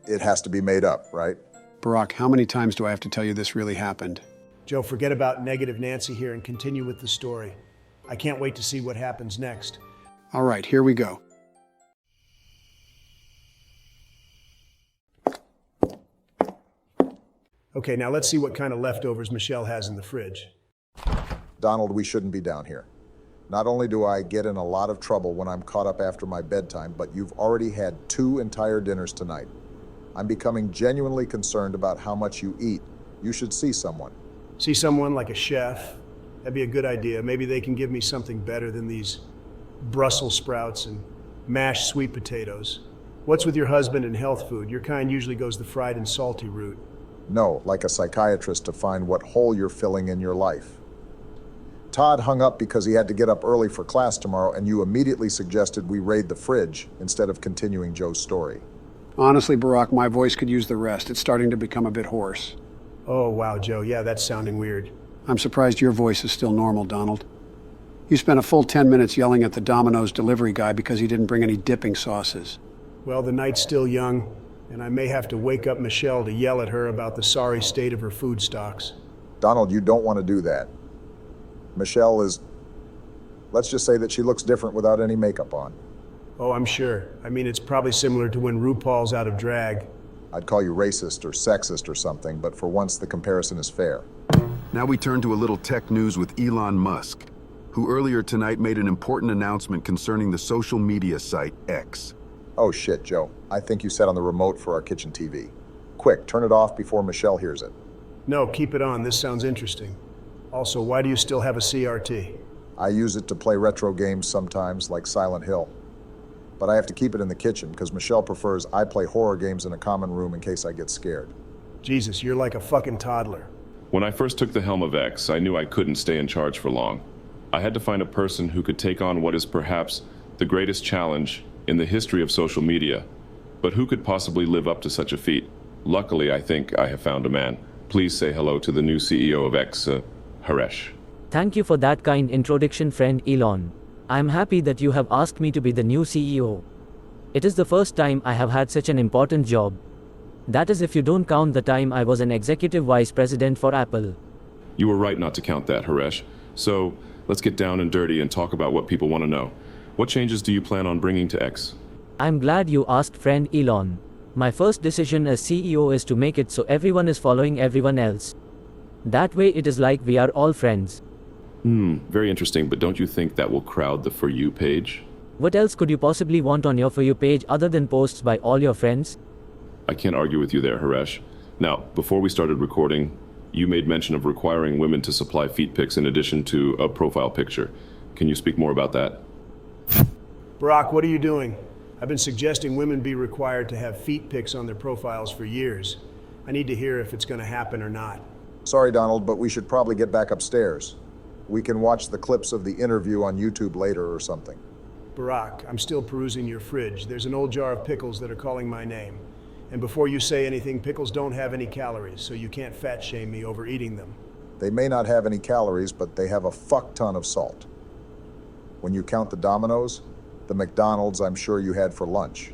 It has to be made up, right? Barack, how many times do I have to tell you this really happened? Joe, forget about negative Nancy here and continue with the story. I can't wait to see what happens next. All right, here we go. Okay, now let's see what kind of leftovers Michelle has in the fridge. Donald, we shouldn't be down here. Not only do I get in a lot of trouble when I'm caught up after my bedtime, but you've already had 2 entire dinners tonight. I'm becoming genuinely concerned about how much you eat. You should see someone. See someone like a chef? That'd be a good idea. Maybe they can give me something better than these Brussels sprouts and mashed sweet potatoes. What's with your husband and health food? Your kind usually goes the fried and salty route. No, like a psychiatrist to find what hole you're filling in your life. Todd hung up because he had to get up early for class tomorrow, and you immediately suggested we raid the fridge instead of continuing Joe's story. Honestly, Barack, my voice could use the rest. It's starting to become a bit hoarse. Oh, wow, Joe. Yeah, that's sounding weird. I'm surprised your voice is still normal, Donald. You spent a full 10 minutes yelling at the Domino's delivery guy because he didn't bring any dipping sauces. Well, the night's still young, and I may have to wake up Michelle to yell at her about the sorry state of her food stocks. Donald, you don't want to do that. Michelle is... Let's just say that she looks different without any makeup on. Oh, I'm sure. I mean, it's probably similar to when RuPaul's out of drag. I'd call you racist or sexist or something, but for once the comparison is fair. Now we turn to a little tech news with Elon Musk, who earlier tonight made an important announcement concerning the social media site X. Oh shit, Joe. I think you set on the remote for our kitchen TV. Quick, turn it off before Michelle hears it. No, keep it on. This sounds interesting. Also, why do you still have a CRT? I use it to play retro games sometimes, like Silent Hill. But I have to keep it in the kitchen because Michelle prefers I play horror games in a common room in case I get scared. Jesus, you're like a fucking toddler. When I first took the helm of X, I knew I couldn't stay in charge for long. I had to find a person who could take on what is perhaps the greatest challenge in the history of social media. But who could possibly live up to such a feat? Luckily, I think I have found a man. Please say hello to the new CEO of X, Haresh. Thank you for that kind introduction, friend Elon. I'm happy that you have asked me to be the new CEO. It is the first time I have had such an important job. That is if you don't count the time I was an executive vice president for Apple. You were right not to count that, Haresh. So, let's get down and dirty and talk about what people want to know. What changes do you plan on bringing to X? I'm glad you asked, friend Elon. My first decision as CEO is to make it so everyone is following everyone else. That way it is like we are all friends. Very interesting, but don't you think that will crowd the For You page? What else could you possibly want on your For You page other than posts by all your friends? I can't argue with you there, Haresh. Now, before we started recording, you made mention of requiring women to supply feet pics in addition to a profile picture. Can you speak more about that? Barack, what are you doing? I've been suggesting women be required to have feet pics on their profiles for years. I need to hear if it's going to happen or not. Sorry, Donald, but we should probably get back upstairs. We can watch the clips of the interview on YouTube later or something. Barack, I'm still perusing your fridge. There's an old jar of pickles that are calling my name. And before you say anything, pickles don't have any calories, so you can't fat shame me over eating them. They may not have any calories, but they have a fuck ton of salt. When you count the Domino's, the McDonald's I'm sure you had for lunch,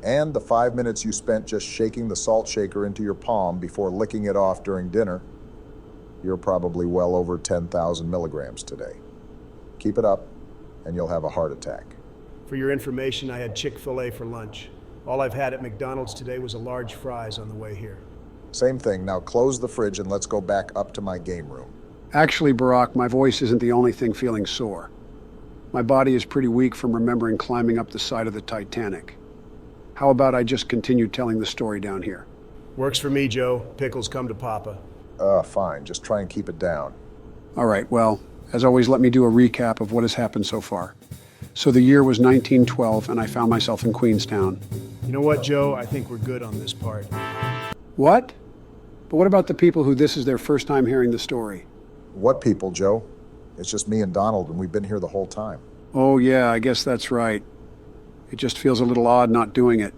and the 5 minutes you spent just shaking the salt shaker into your palm before licking it off during dinner, you're probably well over 10,000 milligrams today. Keep it up, and you'll have a heart attack. For your information, I had Chick-fil-A for lunch. All I've had at McDonald's today was a large fries on the way here. Same thing. Now close the fridge and let's go back up to my game room. Actually, Barack, my voice isn't the only thing feeling sore. My body is pretty weak from remembering climbing up the side of the Titanic. How about I just continue telling the story down here? Works for me, Joe. Pickles come to Papa. Fine. Just try and keep it down. All right, well, as always, let me do a recap of what has happened so far. So the year was 1912, and I found myself in Queenstown. You know what, Joe? I think we're good on this part. What? But what about the people who this is their first time hearing the story? What people, Joe? It's just me and Donald, and we've been here the whole time. Oh, yeah, I guess that's right. It just feels a little odd not doing it.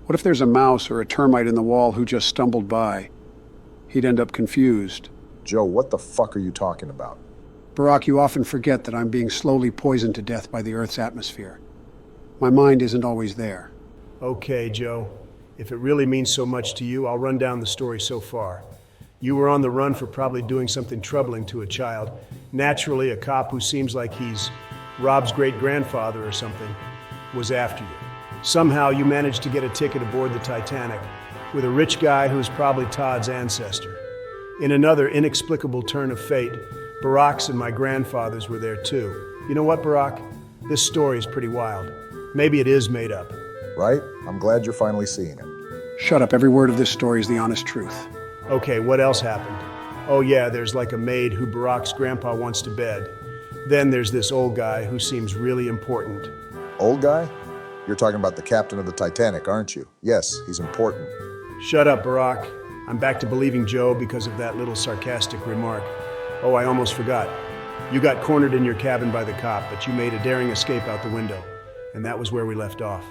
What if there's a mouse or a termite in the wall who just stumbled by? He'd end up confused. Joe, what the fuck are you talking about? Barack, you often forget that I'm being slowly poisoned to death by the Earth's atmosphere. My mind isn't always there. Okay, Joe. If it really means so much to you, I'll run down the story so far. You were on the run for probably doing something troubling to a child. Naturally, a cop who seems like he's Rob's great-grandfather or something was after you. Somehow you managed to get a ticket aboard the Titanic with a rich guy who's probably Todd's ancestor. In another inexplicable turn of fate, Barack's and my grandfather's were there too. You know what, Barack? This story is pretty wild. Maybe it is made up. Right? I'm glad you're finally seeing it. Shut up. Every word of this story is the honest truth. Okay, what else happened? Oh yeah, there's like a maid who Barack's grandpa wants to bed. Then there's this old guy who seems really important. Old guy? You're talking about the captain of the Titanic, aren't you? Yes, he's important. Shut up, Barack. I'm back to believing Joe because of that little sarcastic remark. Oh, I almost forgot. You got cornered in your cabin by the cop, but you made a daring escape out the window. And that was where we left off.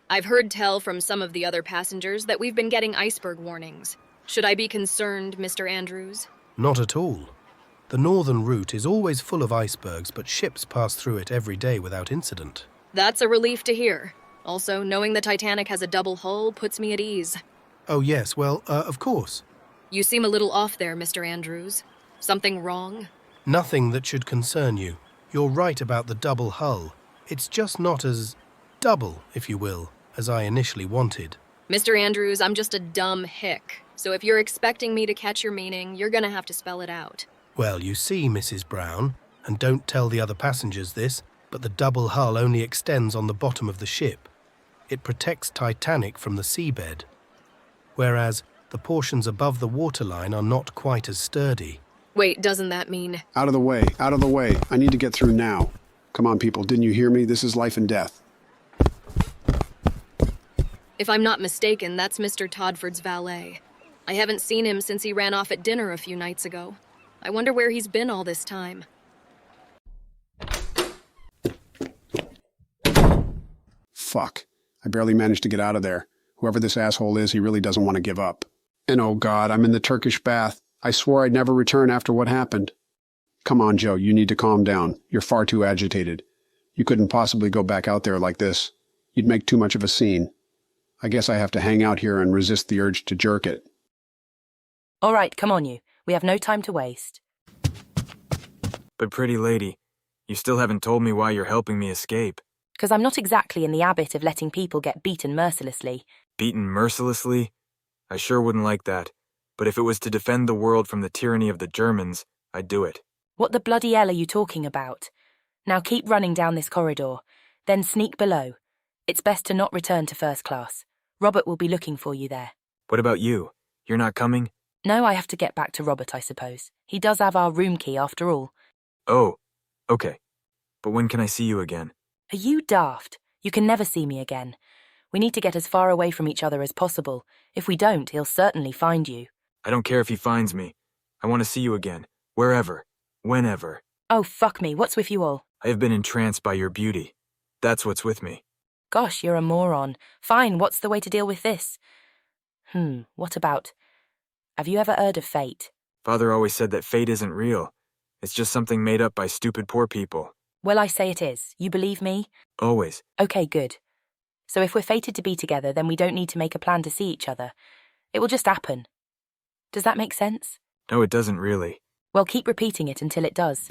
I've heard tell from some of the other passengers that we've been getting iceberg warnings. Should I be concerned, Mr. Andrews? Not at all. The northern route is always full of icebergs, but ships pass through it every day without incident. That's a relief to hear. Also, knowing the Titanic has a double hull puts me at ease. Oh yes, well, of course. You seem a little off there, Mr. Andrews. Something wrong? Nothing that should concern you. You're right about the double hull. It's just not as double, if you will, as I initially wanted. Mr. Andrews, I'm just a dumb hick. So if you're expecting me to catch your meaning, you're gonna have to spell it out. Well, you see, Mrs. Brown, and don't tell the other passengers this, but the double hull only extends on the bottom of the ship. It protects Titanic from the seabed, whereas the portions above the waterline are not quite as sturdy. Wait, doesn't that mean... Out of the way, out of the way. I need to get through now. Come on, people, didn't you hear me? This is life and death. If I'm not mistaken, that's Mr. Todford's valet. I haven't seen him since he ran off at dinner a few nights ago. I wonder where he's been all this time. Fuck. I barely managed to get out of there. Whoever this asshole is, he really doesn't want to give up. And oh God, I'm in the Turkish bath. I swore I'd never return after what happened. Come on, Joe, you need to calm down. You're far too agitated. You couldn't possibly go back out there like this. You'd make too much of a scene. I guess I have to hang out here and resist the urge to jerk it. All right, come on you. We have no time to waste. But pretty lady, you still haven't told me why you're helping me escape. Because I'm not exactly in the habit of letting people get beaten mercilessly. Beaten mercilessly? I sure wouldn't like that. But if it was to defend the world from the tyranny of the Germans, I'd do it. What the bloody hell are you talking about? Now keep running down this corridor, then sneak below. It's best to not return to first class. Robert will be looking for you there. What about you? You're not coming? No, I have to get back to Robert, I suppose. He does have our room key after all. Oh, okay. But when can I see you again? Are you daft? You can never see me again. We need to get as far away from each other as possible. If we don't, he'll certainly find you. I don't care if he finds me. I want to see you again. Wherever. Whenever. Oh, fuck me. What's with you all? I have been entranced by your beauty. That's what's with me. Gosh, you're a moron. Fine, what's the way to deal with this? What about... Have you ever heard of fate? Father always said that fate isn't real. It's just something made up by stupid poor people. Well, I say it is. You believe me? Always. Okay, good. So if we're fated to be together, then we don't need to make a plan to see each other. It will just happen. Does that make sense? No, it doesn't really. Well, keep repeating it until it does.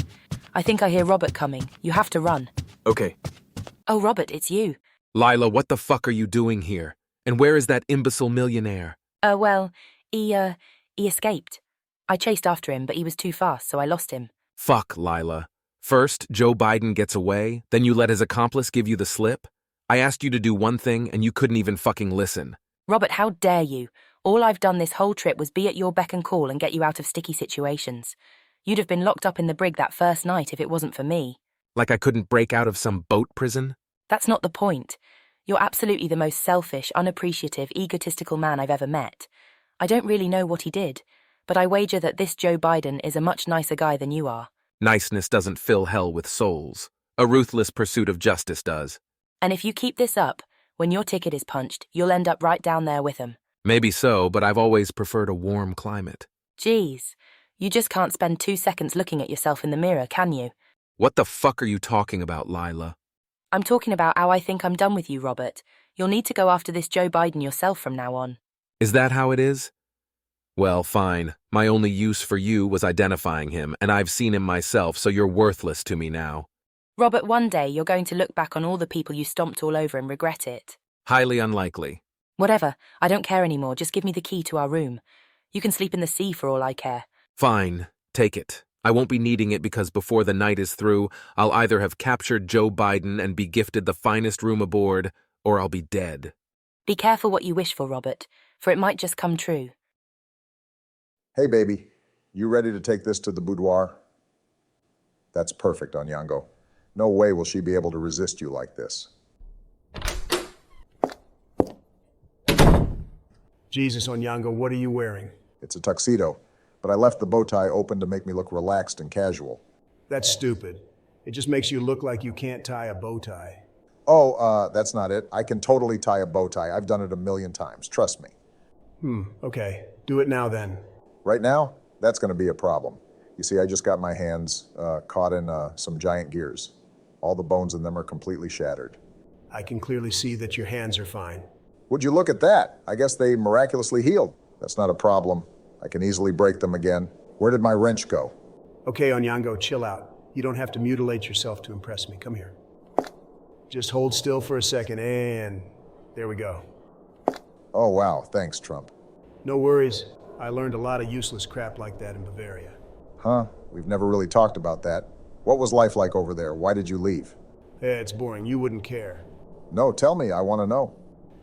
I think I hear Robert coming. You have to run. Okay. Oh, Robert, it's you. Lyla, what the fuck are you doing here? And where is that imbecile millionaire? Well, he escaped. I chased after him, but he was too fast, so I lost him. Fuck, Lyla. First, Joe Biden gets away, then you let his accomplice give you the slip? I asked you to do one thing, and you couldn't even fucking listen. Robert, how dare you? All I've done this whole trip was be at your beck and call and get you out of sticky situations. You'd have been locked up in the brig that first night if it wasn't for me. Like I couldn't break out of some boat prison? That's not the point. You're absolutely the most selfish, unappreciative, egotistical man I've ever met. I don't really know what he did, but I wager that this Joe Biden is a much nicer guy than you are. Niceness doesn't fill hell with souls. A ruthless pursuit of justice does. And if you keep this up, when your ticket is punched, you'll end up right down there with him. Maybe so, but I've always preferred a warm climate. Geez, you just can't spend 2 seconds looking at yourself in the mirror, can you? What the fuck are you talking about, Lyla? I'm talking about how I think I'm done with you, Robert. You'll need to go after this Joe Biden yourself from now on. Is that how it is? Well, fine. My only use for you was identifying him, and I've seen him myself, so you're worthless to me now. Robert, one day you're going to look back on all the people you stomped all over and regret it. Highly unlikely. Whatever. I don't care anymore. Just give me the key to our room. You can sleep in the sea for all I care. Fine. Take it. I won't be needing it because before the night is through, I'll either have captured Joe Biden and be gifted the finest room aboard, or I'll be dead. Be careful what you wish for, Robert, for it might just come true. Hey, baby. You ready to take this to the boudoir? That's perfect, Onyango. No way will she be able to resist you like this. Jesus, Onyango, what are you wearing? It's a tuxedo, but I left the bow tie open to make me look relaxed and casual. That's stupid. It just makes you look like you can't tie a bow tie. Oh, that's not it. I can totally tie a bow tie. I've done it 1,000,000 times. Trust me. Okay. Do it now then. Right now, that's going to be a problem. You see, I just got my hands caught in some giant gears. All the bones in them are completely shattered. I can clearly see that your hands are fine. Would you look at that? I guess they miraculously healed. That's not a problem. I can easily break them again. Where did my wrench go? Okay, Onyango, chill out. You don't have to mutilate yourself to impress me. Come here. Just hold still for a second, and there we go. Oh, wow. Thanks, Trump. No worries. I learned a lot of useless crap like that in Bavaria. Huh? We've never really talked about that. What was life like over there? Why did you leave? It's boring. You wouldn't care. No, tell me. I want to know.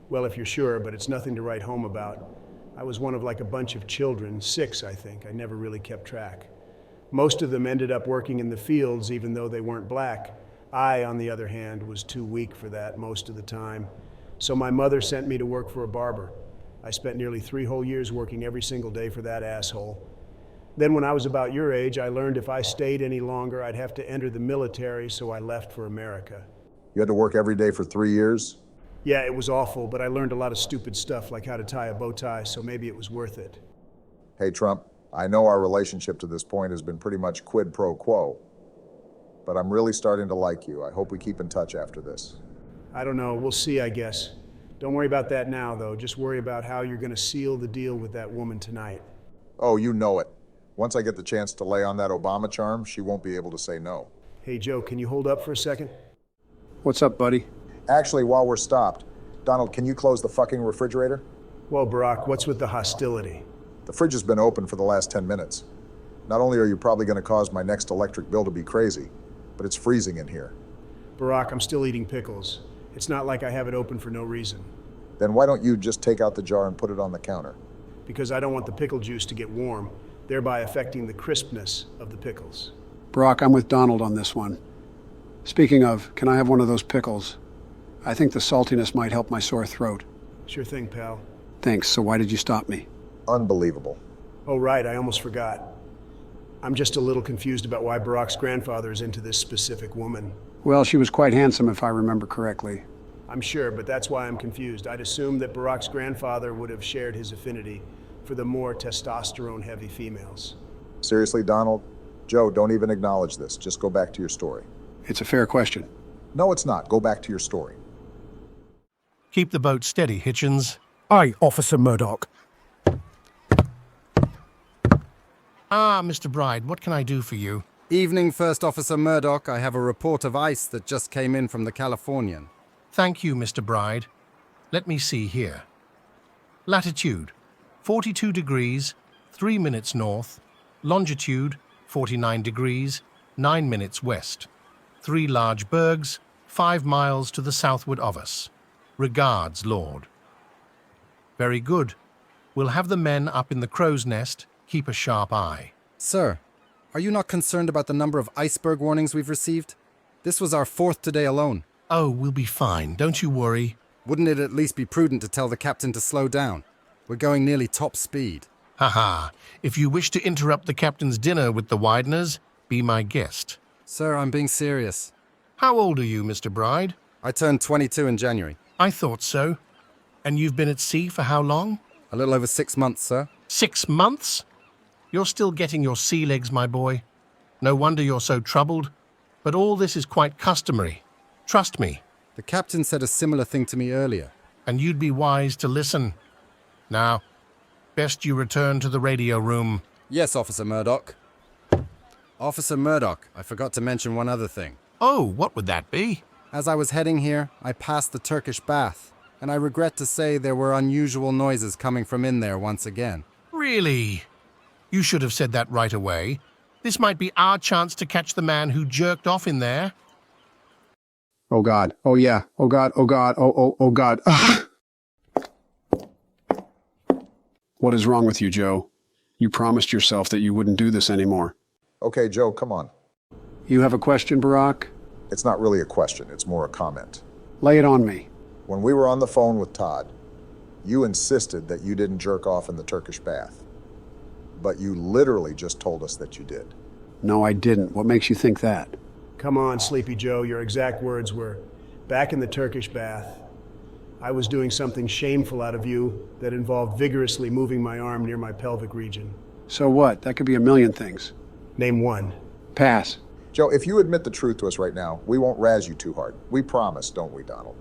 Well, if you're sure, but it's nothing to write home about. I was one of like a bunch of children, 6, I think. I never really kept track. Most of them ended up working in the fields, even though they weren't black. I, on the other hand, was too weak for that most of the time. So my mother sent me to work for a barber. I spent nearly 3 whole years working every single day for that asshole. Then when I was about your age, I learned if I stayed any longer, I'd have to enter the military, so I left for America. You had to work every day for 3 years? Yeah, it was awful, but I learned a lot of stupid stuff, like how to tie a bow tie, so maybe it was worth it. Hey, Trump, I know our relationship to this point has been pretty much quid pro quo, but I'm really starting to like you. I hope we keep in touch after this. I don't know. We'll see, I guess. Don't worry about that now, though. Just worry about how you're going to seal the deal with that woman tonight. Oh, you know it. Once I get the chance to lay on that Obama charm, she won't be able to say no. Hey, Joe, can you hold up for a second? What's up, buddy? Actually, while we're stopped, Donald, can you close the fucking refrigerator? Well, Barack, what's with the hostility? The fridge has been open for the last 10 minutes. Not only are you probably going to cause my next electric bill to be crazy, but it's freezing in here. Barack, I'm still eating pickles. It's not like I have it open for no reason. Then why don't you just take out the jar and put it on the counter? Because I don't want the pickle juice to get warm, thereby affecting the crispness of the pickles. Brock, I'm with Donald on this one. Speaking of, can I have one of those pickles? I think the saltiness might help my sore throat. Sure thing, pal. Thanks. So why did you stop me? Unbelievable. Oh, right. I almost forgot. I'm just a little confused about why Barack's grandfather is into this specific woman. Well, she was quite handsome, if I remember correctly. I'm sure, but that's why I'm confused. I'd assumed that Barack's grandfather would have shared his affinity for the more testosterone-heavy females. Seriously, Donald? Joe, don't even acknowledge this. Just go back to your story. It's a fair question. No, it's not. Go back to your story. Keep the boat steady, Hitchens. Aye, Officer Murdoch. Ah, Mr. Bride, what can I do for you? Evening, First Officer Murdoch. I have a report of ice that just came in from the Californian. Thank you, Mr. Bride. Let me see here. Latitude, 42 degrees, 3 minutes north. Longitude, 49 degrees, 9 minutes west. 3 large bergs, 5 miles to the southward of us. Regards, Lord. Very good. We'll have the men up in the crow's nest. Keep a sharp eye. Sir, are you not concerned about the number of iceberg warnings we've received? This was our 4th today alone. Oh, we'll be fine. Don't you worry. Wouldn't it at least be prudent to tell the captain to slow down? We're going nearly top speed. Haha. If you wish to interrupt the captain's dinner with the Wideners, be my guest. Sir, I'm being serious. How old are you, Mr. Bride? I turned 22 in January. I thought so. And you've been at sea for how long? A little over 6 months, sir. 6 months? You're still getting your sea legs, my boy. No wonder you're so troubled. but all this is quite customary. Trust me. The captain said a similar thing to me earlier. And you'd be wise to listen. Now, best you return to the radio room. Yes, Officer Murdoch. Officer Murdoch, I forgot to mention one other thing. Oh, what would that be? As I was heading here, I passed the Turkish bath, and I regret to say there were unusual noises coming from in there once again. Really? You should have said that right away. This might be our chance to catch the man who jerked off in there. Oh, God. Oh, yeah. Oh, God. Oh, God. Oh, God. Ugh. What is wrong with you, Joe? You promised yourself that you wouldn't do this anymore. Okay, Joe, come on. You have a question, Barack? It's not really a question, it's more a comment. Lay it on me. When we were on the phone with Todd, you insisted that you didn't jerk off in the Turkish bath. But you literally just told us that you did. No, I didn't. What makes you think that? Come on, Sleepy Joe, your exact words were, back in the Turkish bath, I was doing something shameful out of you that involved vigorously moving my arm near my pelvic region. So what? That could be a million things. Name one. Pass. Joe, if you admit the truth to us right now, we won't razz you too hard. We promise, don't we, Donald?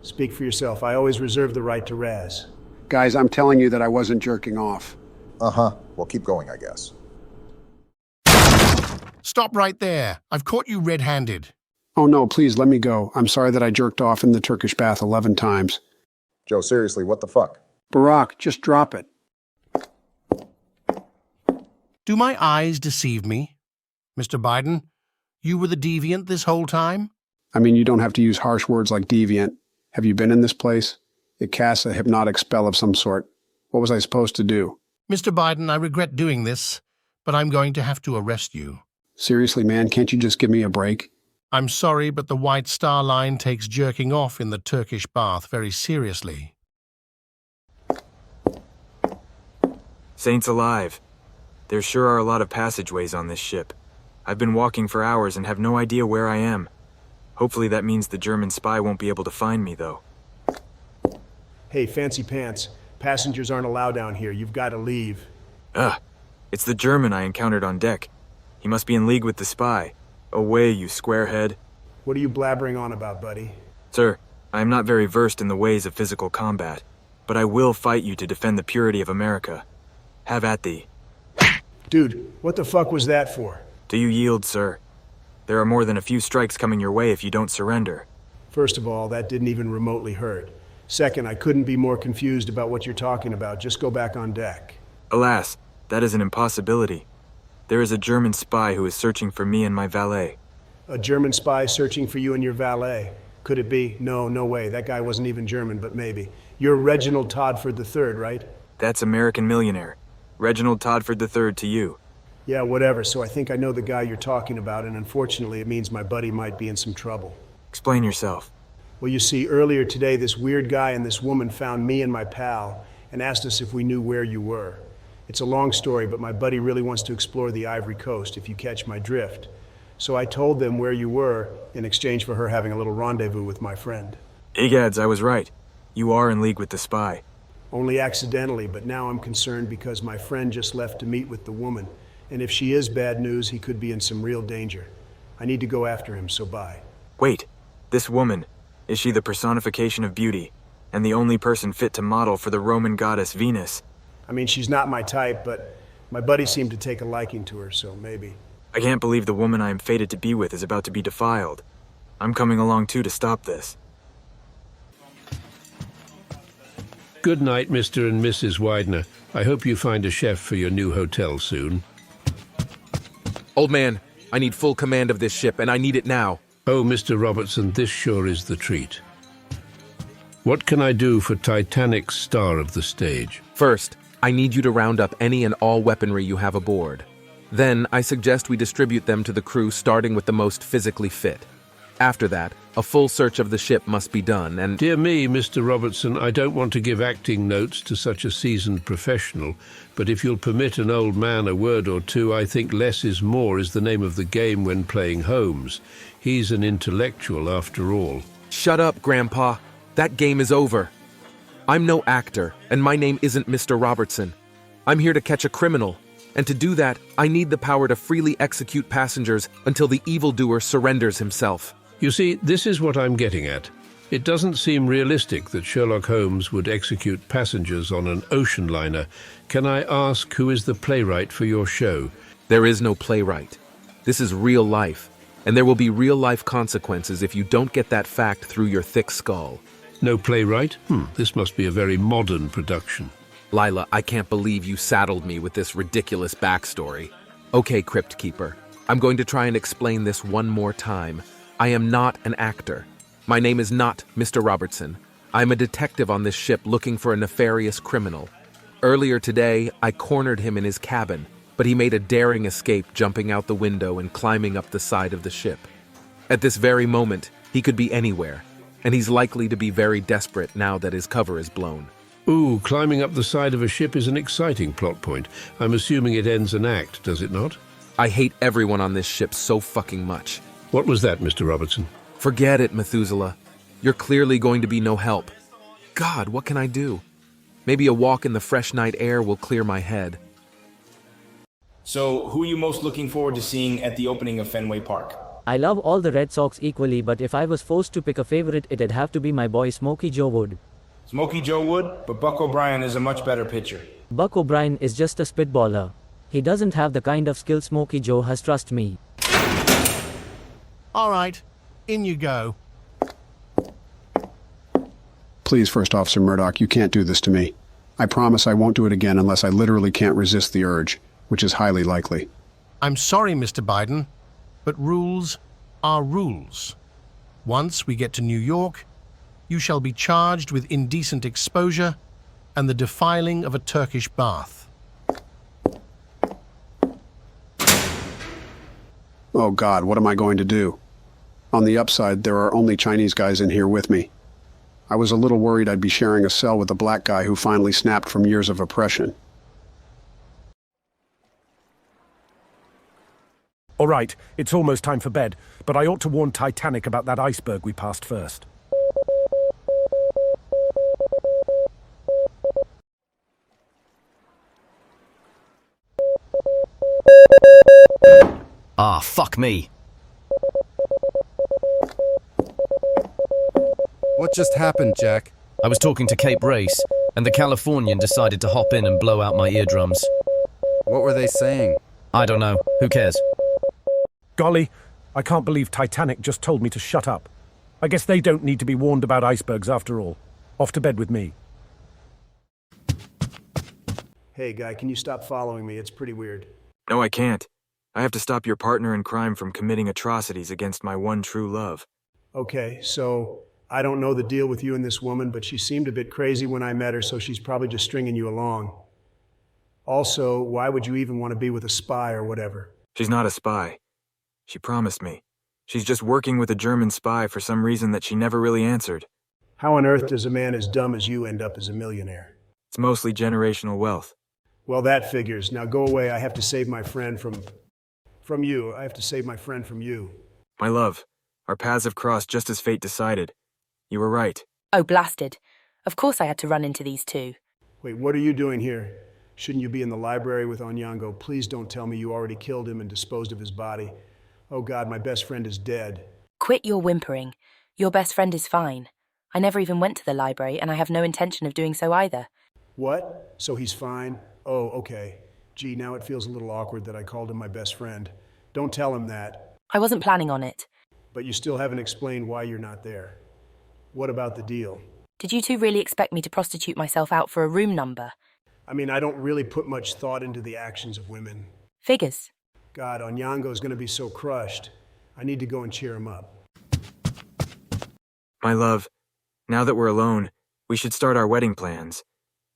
Speak for yourself. I always reserve the right to razz. Guys, I'm telling you that I wasn't jerking off. Uh-huh. Well, keep going, I guess. Stop right there. I've caught you red-handed. Oh, no, please, let me go. I'm sorry that I jerked off in the Turkish bath 11 times. Joe, seriously, what the fuck? Barack, just drop it. Do my eyes deceive me? Mr. Biden, you were the deviant this whole time? I mean, you don't have to use harsh words like deviant. Have you been in this place? It casts a hypnotic spell of some sort. What was I supposed to do? Mr. Biden, I regret doing this, but I'm going to have to arrest you. Seriously, man, can't you just give me a break? I'm sorry, but the White Star Line takes jerking off in the Turkish bath very seriously. Saints alive. There sure are a lot of passageways on this ship. I've been walking for hours and have no idea where I am. Hopefully that means the German spy won't be able to find me, though. Hey, Fancy Pants. Passengers aren't allowed down here. You've got to leave. Ugh. It's the German I encountered on deck. He must be in league with the spy. Away, you squarehead. What are you blabbering on about, buddy? Sir, I am not very versed in the ways of physical combat, but I will fight you to defend the purity of America. Have at thee. Dude, what the fuck was that for? Do you yield, sir? There are more than a few strikes coming your way if you don't surrender. First of all, that didn't even remotely hurt. Second, I couldn't be more confused about what you're talking about. Just go back on deck. Alas, that is an impossibility. There is a German spy who is searching for me and my valet. A German spy searching for you and your valet? Could it be? No way. That guy wasn't even German, but maybe. You're Reginald Todford III, right? That's American millionaire. Reginald Todford III to you. Yeah, whatever. So I think I know the guy you're talking about, and unfortunately it means my buddy might be in some trouble. Explain yourself. Well, you see, earlier today this weird guy and this woman found me and my pal and asked us if we knew where you were. It's a long story, but my buddy really wants to explore the Ivory Coast, if you catch my drift. So I told them where you were in exchange for her having a little rendezvous with my friend. Egads, I was right. You are in league with the spy. Only accidentally, but now I'm concerned because my friend just left to meet with the woman. And if she is bad news, he could be in some real danger. I need to go after him, so bye. Wait, this woman, is she the personification of beauty, and the only person fit to model for the Roman goddess Venus? I mean, she's not my type, but my buddy seemed to take a liking to her, so maybe. I can't believe the woman I am fated to be with is about to be defiled. I'm coming along too to stop this. Good night, Mr. and Mrs. Widener. I hope you find a chef for your new hotel soon. Old man, I need full command of this ship, and I need it now. Oh, Mr. Robertson, this sure is the treat. What can I do for Titanic's star of the stage? First, I need you to round up any and all weaponry you have aboard. Then, I suggest we distribute them to the crew starting with the most physically fit. After that, a full search of the ship must be done, and— Dear me, Mr. Robertson, I don't want to give acting notes to such a seasoned professional, but if you'll permit an old man a word or two, I think less is more is the name of the game when playing Holmes. He's an intellectual after all. Shut up, Grandpa. That game is over. I'm no actor, and my name isn't Mr. Robertson. I'm here to catch a criminal, And to do that, I need the power to freely execute passengers until the evildoer surrenders himself. You see, this is what I'm getting at. It doesn't seem realistic that Sherlock Holmes would execute passengers on an ocean liner. Can I ask who is the playwright for your show? There is no playwright. This is real life, and there will be real-life consequences if you don't get that fact through your thick skull. No playwright? This must be a very modern production. Lyla, I can't believe you saddled me with this ridiculous backstory. Okay, Crypt Keeper, I'm going to try and explain this one more time. I am not an actor. My name is not Mr. Robertson. I'm a detective on this ship looking for a nefarious criminal. Earlier today, I cornered him in his cabin, but he made a daring escape, jumping out the window and climbing up the side of the ship. At this very moment, he could be anywhere, and he's likely to be very desperate now that his cover is blown. Ooh, climbing up the side of a ship is an exciting plot point. I'm assuming it ends an act, does it not? I hate everyone on this ship so fucking much. What was that, Mr. Robertson? Forget it, Methuselah. You're clearly going to be no help. God, what can I do? Maybe a walk in the fresh night air will clear my head. So, who are you most looking forward to seeing at the opening of Fenway Park? I love all the Red Sox equally, but if I was forced to pick a favorite, it'd have to be my boy Smokey Joe Wood. Smokey Joe Wood, but Buck O'Brien is a much better pitcher. Buck O'Brien is just a spitballer. He doesn't have the kind of skill Smokey Joe has, trust me. All right, in you go. Please, First Officer Murdoch, you can't do this to me. I promise I won't do it again unless I literally can't resist the urge, which is highly likely. I'm sorry, Mr. Biden, but rules are rules. Once we get to New York, you shall be charged with indecent exposure and the defiling of a Turkish bath. Oh God, what am I going to do? On the upside, there are only Chinese guys in here with me. I was a little worried I'd be sharing a cell with a black guy who finally snapped from years of oppression. All right, it's almost time for bed, but I ought to warn Titanic about that iceberg we passed first. Ah, fuck me. What just happened, Jack? I was talking to Cape Race, and the Californian decided to hop in and blow out my eardrums. What were they saying? I don't know. Who cares? Golly, I can't believe Titanic just told me to shut up. I guess they don't need to be warned about icebergs after all. Off to bed with me. Hey, guy, can you stop following me? It's pretty weird. No, I can't. I have to stop your partner in crime from committing atrocities against my one true love. Okay, so I don't know the deal with you and this woman, but she seemed a bit crazy when I met her, so she's probably just stringing you along. Also, why would you even want to be with a spy or whatever? She's not a spy. She promised me. She's just working with a German spy for some reason that she never really answered. How on earth does a man as dumb as you end up as a millionaire? It's mostly generational wealth. Well, that figures. Now go away. I have to save my friend from you. I have to save my friend from you. My love, our paths have crossed just as fate decided. You were right. Oh, blasted. Of course I had to run into these two. Wait, what are you doing here? Shouldn't you be in the library with Onyango? Please don't tell me you already killed him and disposed of his body. Oh God, my best friend is dead. Quit your whimpering. Your best friend is fine. I never even went to the library, and I have no intention of doing so either. What? So he's fine? Oh, okay. Gee, now it feels a little awkward that I called him my best friend. Don't tell him that. I wasn't planning on it. But you still haven't explained why you're not there. What about the deal? Did you two really expect me to prostitute myself out for a room number? I mean, I don't really put much thought into the actions of women. Figures. God, Onyango's gonna be so crushed. I need to go and cheer him up. My love, now that we're alone, we should start our wedding plans.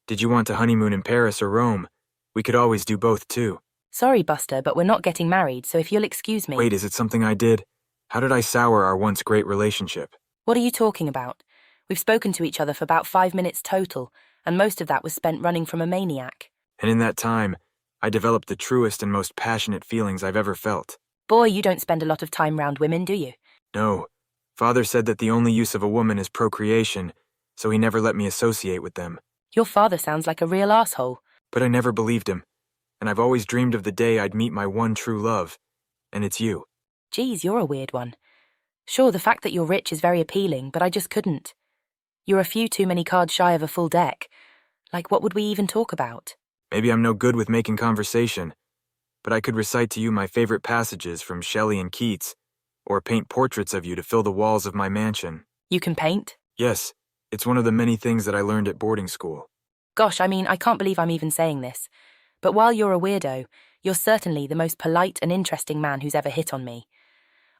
Did you want to honeymoon in Paris or Rome? We could always do both, too. Sorry, Buster, but we're not getting married, so if you'll excuse me... Wait, is it something I did? How did I sour our once great relationship? What are you talking about? We've spoken to each other for about 5 minutes total, and most of that was spent running from a maniac. And in that time, I developed the truest and most passionate feelings I've ever felt. Boy, you don't spend a lot of time round women, do you? No. Father said that the only use of a woman is procreation, so he never let me associate with them. Your father sounds like a real asshole. But I never believed him. and I've always dreamed of the day I'd meet my one true love, and it's you. Geez, you're a weird one. Sure, the fact that you're rich is very appealing, but I just couldn't. You're a few too many cards shy of a full deck. Like, what would we even talk about? Maybe I'm no good with making conversation, but I could recite to you my favorite passages from Shelley and Keats, or paint portraits of you to fill the walls of my mansion. You can paint? Yes, it's one of the many things that I learned at boarding school. Gosh, I mean, I can't believe I'm even saying this. But while you're a weirdo, you're certainly the most polite and interesting man who's ever hit on me.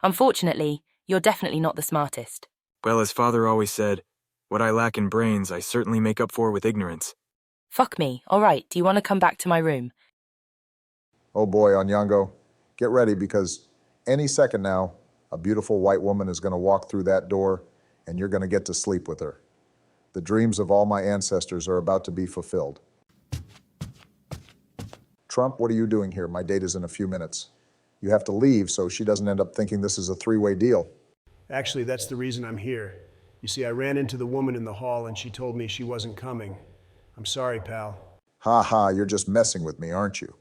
Unfortunately, you're definitely not the smartest. Well, as Father always said, what I lack in brains, I certainly make up for with ignorance. Fuck me. All right, do you want to come back to my room? Oh boy, Onyango, get ready because any second now, a beautiful white woman is going to walk through that door and you're going to get to sleep with her. The dreams of all my ancestors are about to be fulfilled. Trump, what are you doing here? My date is in a few minutes. You have to leave so she doesn't end up thinking this is a three-way deal. Actually, that's the reason I'm here. You see, I ran into the woman in the hall and she told me she wasn't coming. I'm sorry, pal. Ha ha, you're just messing with me, aren't you?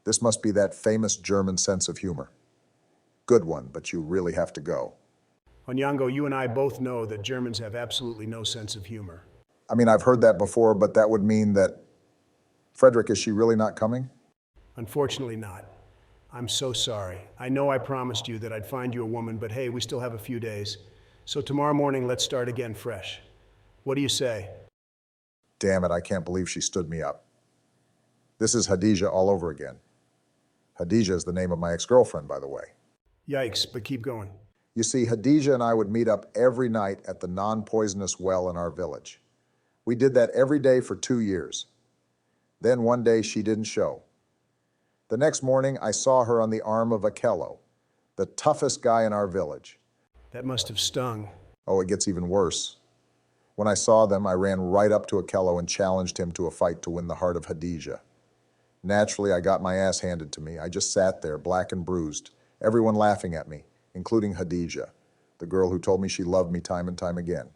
This must be that famous German sense of humor. Good one, but you really have to go. Onyango, you and I both know that Germans have absolutely no sense of humor. I mean, I've heard that before, but that would mean that... Frederick, is she really not coming? Unfortunately not. I'm so sorry. I know I promised you that I'd find you a woman, but hey, we still have a few days. So tomorrow morning, let's start again fresh. What do you say? Damn it, I can't believe she stood me up. This is Hadija all over again. Hadija is the name of my ex-girlfriend, by the way. Yikes, but keep going. You see, Hadija and I would meet up every night at the non-poisonous well in our village. We did that every day for 2 years. Then one day she didn't show. The next morning I saw her on the arm of Akello, the toughest guy in our village. That must have stung. Oh, it gets even worse. When I saw them, I ran right up to Akello and challenged him to a fight to win the heart of Hadija. Naturally, I got my ass handed to me. I just sat there, black and bruised, everyone laughing at me, including Hadija, the girl who told me she loved me time and time again.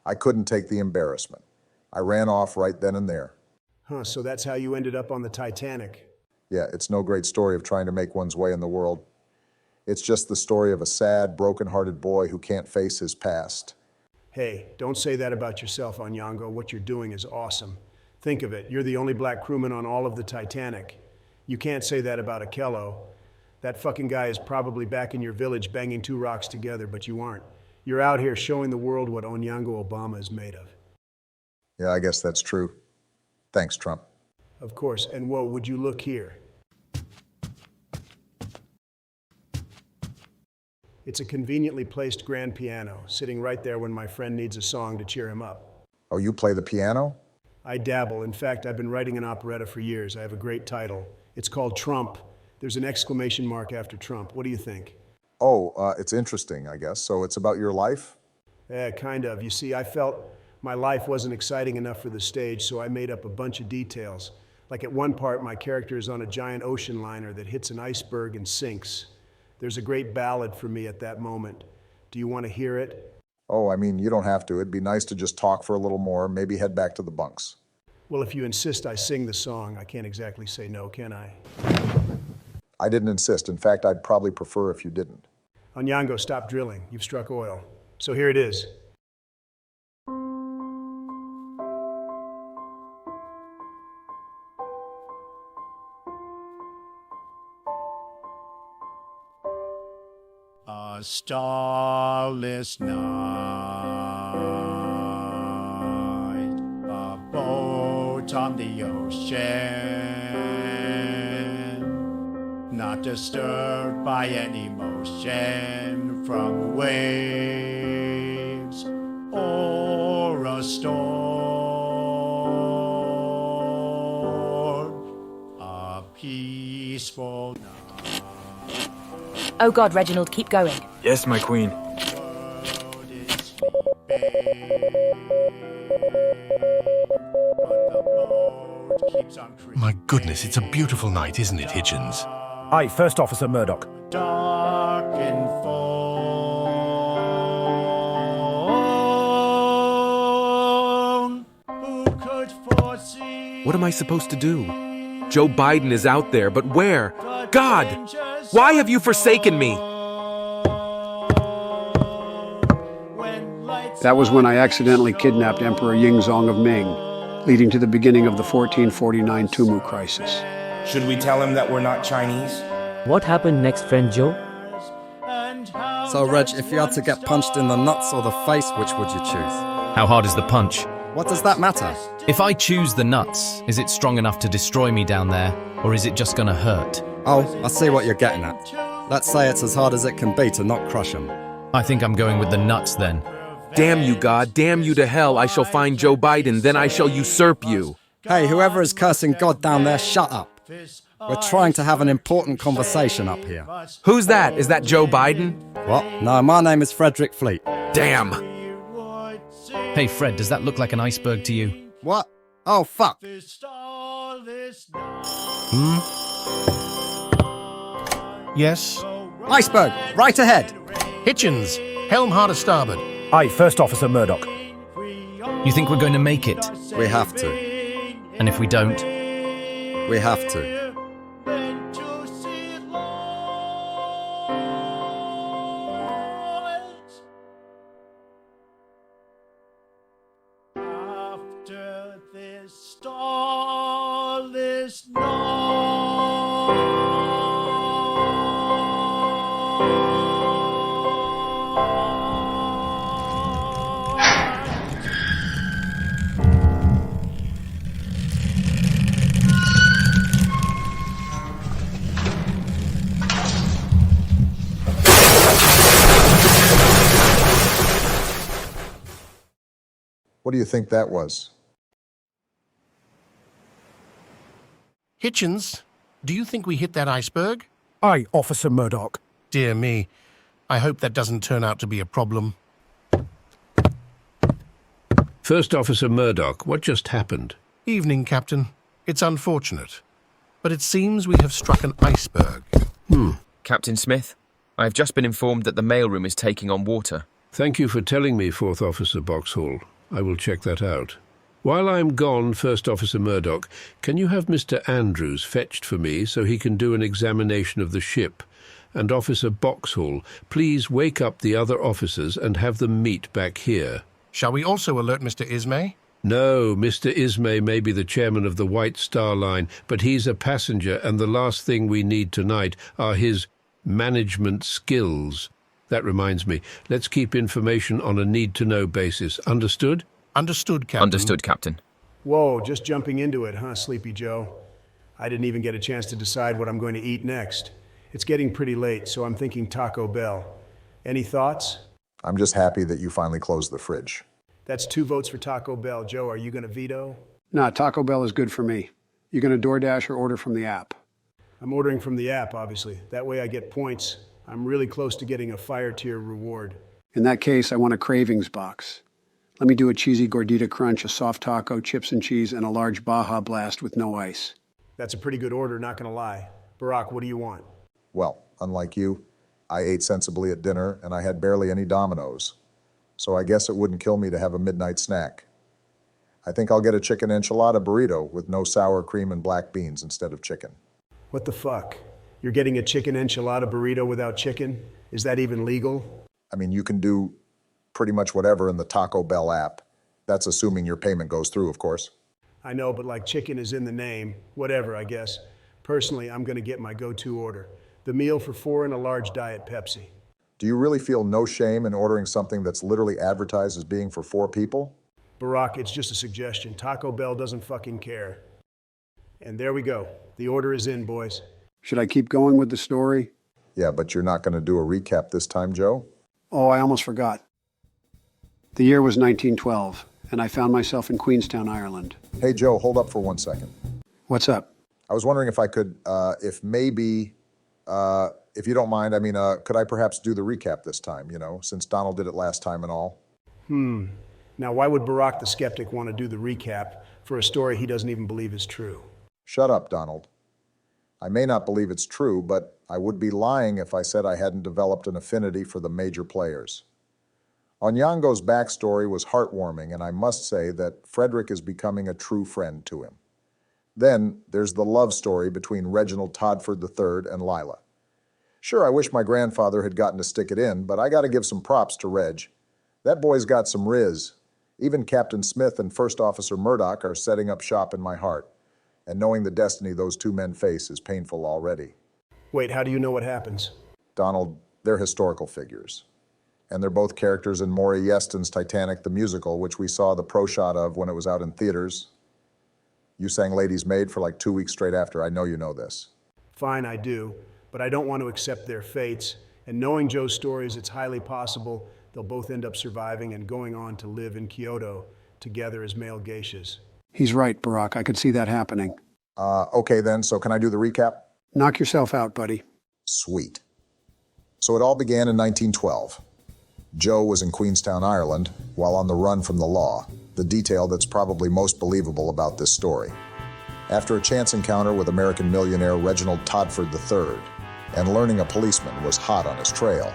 I couldn't take the embarrassment. I ran off right then and there. Huh, so that's how you ended up on the Titanic. Yeah, it's no great story of trying to make one's way in the world. It's just the story of a sad, broken-hearted boy who can't face his past. Hey, don't say that about yourself, Onyango. What you're doing is awesome. Think of it, you're the only black crewman on all of the Titanic. You can't say that about Akello. That fucking guy is probably back in your village banging two rocks together, but you aren't. You're out here showing the world what Onyango Obama is made of. Yeah, I guess that's true. Thanks, Trump. Of course, and whoa, would you look here? It's a conveniently placed grand piano, sitting right there when my friend needs a song to cheer him up. Oh, you play the piano? I dabble. In fact, I've been writing an operetta for years. I have a great title. It's called Trump. There's an exclamation mark after Trump. What do you think? Oh, it's interesting, I guess. So it's about your life? Yeah, kind of. You see, I felt my life wasn't exciting enough for the stage, so I made up a bunch of details. Like at one part, my character is on a giant ocean liner that hits an iceberg and sinks. There's a great ballad for me at that moment. Do you want to hear it? Oh, I mean, you don't have to. It'd be nice to just talk for a little more, maybe head back to the bunks. Well, if you insist I sing the song, I can't exactly say no, can I? I didn't insist. In fact, I'd probably prefer if you didn't. Onyango, stop drilling. You've struck oil. So here it is. A starless night, a boat on the ocean, not disturbed by any motion from waves or a storm, a peaceful night. Oh God, Reginald, keep going. Yes, my queen. My goodness, it's a beautiful night, isn't it, Hitchens? Aye, First Officer Murdoch. Dark and phone. Who could foresee? What am I supposed to do? Joe Biden is out there, but where? God, why have you forsaken me? That was when I accidentally kidnapped Emperor Yingzong of Ming, leading to the beginning of the 1449 Tumu crisis. Should we tell him that we're not Chinese? What happened next, friend Joe? So, Reg, if you had to get punched in the nuts or the face, which would you choose? How hard is the punch? What does that matter? If I choose the nuts, is it strong enough to destroy me down there, or is it just gonna hurt? Oh, I see what you're getting at. Let's say it's as hard as it can be to not crush him. I think I'm going with the nuts then. Damn you, God, damn you to hell. I shall find Joe Biden, then I shall usurp you. Hey, whoever is cursing God down there, shut up. We're trying to have an important conversation up here. Who's that? Is that Joe Biden? What? No, my name is Frederick Fleet. Damn. Hey Fred, does that look like an iceberg to you? What? Oh, fuck. Yes? Iceberg, right ahead. Hitchens, helm hard a starboard. Aye, First Officer Murdoch. You think we're going to make it? We have to. And if we don't? We have to. After this starless What do you think that was? Hitchens, do you think we hit that iceberg? Aye, Officer Murdoch. Dear me, I hope that doesn't turn out to be a problem. First Officer Murdoch, what just happened? Evening, Captain. It's unfortunate, but it seems we have struck an iceberg. Captain Smith, I have just been informed that the mailroom is taking on water. Thank you for telling me, Fourth Officer Boxhall. I will check that out. While I'm gone, First Officer Murdoch, can you have Mr. Andrews fetched for me so he can do an examination of the ship? And Officer Boxhall, please wake up the other officers and have them meet back here. Shall we also alert Mr. Ismay? No, Mr. Ismay may be the chairman of the White Star Line, but he's a passenger, and the last thing we need tonight are his management skills. That reminds me, let's keep information on a need-to-know basis. Understood? Understood, Captain. Understood, Captain. Whoa, just jumping into it, huh, Sleepy Joe? I didn't even get a chance to decide what I'm going to eat next. It's getting pretty late, so I'm thinking Taco Bell. Any thoughts? I'm just happy that you finally closed the fridge. That's 2 votes for Taco Bell. Joe, are you going to veto? Nah, Taco Bell is good for me. You going to DoorDash or order from the app? I'm ordering from the app, obviously. That way I get points. I'm really close to getting a fire tier reward. In that case, I want a cravings box. Let me do a cheesy gordita crunch, a soft taco, chips and cheese, and a large Baja Blast with no ice. That's a pretty good order, not gonna lie. Barack, what do you want? Well, unlike you, I ate sensibly at dinner and I had barely any Dominoes. So I guess it wouldn't kill me to have a midnight snack. I think I'll get a chicken enchilada burrito with no sour cream and black beans instead of chicken. What the fuck? You're getting a chicken enchilada burrito without chicken? Is that even legal? I mean, you can do pretty much whatever in the Taco Bell app. That's assuming your payment goes through, of course. I know, but like chicken is in the name. Whatever, I guess. Personally, I'm gonna get my go-to order. The meal for 4 and a large Diet Pepsi. Do you really feel no shame in ordering something that's literally advertised as being for 4 people? Barack, it's just a suggestion. Taco Bell doesn't fucking care. And there we go. The order is in, boys. Should I keep going with the story? Yeah, but you're not going to do a recap this time, Joe? Oh, I almost forgot. The year was 1912, and I found myself in Queenstown, Ireland. Hey, Joe, hold up for 1 second. What's up? I was wondering if I could, if you don't mind, could I perhaps do the recap this time, since Donald did it last time and all? Now, why would Barack the skeptic want to do the recap for a story he doesn't even believe is true? Shut up, Donald. I may not believe it's true, but I would be lying if I said I hadn't developed an affinity for the major players. Onyango's backstory was heartwarming, and I must say that Frederick is becoming a true friend to him. Then there's the love story between Reginald Todford III and Lyla. Sure, I wish my grandfather had gotten to stick it in, but I gotta give some props to Reg. That boy's got some riz. Even Captain Smith and First Officer Murdoch are setting up shop in my heart. And knowing the destiny those two men face is painful already. Wait, how do you know what happens? Donald, they're historical figures. And they're both characters in Maury Yeston's Titanic the musical, which we saw the pro shot of when it was out in theaters. You sang Ladies Maid for like 2 weeks straight after. I know you know this. Fine, I do, but I don't want to accept their fates. And knowing Joe's stories, it's highly possible they'll both end up surviving and going on to live in Kyoto together as male geishas. He's right, Barack. I could see that happening. Okay then, so can I do the recap? Knock yourself out, buddy. Sweet. So it all began in 1912. Joe was in Queenstown, Ireland, while on the run from the law, the detail that's probably most believable about this story. After a chance encounter with American millionaire Reginald Todford III, and learning a policeman was hot on his trail,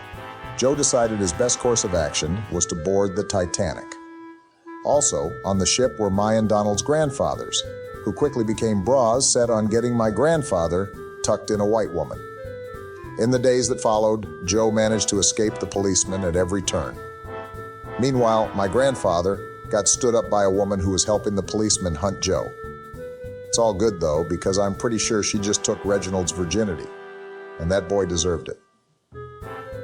Joe decided his best course of action was to board the Titanic. Also, on the ship were my and Donald's grandfathers, who quickly became bras set on getting my grandfather tucked in a white woman. In the days that followed, Joe managed to escape the policeman at every turn. Meanwhile, my grandfather got stood up by a woman who was helping the policeman hunt Joe. It's all good though, because I'm pretty sure she just took Reginald's virginity, and that boy deserved it.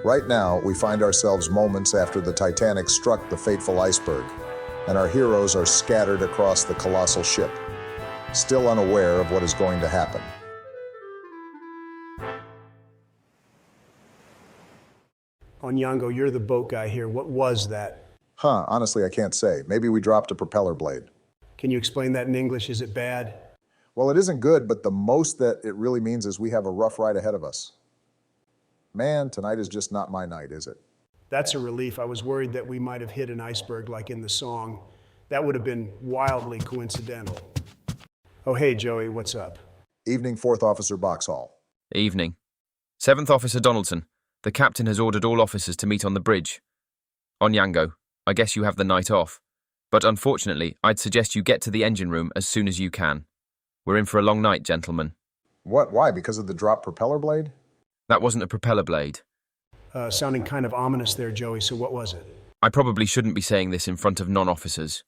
Right now, we find ourselves moments after the Titanic struck the fateful iceberg, and our heroes are scattered across the colossal ship, still unaware of what is going to happen. Onyango, you're the boat guy here. What was that? Honestly, I can't say. Maybe we dropped a propeller blade. Can you explain that in English? Is it bad? Well, it isn't good, but the most that it really means is we have a rough ride ahead of us. Man, tonight is just not my night, is it? That's a relief. I was worried that we might have hit an iceberg like in the song. That would have been wildly coincidental. Oh, hey, Joey, what's up? Evening, 4th Officer Boxhall. Evening. 7th Officer Donaldson. The captain has ordered all officers to meet on the bridge. Onyango, I guess you have the night off. But unfortunately, I'd suggest you get to the engine room as soon as you can. We're in for a long night, gentlemen. What? Why? Because of the dropped propeller blade? That wasn't a propeller blade. Sounding kind of ominous there, Joey, so what was it? I probably shouldn't be saying this in front of non-officers.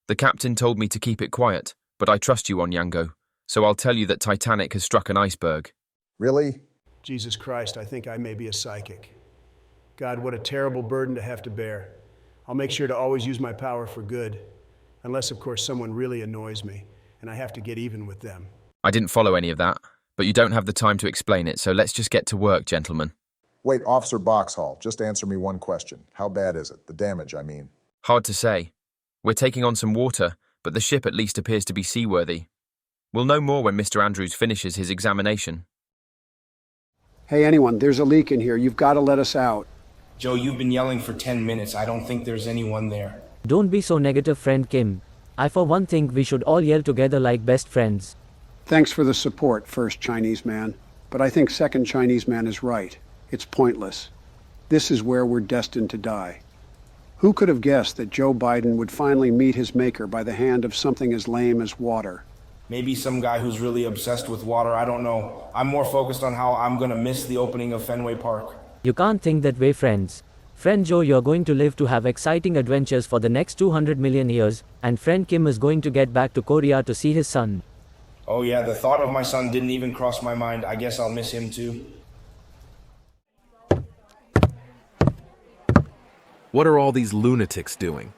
The captain told me to keep it quiet, but I trust you, Onyango, so I'll tell you that Titanic has struck an iceberg. Really? Jesus Christ, I think I may be a psychic. God, what a terrible burden to have to bear. I'll make sure to always use my power for good, unless, of course, someone really annoys me, and I have to get even with them. I didn't follow any of that, but you don't have the time to explain it, so let's just get to work, gentlemen. Wait, Officer Boxhall, just answer me one question. How bad is it? The damage, I mean. Hard to say. We're taking on some water, but the ship at least appears to be seaworthy. We'll know more when Mr. Andrews finishes his examination. Hey, anyone, there's a leak in here. You've got to let us out. Joe, you've been yelling for 10 minutes. I don't think there's anyone there. Don't be so negative, friend Kim. I for one think we should all yell together like best friends. Thanks for the support, first Chinese man. But I think second Chinese man is right. It's pointless. This is where we're destined to die. Who could have guessed that Joe Biden would finally meet his maker by the hand of something as lame as water? Maybe some guy who's really obsessed with water, I don't know. I'm more focused on how I'm gonna miss the opening of Fenway Park. You can't think that way, friends. Friend Joe, you're going to live to have exciting adventures for the next 200 million years, and friend Kim is going to get back to Korea to see his son. Oh yeah, the thought of my son didn't even cross my mind. I guess I'll miss him too. What are all these lunatics doing?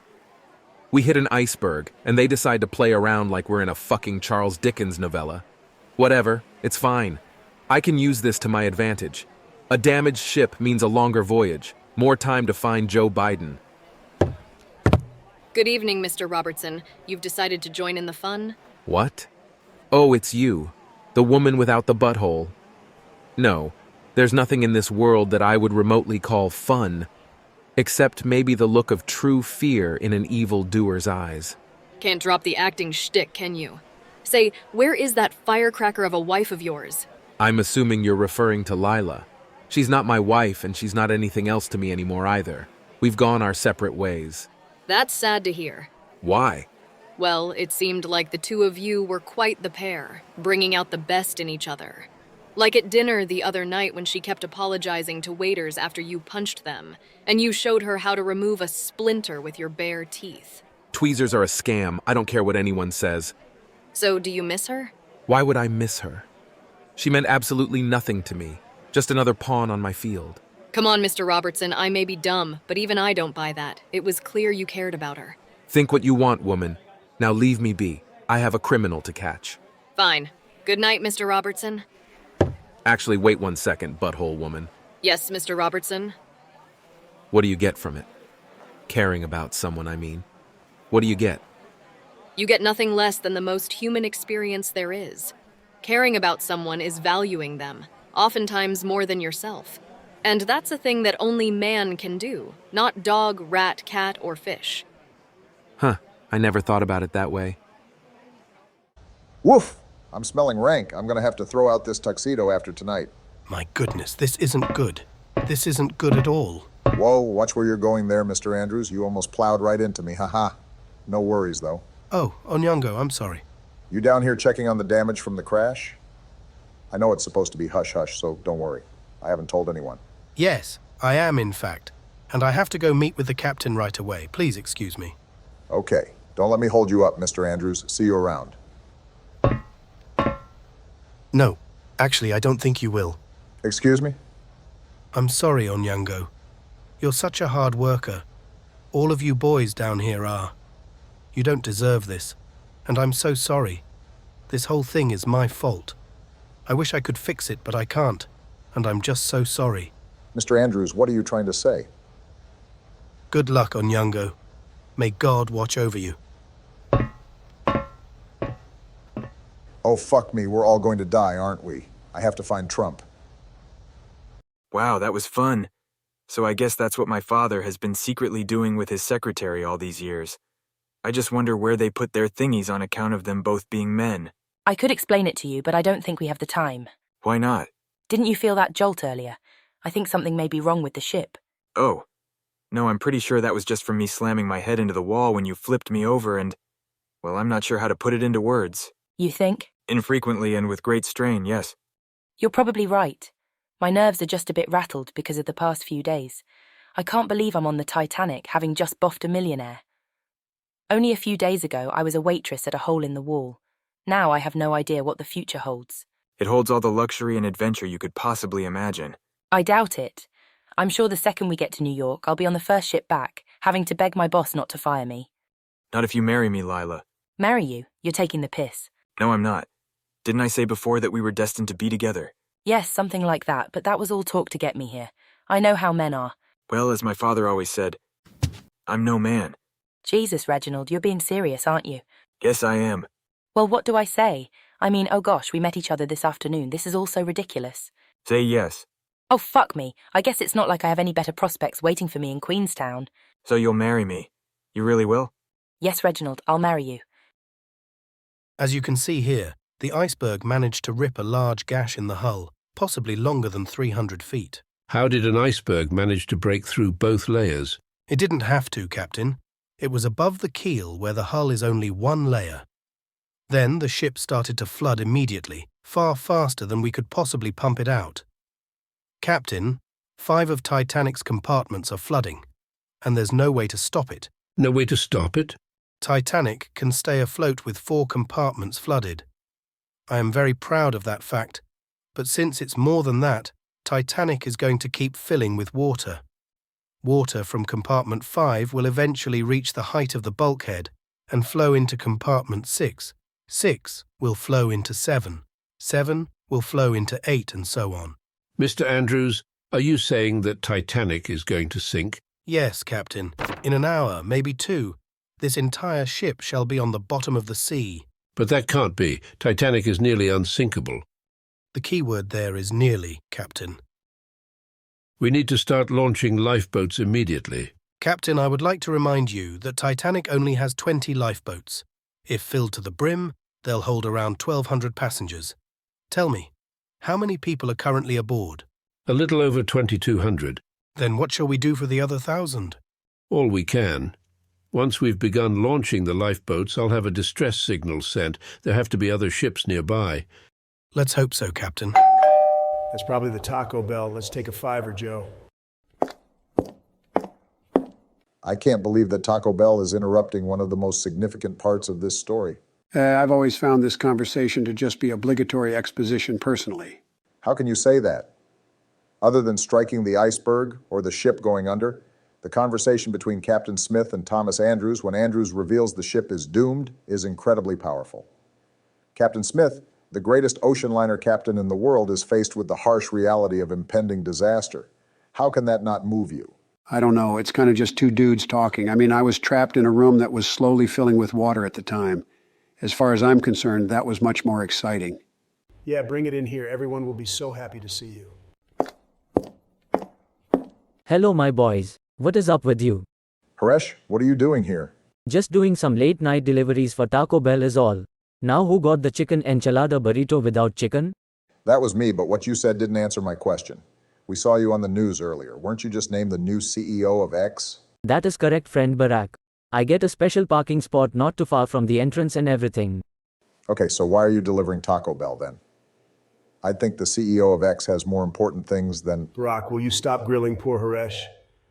We hit an iceberg, and they decide to play around like we're in a fucking Charles Dickens novella. Whatever, it's fine. I can use this to my advantage. A damaged ship means a longer voyage, more time to find Joe Biden. Good evening, Mr. Robertson. You've decided to join in the fun? What? Oh, it's you. The woman without the butthole. No, there's nothing in this world that I would remotely call fun, except maybe the look of true fear in an evil doer's eyes. Can't drop the acting shtick, can you? Say, where is that firecracker of a wife of yours? I'm assuming you're referring to Lyla. She's not my wife, and she's not anything else to me anymore either. We've gone our separate ways. That's sad to hear. Why? Well, it seemed like the two of you were quite the pair, bringing out the best in each other. Like at dinner the other night when she kept apologizing to waiters after you punched them, and you showed her how to remove a splinter with your bare teeth. Tweezers are a scam. I don't care what anyone says. So, do you miss her? Why would I miss her? She meant absolutely nothing to me. Just another pawn on my field. Come on, Mr. Robertson, I may be dumb, but even I don't buy that. It was clear you cared about her. Think what you want, woman. Now leave me be. I have a criminal to catch. Fine. Good night, Mr. Robertson. Actually, wait 1 second, butthole woman. Yes, Mr. Robertson? What do you get from it? Caring about someone, I mean. What do you get? You get nothing less than the most human experience there is. Caring about someone is valuing them, oftentimes more than yourself. And that's a thing that only man can do, not dog, rat, cat, or fish. Huh, I never thought about it that way. Woof! I'm smelling rank. I'm gonna have to throw out this tuxedo after tonight. My goodness, this isn't good. This isn't good at all. Whoa, watch where you're going there, Mr. Andrews. You almost plowed right into me, haha. No worries, though. Oh, Onyango, I'm sorry. You down here checking on the damage from the crash? I know it's supposed to be hush-hush, so don't worry. I haven't told anyone. Yes, I am, in fact. And I have to go meet with the captain right away. Please excuse me. Okay. Don't let me hold you up, Mr. Andrews. See you around. No, actually, I don't think you will. Excuse me? I'm sorry, Onyango. You're such a hard worker. All of you boys down here are. You don't deserve this, and I'm so sorry. This whole thing is my fault. I wish I could fix it, but I can't, and I'm just so sorry. Mr. Andrews, what are you trying to say? Good luck, Onyango. May God watch over you. Oh, fuck me, we're all going to die, aren't we? I have to find Trump. Wow, that was fun. So I guess that's what my father has been secretly doing with his secretary all these years. I just wonder where they put their thingies on account of them both being men. I could explain it to you, but I don't think we have the time. Why not? Didn't you feel that jolt earlier? I think something may be wrong with the ship. Oh. No, I'm pretty sure that was just from me slamming my head into the wall when you flipped me over and... Well, I'm not sure how to put it into words. You think? Infrequently and with great strain, yes. You're probably right. My nerves are just a bit rattled because of the past few days. I can't believe I'm on the Titanic, having just boffed a millionaire. Only a few days ago, I was a waitress at a hole in the wall. Now I have no idea what the future holds. It holds all the luxury and adventure you could possibly imagine. I doubt it. I'm sure the second we get to New York, I'll be on the first ship back, having to beg my boss not to fire me. Not if you marry me, Lyla. Marry you? You're taking the piss. No, I'm not. Didn't I say before that we were destined to be together? Yes, something like that, but that was all talk to get me here. I know how men are. Well, as my father always said, I'm no man. Jesus, Reginald, you're being serious, aren't you? Yes, I am. Well, what do I say? I mean, oh gosh, we met each other this afternoon. This is all so ridiculous. Say yes. Oh, fuck me. I guess it's not like I have any better prospects waiting for me in Queenstown. So you'll marry me? You really will? Yes, Reginald, I'll marry you. As you can see here, the Iceberg managed to rip a large gash in the hull, possibly longer than 300 feet. How did an iceberg manage to break through both layers? It didn't have to, Captain. It was above the keel where the hull is only one layer. Then the ship started to flood immediately, far faster than we could possibly pump it out. Captain, 5 of Titanic's compartments are flooding, and there's no way to stop it. No way to stop it? Titanic can stay afloat with 4 compartments flooded. I am very proud of that fact, but since it's more than that, Titanic is going to keep filling with water. Water from compartment 5 will eventually reach the height of the bulkhead and flow into compartment 6. 6 will flow into 7. 7 will flow into 8 and so on. Mr. Andrews, are you saying that Titanic is going to sink? Yes, Captain. In an hour, maybe 2, this entire ship shall be on the bottom of the sea. But that can't be. Titanic is nearly unsinkable. The key word there is nearly, Captain. We need to start launching lifeboats immediately. Captain, I would like to remind you that Titanic only has 20 lifeboats. If filled to the brim, they'll hold around 1,200 passengers. Tell me, how many people are currently aboard? A little over 2,200. Then what shall we do for the other 1,000? All we can. Once we've begun launching the lifeboats, I'll have a distress signal sent. There have to be other ships nearby. Let's hope so, Captain. That's probably the Taco Bell. Let's take a fiver, Joe. I can't believe that Taco Bell is interrupting one of the most significant parts of this story. I've always found this conversation to just be obligatory exposition personally. How can you say that? Other than striking the iceberg or the ship going under, the conversation between Captain Smith and Thomas Andrews when Andrews reveals the ship is doomed is incredibly powerful. Captain Smith, the greatest ocean liner captain in the world, is faced with the harsh reality of impending disaster. How can that not move you? I don't know. It's kind of just two dudes talking. I mean, I was trapped in a room that was slowly filling with water at the time. As far as I'm concerned, that was much more exciting. Yeah, bring it in here. Everyone will be so happy to see you. Hello, my boys. What is up with you? Haresh, what are you doing here? Just doing some late night deliveries for Taco Bell is all. Now who got the chicken enchilada burrito without chicken? That was me, but what you said didn't answer my question. We saw you on the news earlier. Weren't you just named the new CEO of X? That is correct, friend Barack. I get a special parking spot not too far from the entrance and everything. Okay, so why are you delivering Taco Bell then? I think the CEO of X has more important things than... Barack, will you stop grilling poor Haresh?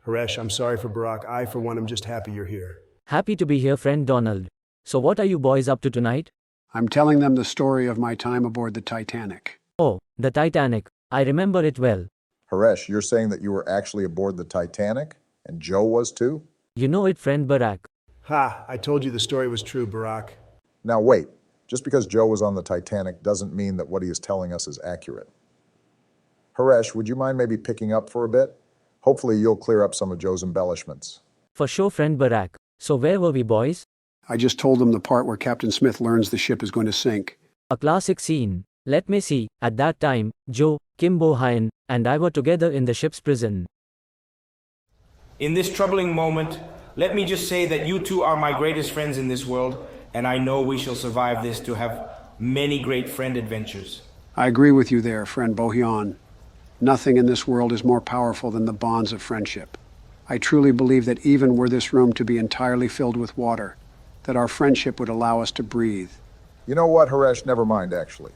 Haresh, I'm sorry for Barack. I, for one, am just happy you're here. Happy to be here, friend Donald. So what are you boys up to tonight? I'm telling them the story of my time aboard the Titanic. Oh, the Titanic. I remember it well. Haresh, you're saying that you were actually aboard the Titanic? And Joe was too? You know it, friend Barack. Ha, I told you the story was true, Barack. Now wait, just because Joe was on the Titanic doesn't mean that what he is telling us is accurate. Haresh, would you mind maybe picking up for a bit? Hopefully you'll clear up some of Joe's embellishments. For sure, friend Barack. So where were we, boys? I just told them the part where Captain Smith learns the ship is going to sink. A classic scene. Let me see. At that time, Joe, Kimbo Hine, and I were together in the ship's prison. In this troubling moment, let me just say that you two are my greatest friends in this world, and I know we shall survive this to have many great friend adventures. I agree with you there, friend Bohyan. Nothing in this world is more powerful than the bonds of friendship. I truly believe that even were this room to be entirely filled with water, that our friendship would allow us to breathe. You know what, Haresh? Never mind, actually.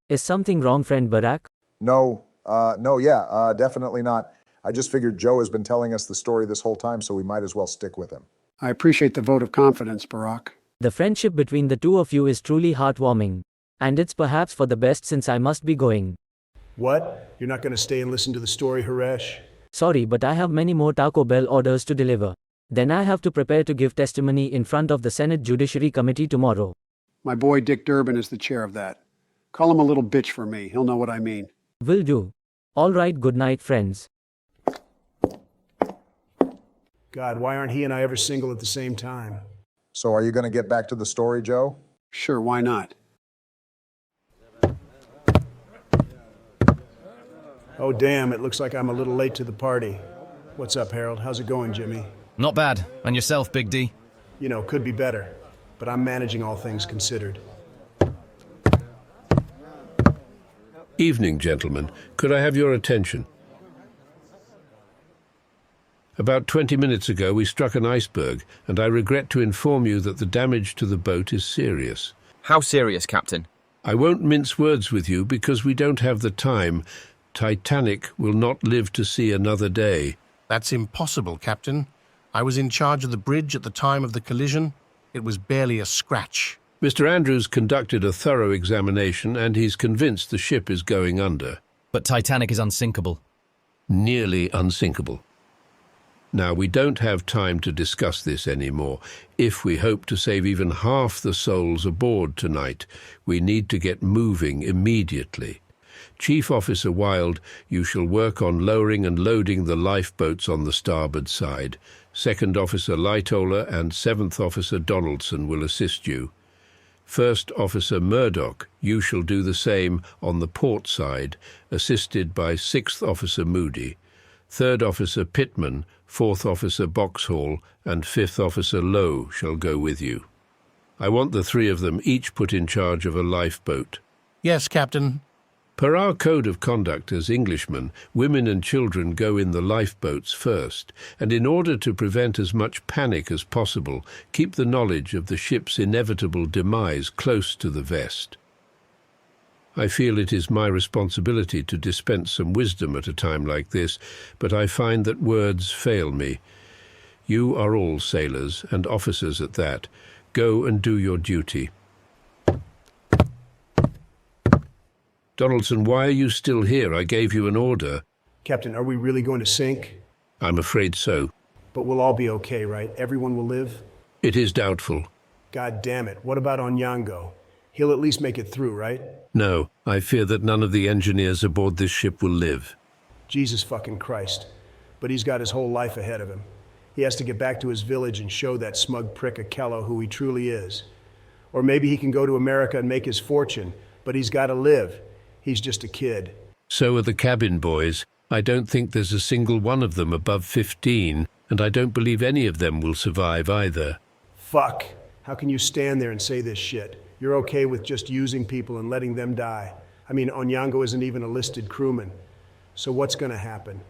Is something wrong, friend Barack? No, definitely not. I just figured Joe has been telling us the story this whole time, so we might as well stick with him. I appreciate the vote of confidence, Barack. The friendship between the two of you is truly heartwarming. And it's perhaps for the best since I must be going. What? You're not going to stay and listen to the story, Haresh? Sorry, but I have many more Taco Bell orders to deliver. Then I have to prepare to give testimony in front of the Senate Judiciary Committee tomorrow. My boy Dick Durbin is the chair of that. Call him a little bitch for me. He'll know what I mean. Will do. All right, good night, friends. God, why aren't he and I ever single at the same time? So are you going to get back to the story, Joe? Sure, why not? Oh, damn, it looks like I'm a little late to the party. What's up, Harold? How's it going, Jimmy? Not bad. And yourself, Big D? You know, could be better. But I'm managing all things considered. Evening, gentlemen. Could I have your attention? About 20 minutes ago, we struck an iceberg, and I regret to inform you that the damage to the boat is serious. How serious, Captain? I won't mince words with you because we don't have the time. Titanic will not live to see another day. That's impossible, Captain. I was in charge of the bridge at the time of the collision. It was barely a scratch. Mr. Andrews conducted a thorough examination, and he's convinced the ship is going under. But Titanic is unsinkable. Nearly unsinkable. Now, we don't have time to discuss this anymore. If we hope to save even half the souls aboard tonight, we need to get moving immediately. Chief Officer Wilde, you shall work on lowering and loading the lifeboats on the starboard side. Second Officer Lightoller and Seventh Officer Donaldson will assist you. First Officer Murdoch, you shall do the same on the port side, assisted by Sixth Officer Moody. Third Officer Pittman, Fourth Officer Boxhall, and Fifth Officer Lowe shall go with you. I want the three of them each put in charge of a lifeboat. Yes, Captain. Per our code of conduct as Englishmen, women and children go in the lifeboats first, and in order to prevent as much panic as possible, keep the knowledge of the ship's inevitable demise close to the vest. I feel it is my responsibility to dispense some wisdom at a time like this, but I find that words fail me. You are all sailors, and officers at that. Go and do your duty. Donaldson, why are you still here? I gave you an order. Captain, are we really going to sink? I'm afraid so. But we'll all be okay, right? Everyone will live? It is doubtful. God damn it. What about Onyango? He'll at least make it through, right? No, I fear that none of the engineers aboard this ship will live. Jesus fucking Christ. But he's got his whole life ahead of him. He has to get back to his village and show that smug prick Akello who he truly is. Or maybe he can go to America and make his fortune, but he's got to live. He's just a kid. So are the cabin boys. I don't think there's a single one of them above 15, and I don't believe any of them will survive either. Fuck. How can you stand there and say this shit? You're okay with just using people and letting them die. I mean, Onyango isn't even a listed crewman. So what's gonna happen?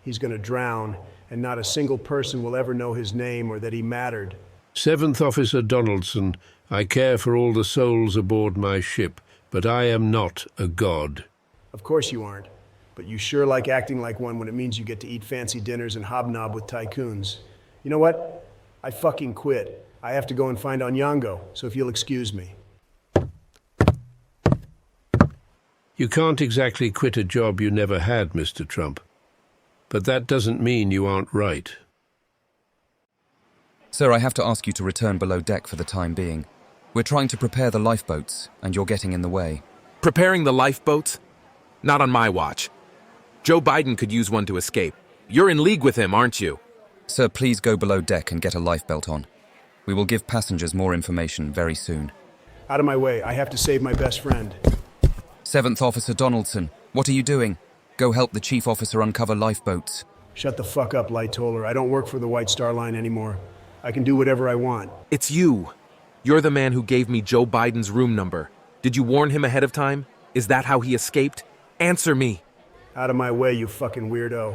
He's gonna drown, and not a single person will ever know his name or that he mattered. 7th Officer Donaldson, I care for all the souls aboard my ship, but I am not a god. Of course you aren't, but you sure like acting like one when it means you get to eat fancy dinners and hobnob with tycoons. You know what? I fucking quit. I have to go and find Onyango, so if you'll excuse me. You can't exactly quit a job you never had, Mr. Trump. But that doesn't mean you aren't right. Sir, I have to ask you to return below deck for the time being. We're trying to prepare the lifeboats, and you're getting in the way. Preparing the lifeboats? Not on my watch. Joe Biden could use one to escape. You're in league with him, aren't you? Sir, please go below deck and get a lifebelt on. We will give passengers more information very soon. Out of my way. I have to save my best friend. 7th Officer Donaldson, what are you doing? Go help the Chief Officer uncover lifeboats. Shut the fuck up, Lightoller. I don't work for the White Star Line anymore. I can do whatever I want. It's you. You're the man who gave me Joe Biden's room number. Did you warn him ahead of time? Is that how he escaped? Answer me. Out of my way, you fucking weirdo.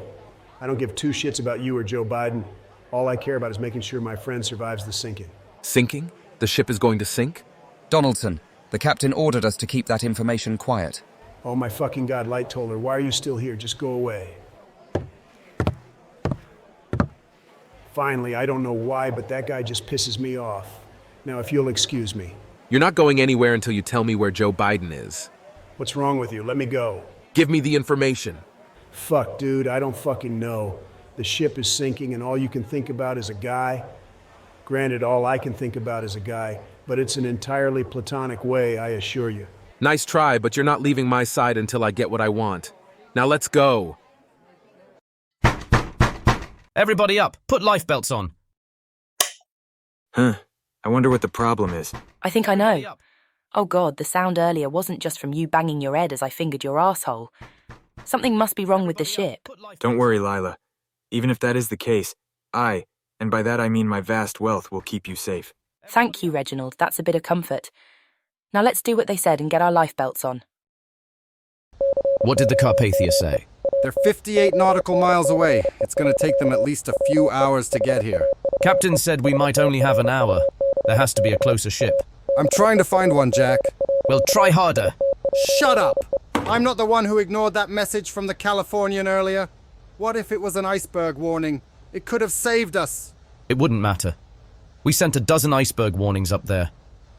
I don't give two shits about you or Joe Biden. All I care about is making sure my friend survives the sinking. Sinking? The ship is going to sink? Donaldson, the captain ordered us to keep that information quiet. Oh my fucking God, Lightoller, why are you still here? Just go away. Finally, I don't know why, but that guy just pisses me off. Now, if you'll excuse me. You're not going anywhere until you tell me where Joe Biden is. What's wrong with you? Let me go. Give me the information. Fuck, dude, I don't fucking know. The ship is sinking and all you can think about is a guy. Granted, all I can think about is a guy, but it's an entirely platonic way, I assure you. Nice try, but you're not leaving my side until I get what I want. Now let's go. Everybody up! Put lifebelts on! Huh. I wonder what the problem is. I think I know. Oh God, the sound earlier wasn't just from you banging your head as I fingered your asshole. Something must be wrong with the ship. Don't worry, Lyla. Even if that is the case, I, and by that I mean my vast wealth, will keep you safe. Thank you, Reginald. That's a bit of comfort. Now let's do what they said and get our lifebelts on. What did the Carpathia say? They're 58 nautical miles away. It's going to take them at least a few hours to get here. Captain said we might only have an hour. There has to be a closer ship. I'm trying to find one, Jack. Well, try harder. Shut up! I'm not the one who ignored that message from the Californian earlier. What if it was an iceberg warning? It could have saved us. It wouldn't matter. We sent a dozen iceberg warnings up there.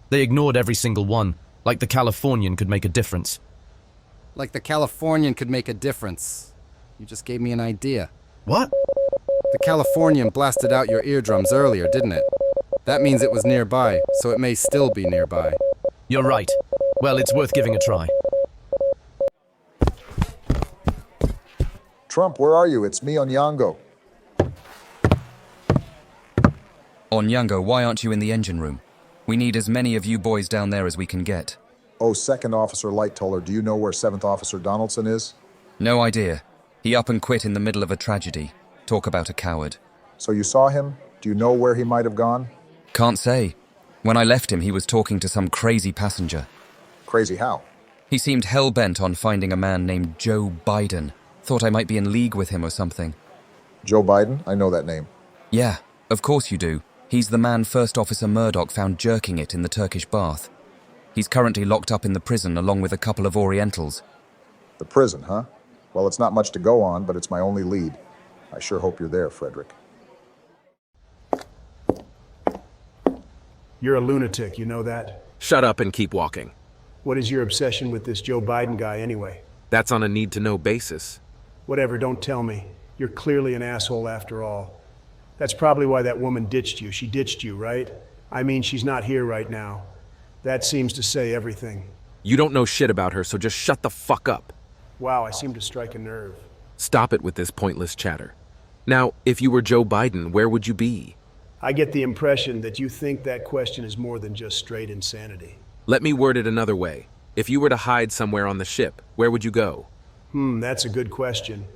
They ignored every single one, like the Californian could make a difference. Like the Californian could make a difference. You just gave me an idea. What? The Californian blasted out your eardrums earlier, didn't it? That means it was nearby, so it may still be nearby. You're right. Well, it's worth giving a try. Trump, where are you? It's me, Onyango. Onyango, why aren't you in the engine room? We need as many of you boys down there as we can get. Oh, 2nd Officer Lightoller, do you know where 7th Officer Donaldson is? No idea. He up and quit in the middle of a tragedy. Talk about a coward. So you saw him? Do you know where he might have gone? Can't say. When I left him, he was talking to some crazy passenger. Crazy how? He seemed hell-bent on finding a man named Joe Biden. Thought I might be in league with him or something. Joe Biden? I know that name. Yeah, of course you do. He's the man First Officer Murdoch found jerking it in the Turkish bath. He's currently locked up in the prison along with a couple of Orientals. The prison, huh? Well, it's not much to go on, but it's my only lead. I sure hope you're there, Frederick. You're a lunatic, you know that? Shut up and keep walking. What is your obsession with this Joe Biden guy anyway? That's on a need-to-know basis. Whatever, don't tell me. You're clearly an asshole after all. That's probably why that woman ditched you. She ditched you, right? I mean, she's not here right now. That seems to say everything. You don't know shit about her, so just shut the fuck up. Wow, I seem to strike a nerve. Stop it with this pointless chatter. Now, if you were Joe Biden, where would you be? I get the impression that you think that question is more than just straight insanity. Let me word it another way. If you were to hide somewhere on the ship, where would you go? That's a good question.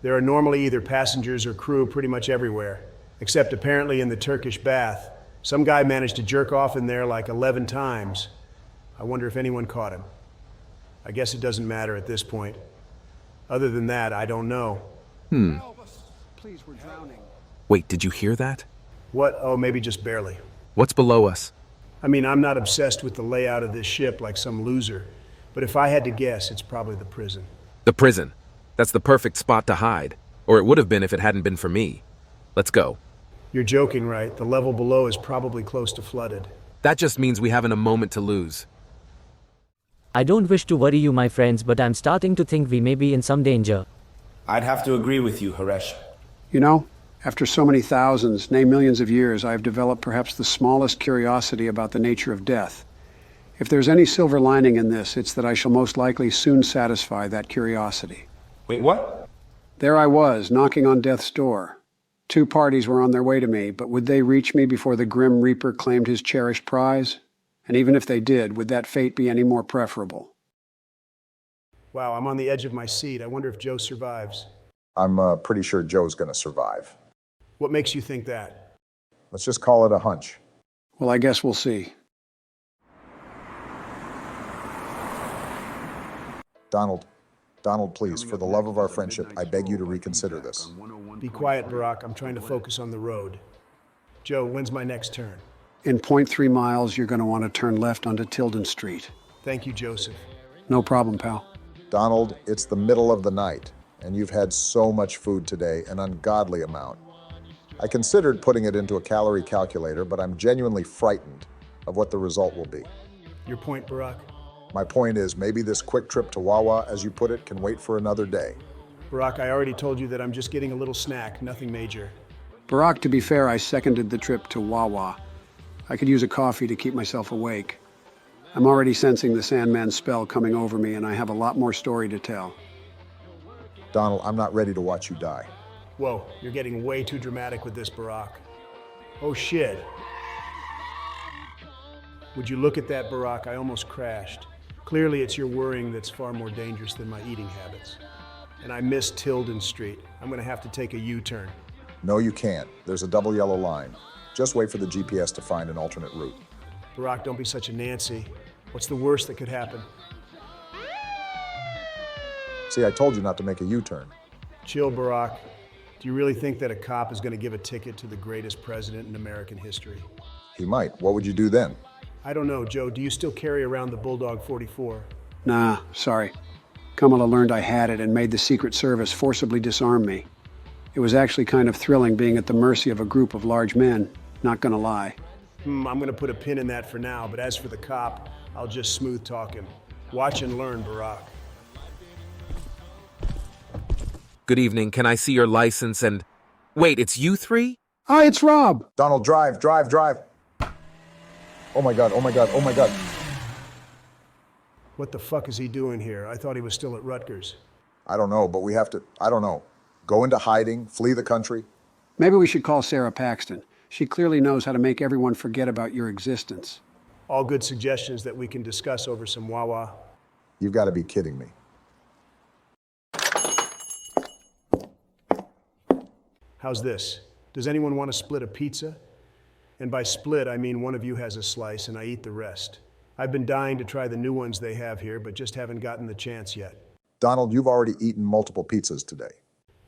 There are normally either passengers or crew pretty much everywhere, except apparently in the Turkish bath. Some guy managed to jerk off in there like 11 times. I wonder if anyone caught him. I guess it doesn't matter at this point. Other than that, I don't know. Please, we're drowning. Wait, did you hear that? What? Oh, maybe just barely. What's below us? I mean, I'm not obsessed with the layout of this ship like some loser, but if I had to guess, it's probably the prison. The prison. That's the perfect spot to hide. Or it would have been if it hadn't been for me. Let's go. You're joking, right? The level below is probably close to flooded. That just means we haven't a moment to lose. I don't wish to worry you, my friends, but I'm starting to think we may be in some danger. I'd have to agree with you, Haresh. You know, after so many thousands, nay millions of years, I have developed perhaps the smallest curiosity about the nature of death. If there's any silver lining in this, it's that I shall most likely soon satisfy that curiosity. Wait, what? There I was, knocking on death's door. 2 parties were on their way to me, but would they reach me before the Grim Reaper claimed his cherished prize? And even if they did, would that fate be any more preferable? Wow, I'm on the edge of my seat. I wonder if Joe survives. I'm pretty sure Joe's gonna survive. What makes you think that? Let's just call it a hunch. Well, I guess we'll see. Donald, please, for the love of our friendship, I beg you to reconsider this. Be quiet, Barack. I'm trying to focus on the road. Joe, when's my next turn? In 0.3 miles, you're going to want to turn left onto Tilden Street. Thank you, Joseph. No problem, pal. Donald, it's the middle of the night, and you've had so much food today, an ungodly amount. I considered putting it into a calorie calculator, but I'm genuinely frightened of what the result will be. Your point, Barack? My point is, maybe this quick trip to Wawa, as you put it, can wait for another day. Barack, I already told you that I'm just getting a little snack, nothing major. Barack, to be fair, I seconded the trip to Wawa. I could use a coffee to keep myself awake. I'm already sensing the Sandman spell coming over me, and I have a lot more story to tell. Donald, I'm not ready to watch you die. Whoa, you're getting way too dramatic with this, Barack. Oh, shit. Would you look at that, Barack? I almost crashed. Clearly, it's your worrying that's far more dangerous than my eating habits. And I missed Tilden Street. I'm gonna have to take a U-turn. No, you can't. There's a double yellow line. Just wait for the GPS to find an alternate route. Barack, don't be such a Nancy. What's the worst that could happen? See, I told you not to make a U-turn. Chill, Barack. Do you really think that a cop is gonna give a ticket to the greatest president in American history? He might. What would you do then? I don't know, Joe. Do you still carry around the Bulldog 44? Nah, sorry. Kamala learned I had it and made the Secret Service forcibly disarm me. It was actually kind of thrilling being at the mercy of a group of large men, not gonna lie. I'm gonna put a pin in that for now, but as for the cop, I'll just smooth talk him. Watch and learn, Barack. Good evening. Can I see your license and... Wait, it's you three? Hi, it's Rob. Donald, drive. Oh my God. What the fuck is he doing here? I thought he was still at Rutgers. I don't know, but we have to, go into hiding, flee the country. Maybe we should call Sarah Paxton. She clearly knows how to make everyone forget about your existence. All good suggestions that we can discuss over some Wawa. You've got to be kidding me. How's this? Does anyone want to split a pizza? And by split, I mean one of you has a slice and I eat the rest. I've been dying to try the new ones they have here, but just haven't gotten the chance yet. Donald, you've already eaten multiple pizzas today.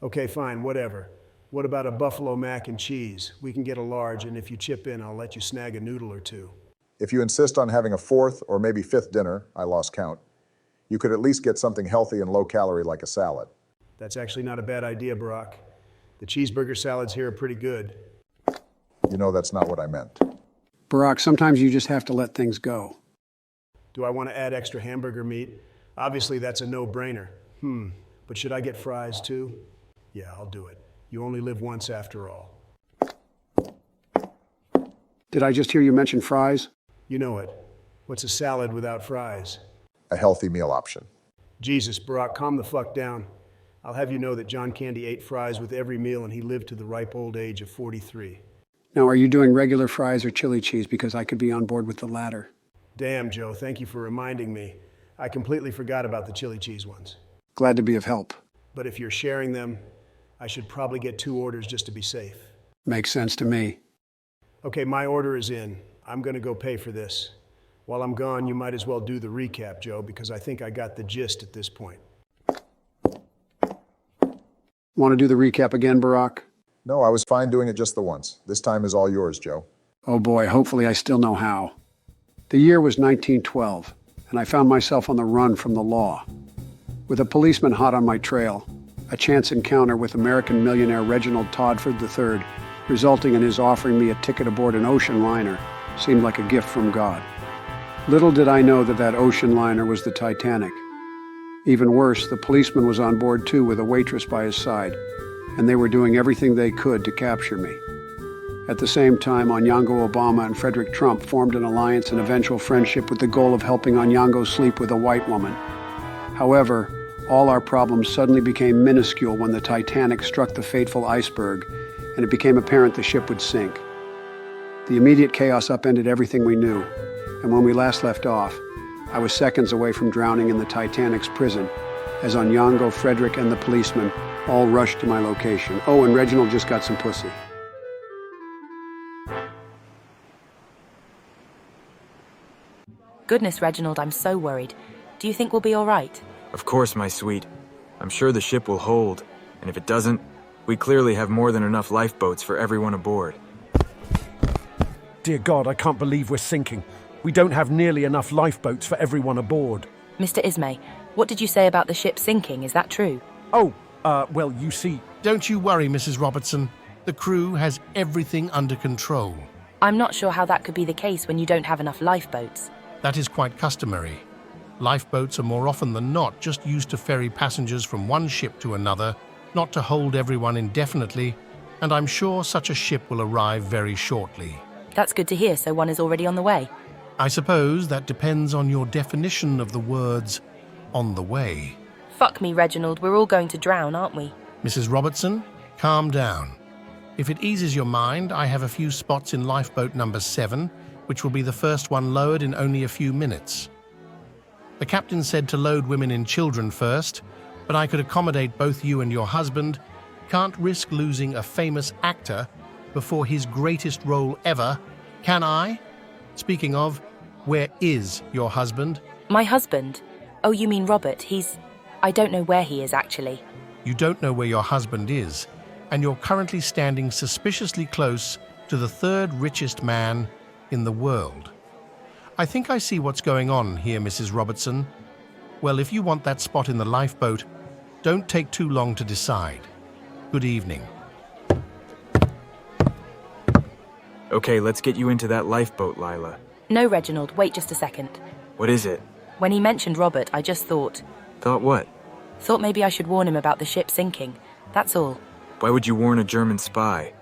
Okay, fine, whatever. What about a buffalo mac and cheese? We can get a large, and if you chip in, I'll let you snag a noodle or two. If you insist on having a fourth or maybe fifth dinner, I lost count, you could at least get something healthy and low-calorie like a salad. That's actually not a bad idea, Barack. The cheeseburger salads here are pretty good. You know that's not what I meant. Barack, sometimes you just have to let things go. Do I want to add extra hamburger meat? Obviously, that's a no-brainer. But should I get fries too? Yeah, I'll do it. You only live once after all. Did I just hear you mention fries? You know it. What's a salad without fries? A healthy meal option. Jesus, Barack, calm the fuck down. I'll have you know that John Candy ate fries with every meal and he lived to the ripe old age of 43. Now, are you doing regular fries or chili cheese? Because I could be on board with the latter. Damn, Joe, thank you for reminding me. I completely forgot about the chili cheese ones. Glad to be of help. But if you're sharing them, I should probably get 2 orders just to be safe. Makes sense to me. Okay, my order is in. I'm gonna go pay for this. While I'm gone, you might as well do the recap, Joe, because I think I got the gist at this point. Want to do the recap again, Barack? No, I was fine doing it just the once. This time is all yours, Joe. Oh boy, hopefully I still know how. The year was 1912, and I found myself on the run from the law. With a policeman hot on my trail, a chance encounter with American millionaire Reginald Todford III, resulting in his offering me a ticket aboard an ocean liner, seemed like a gift from God. Little did I know that that ocean liner was the Titanic. Even worse, the policeman was on board too with a waitress by his side, and they were doing everything they could to capture me. At the same time, Onyango Obama and Frederick Trump formed an alliance and eventual friendship with the goal of helping Onyango sleep with a white woman. However, all our problems suddenly became minuscule when the Titanic struck the fateful iceberg, and it became apparent the ship would sink. The immediate chaos upended everything we knew, and when we last left off, I was seconds away from drowning in the Titanic's prison, as Onyango, Frederick, and the policeman all rushed to my location. Oh, and Reginald just got some pussy. Goodness, Reginald, I'm so worried. Do you think we'll be all right? Of course, my sweet. I'm sure the ship will hold, and if it doesn't, we clearly have more than enough lifeboats for everyone aboard. Dear God, I can't believe we're sinking. We don't have nearly enough lifeboats for everyone aboard. Mr. Ismay, what did you say about the ship sinking? Is that true? Oh, well, you see... Don't you worry, Mrs. Robertson. The crew has everything under control. I'm not sure how that could be the case when you don't have enough lifeboats. That is quite customary. Lifeboats are more often than not just used to ferry passengers from one ship to another, not to hold everyone indefinitely, and I'm sure such a ship will arrive very shortly. That's good to hear, so one is already on the way. I suppose that depends on your definition of the words on the way. Fuck me, Reginald, we're all going to drown, aren't we? Mrs. Robertson, calm down. If it eases your mind, I have a few spots in lifeboat number 7, which will be the first one lowered in only a few minutes. The captain said to load women and children first, but I could accommodate both you and your husband. Can't risk losing a famous actor before his greatest role ever, can I? Speaking of, where is your husband? My husband? Oh, you mean Robert? I don't know where he is, actually. You don't know where your husband is, and you're currently standing suspiciously close to the 3rd richest man in the world. I think I see what's going on here, Mrs. Robertson. Well, if you want that spot in the lifeboat, don't take too long to decide. Good evening. Okay, let's get you into that lifeboat, Lyla. No, Reginald, wait just a second. What is it? When he mentioned Robert, I just thought... Thought what? Thought maybe I should warn him about the ship sinking. That's all. Why would you warn a German spy?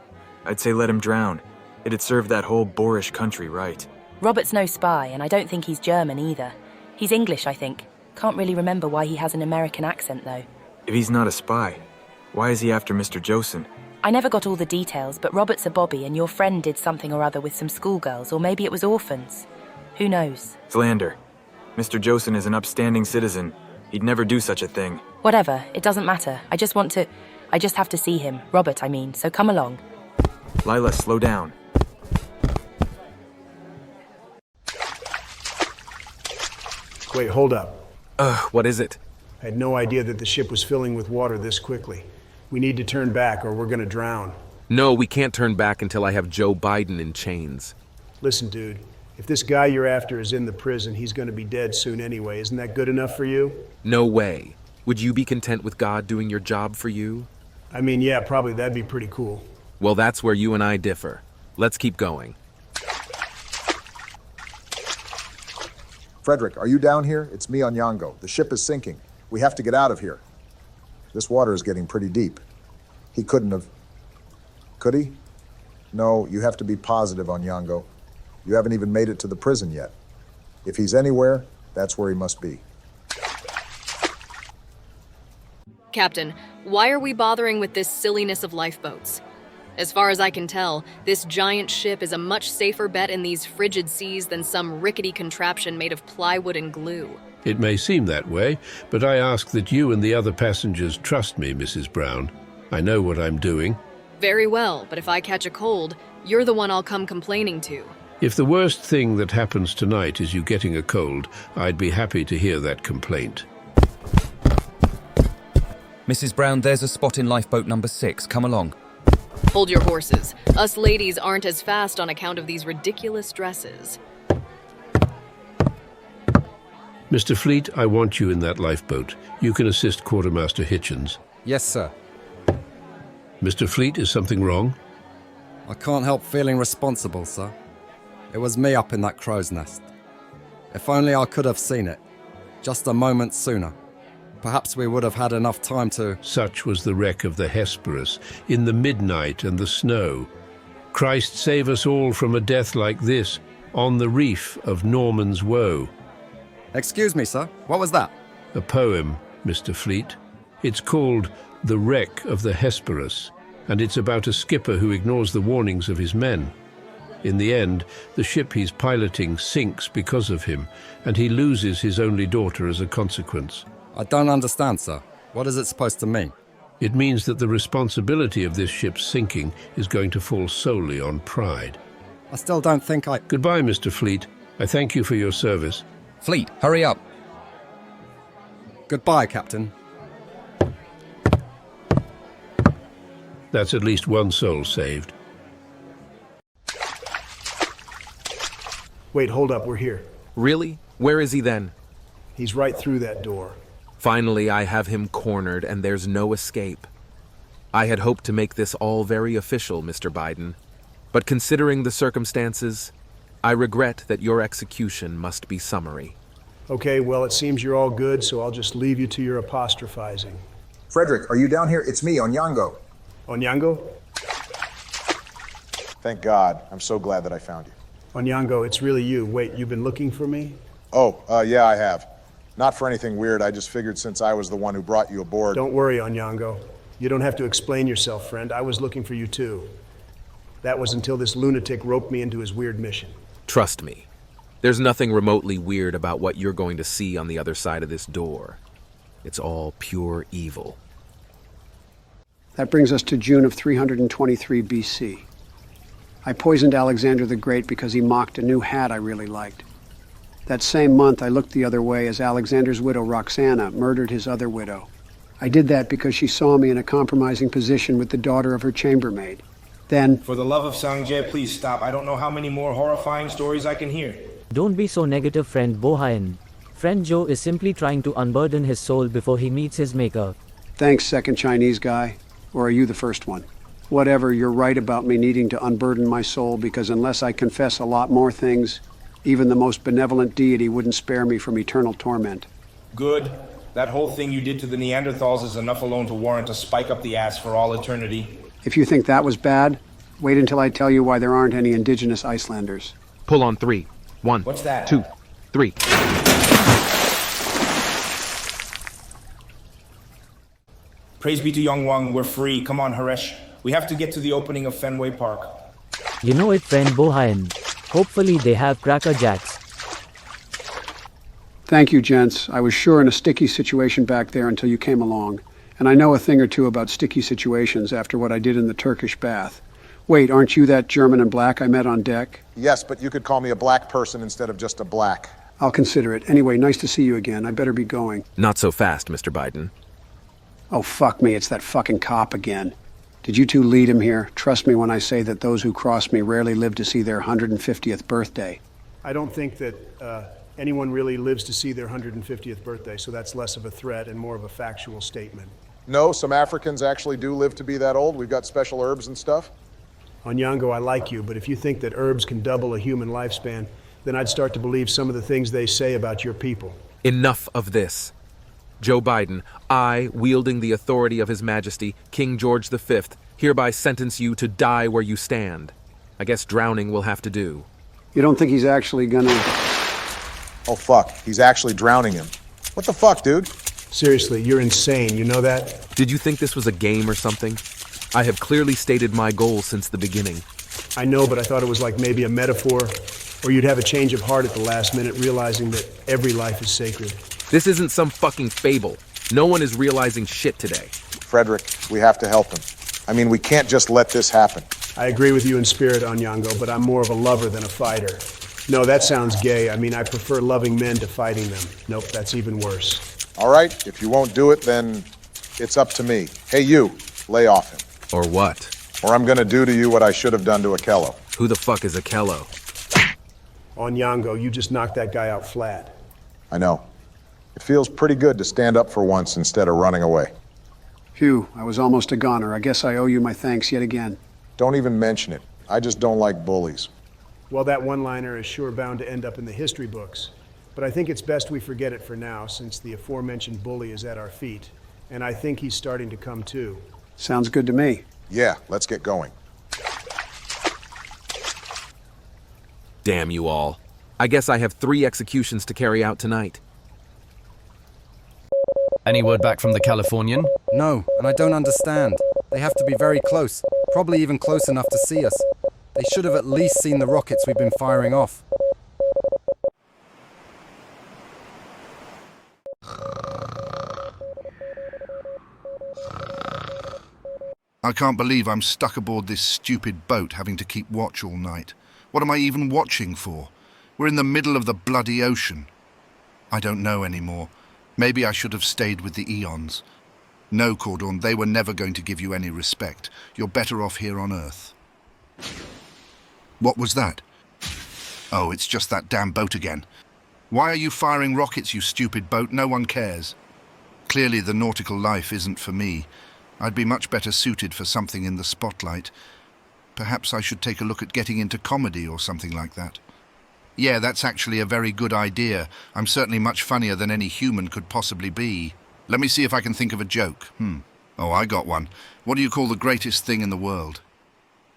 I'd say let him drown. It'd serve that whole boorish country right. Robert's no spy, and I don't think he's German either. He's English, I think. Can't really remember why he has an American accent, though. If he's not a spy, why is he after Mr. Josen? I never got all the details, but Robert's a bobby, and your friend did something or other with some schoolgirls, or maybe it was orphans. Who knows? Slander. Mr. Josen is an upstanding citizen. He'd never do such a thing. Whatever, it doesn't matter. I just have to see him. Robert, I mean, so come along. Lyla, slow down. Wait, hold up. What is it? I had no idea that the ship was filling with water this quickly. We need to turn back or we're gonna drown. No, we can't turn back until I have Joe Biden in chains. Listen, dude, if this guy you're after is in the prison, he's gonna be dead soon anyway. Isn't that good enough for you? No way. Would you be content with God doing your job for you? I mean, yeah, probably that'd be pretty cool. Well, that's where you and I differ. Let's keep going. Frederick, are you down here? It's me on Yango. The ship is sinking. We have to get out of here. This water is getting pretty deep. He couldn't have... Could he? No, you have to be positive on Yango. You haven't even made it to the prison yet. If he's anywhere, that's where he must be. Captain, why are we bothering with this silliness of lifeboats? As far as I can tell, this giant ship is a much safer bet in these frigid seas than some rickety contraption made of plywood and glue. It may seem that way, but I ask that you and the other passengers trust me, Mrs. Brown. I know what I'm doing. Very well, but if I catch a cold, you're the one I'll come complaining to. If the worst thing that happens tonight is you getting a cold, I'd be happy to hear that complaint. Mrs. Brown, there's a spot in lifeboat number 6. Come along. Hold your horses. Us ladies aren't as fast on account of these ridiculous dresses. Mr. Fleet, I want you in that lifeboat. You can assist Quartermaster Hitchens. Yes, sir. Mr. Fleet, is something wrong? I can't help feeling responsible, sir. It was me up in that crow's nest. If only I could have seen it. Just a moment sooner. Perhaps we would have had enough time to... Such was the wreck of the Hesperus, in the midnight and the snow. Christ save us all from a death like this, on the reef of Norman's woe. Excuse me, sir. What was that? A poem, Mr. Fleet. It's called The Wreck of the Hesperus, and it's about a skipper who ignores the warnings of his men. In the end, the ship he's piloting sinks because of him, and he loses his only daughter as a consequence. I don't understand, sir. What is it supposed to mean? It means that the responsibility of this ship's sinking is going to fall solely on pride. I still don't think I... Goodbye, Mr. Fleet. I thank you for your service. Fleet, hurry up. Goodbye, Captain. That's at least one soul saved. Wait, hold up, we're here. Really? Where is he then? He's right through that door. Finally, I have him cornered, and there's no escape. I had hoped to make this all very official, Mr. Biden. But considering the circumstances, I regret that your execution must be summary. Okay, well, it seems you're all good, so I'll just leave you to your apostrophizing. Frederick, are you down here? It's me, Onyango. Onyango? Thank God. I'm so glad that I found you. Onyango, it's really you. Wait, you've been looking for me? Oh, yeah, I have. Not for anything weird. I just figured since I was the one who brought you aboard... Don't worry, Onyango. You don't have to explain yourself, friend. I was looking for you, too. That was until this lunatic roped me into his weird mission. Trust me. There's nothing remotely weird about what you're going to see on the other side of this door. It's all pure evil. That brings us to June of 323 BC. I poisoned Alexander the Great because he mocked a new hat I really liked. That same month, I looked the other way as Alexander's widow, Roxana, murdered his other widow. I did that because she saw me in a compromising position with the daughter of her chambermaid. Then... For the love of Sangje, please stop. I don't know how many more horrifying stories I can hear. Don't be so negative, friend Bohayan. Friend Joe is simply trying to unburden his soul before he meets his maker. Thanks, second Chinese guy. Or are you the first one? Whatever, you're right about me needing to unburden my soul, because unless I confess a lot more things, even the most benevolent deity wouldn't spare me from eternal torment. Good. That whole thing you did to the Neanderthals is enough alone to warrant a spike up the ass for all eternity. If you think that was bad, wait until I tell you why there aren't any indigenous Icelanders. Pull on 3. 1. What's that? 2. 3. Praise be to Yongwang, we're free. Come on, Haresh. We have to get to the opening of Fenway Park. You know it, friend Bohayan. Hopefully they have Cracker Jacks. Thank you, gents. I was sure in a sticky situation back there until you came along. And I know a thing or two about sticky situations after what I did in the Turkish bath. Wait, aren't you that German in black I met on deck? Yes, but you could call me a black person instead of just a black. I'll consider it. Anyway, nice to see you again. I better be going. Not so fast, Mr. Biden. Oh, fuck me. It's that fucking cop again. Did you two lead him here? Trust me when I say that those who cross me rarely live to see their 150th birthday. I don't think that anyone really lives to see their 150th birthday, so that's less of a threat and more of a factual statement. No, some Africans actually do live to be that old. We've got special herbs and stuff. Onyango, I like you, but if you think that herbs can double a human lifespan, then I'd start to believe some of the things they say about your people. Enough of this. Joe Biden, I, wielding the authority of His Majesty, King George V, hereby sentence you to die where you stand. I guess drowning will have to do. You don't think he's actually gonna... Oh, fuck. He's actually drowning him. What the fuck, dude? Seriously, you're insane. You know that? Did you think this was a game or something? I have clearly stated my goal since the beginning. I know, but I thought it was like maybe a metaphor, or you'd have a change of heart at the last minute, realizing that every life is sacred. This isn't some fucking fable. No one is realizing shit today. Frederick, we have to help him. I mean, we can't just let this happen. I agree with you in spirit, Onyango, but I'm more of a lover than a fighter. No, that sounds gay. I mean, I prefer loving men to fighting them. Nope, that's even worse. All right, if you won't do it, then it's up to me. Hey, you, lay off him. Or what? Or I'm gonna do to you what I should have done to Akello. Who the fuck is Akello? Onyango, you just knocked that guy out flat. I know. It feels pretty good to stand up for once instead of running away. Phew, I was almost a goner. I guess I owe you my thanks yet again. Don't even mention it. I just don't like bullies. Well, that one-liner is sure bound to end up in the history books. But I think it's best we forget it for now, since the aforementioned bully is at our feet. And I think he's starting to come to. Sounds good to me. Yeah, let's get going. Damn you all. I guess I have 3 executions to carry out tonight. Any word back from the Californian? No, and I don't understand. They have to be very close, probably even close enough to see us. They should have at least seen the rockets we've been firing off. I can't believe I'm stuck aboard this stupid boat having to keep watch all night. What am I even watching for? We're in the middle of the bloody ocean. I don't know anymore. Maybe I should have stayed with the Eons. No, Cordon, they were never going to give you any respect. You're better off here on Earth. What was that? Oh, it's just that damn boat again. Why are you firing rockets, you stupid boat? No one cares. Clearly the nautical life isn't for me. I'd be much better suited for something in the spotlight. Perhaps I should take a look at getting into comedy or something like that. Yeah, that's actually a very good idea. I'm certainly much funnier than any human could possibly be. Let me see if I can think of a joke. Oh, I got one. What do you call the greatest thing in the world?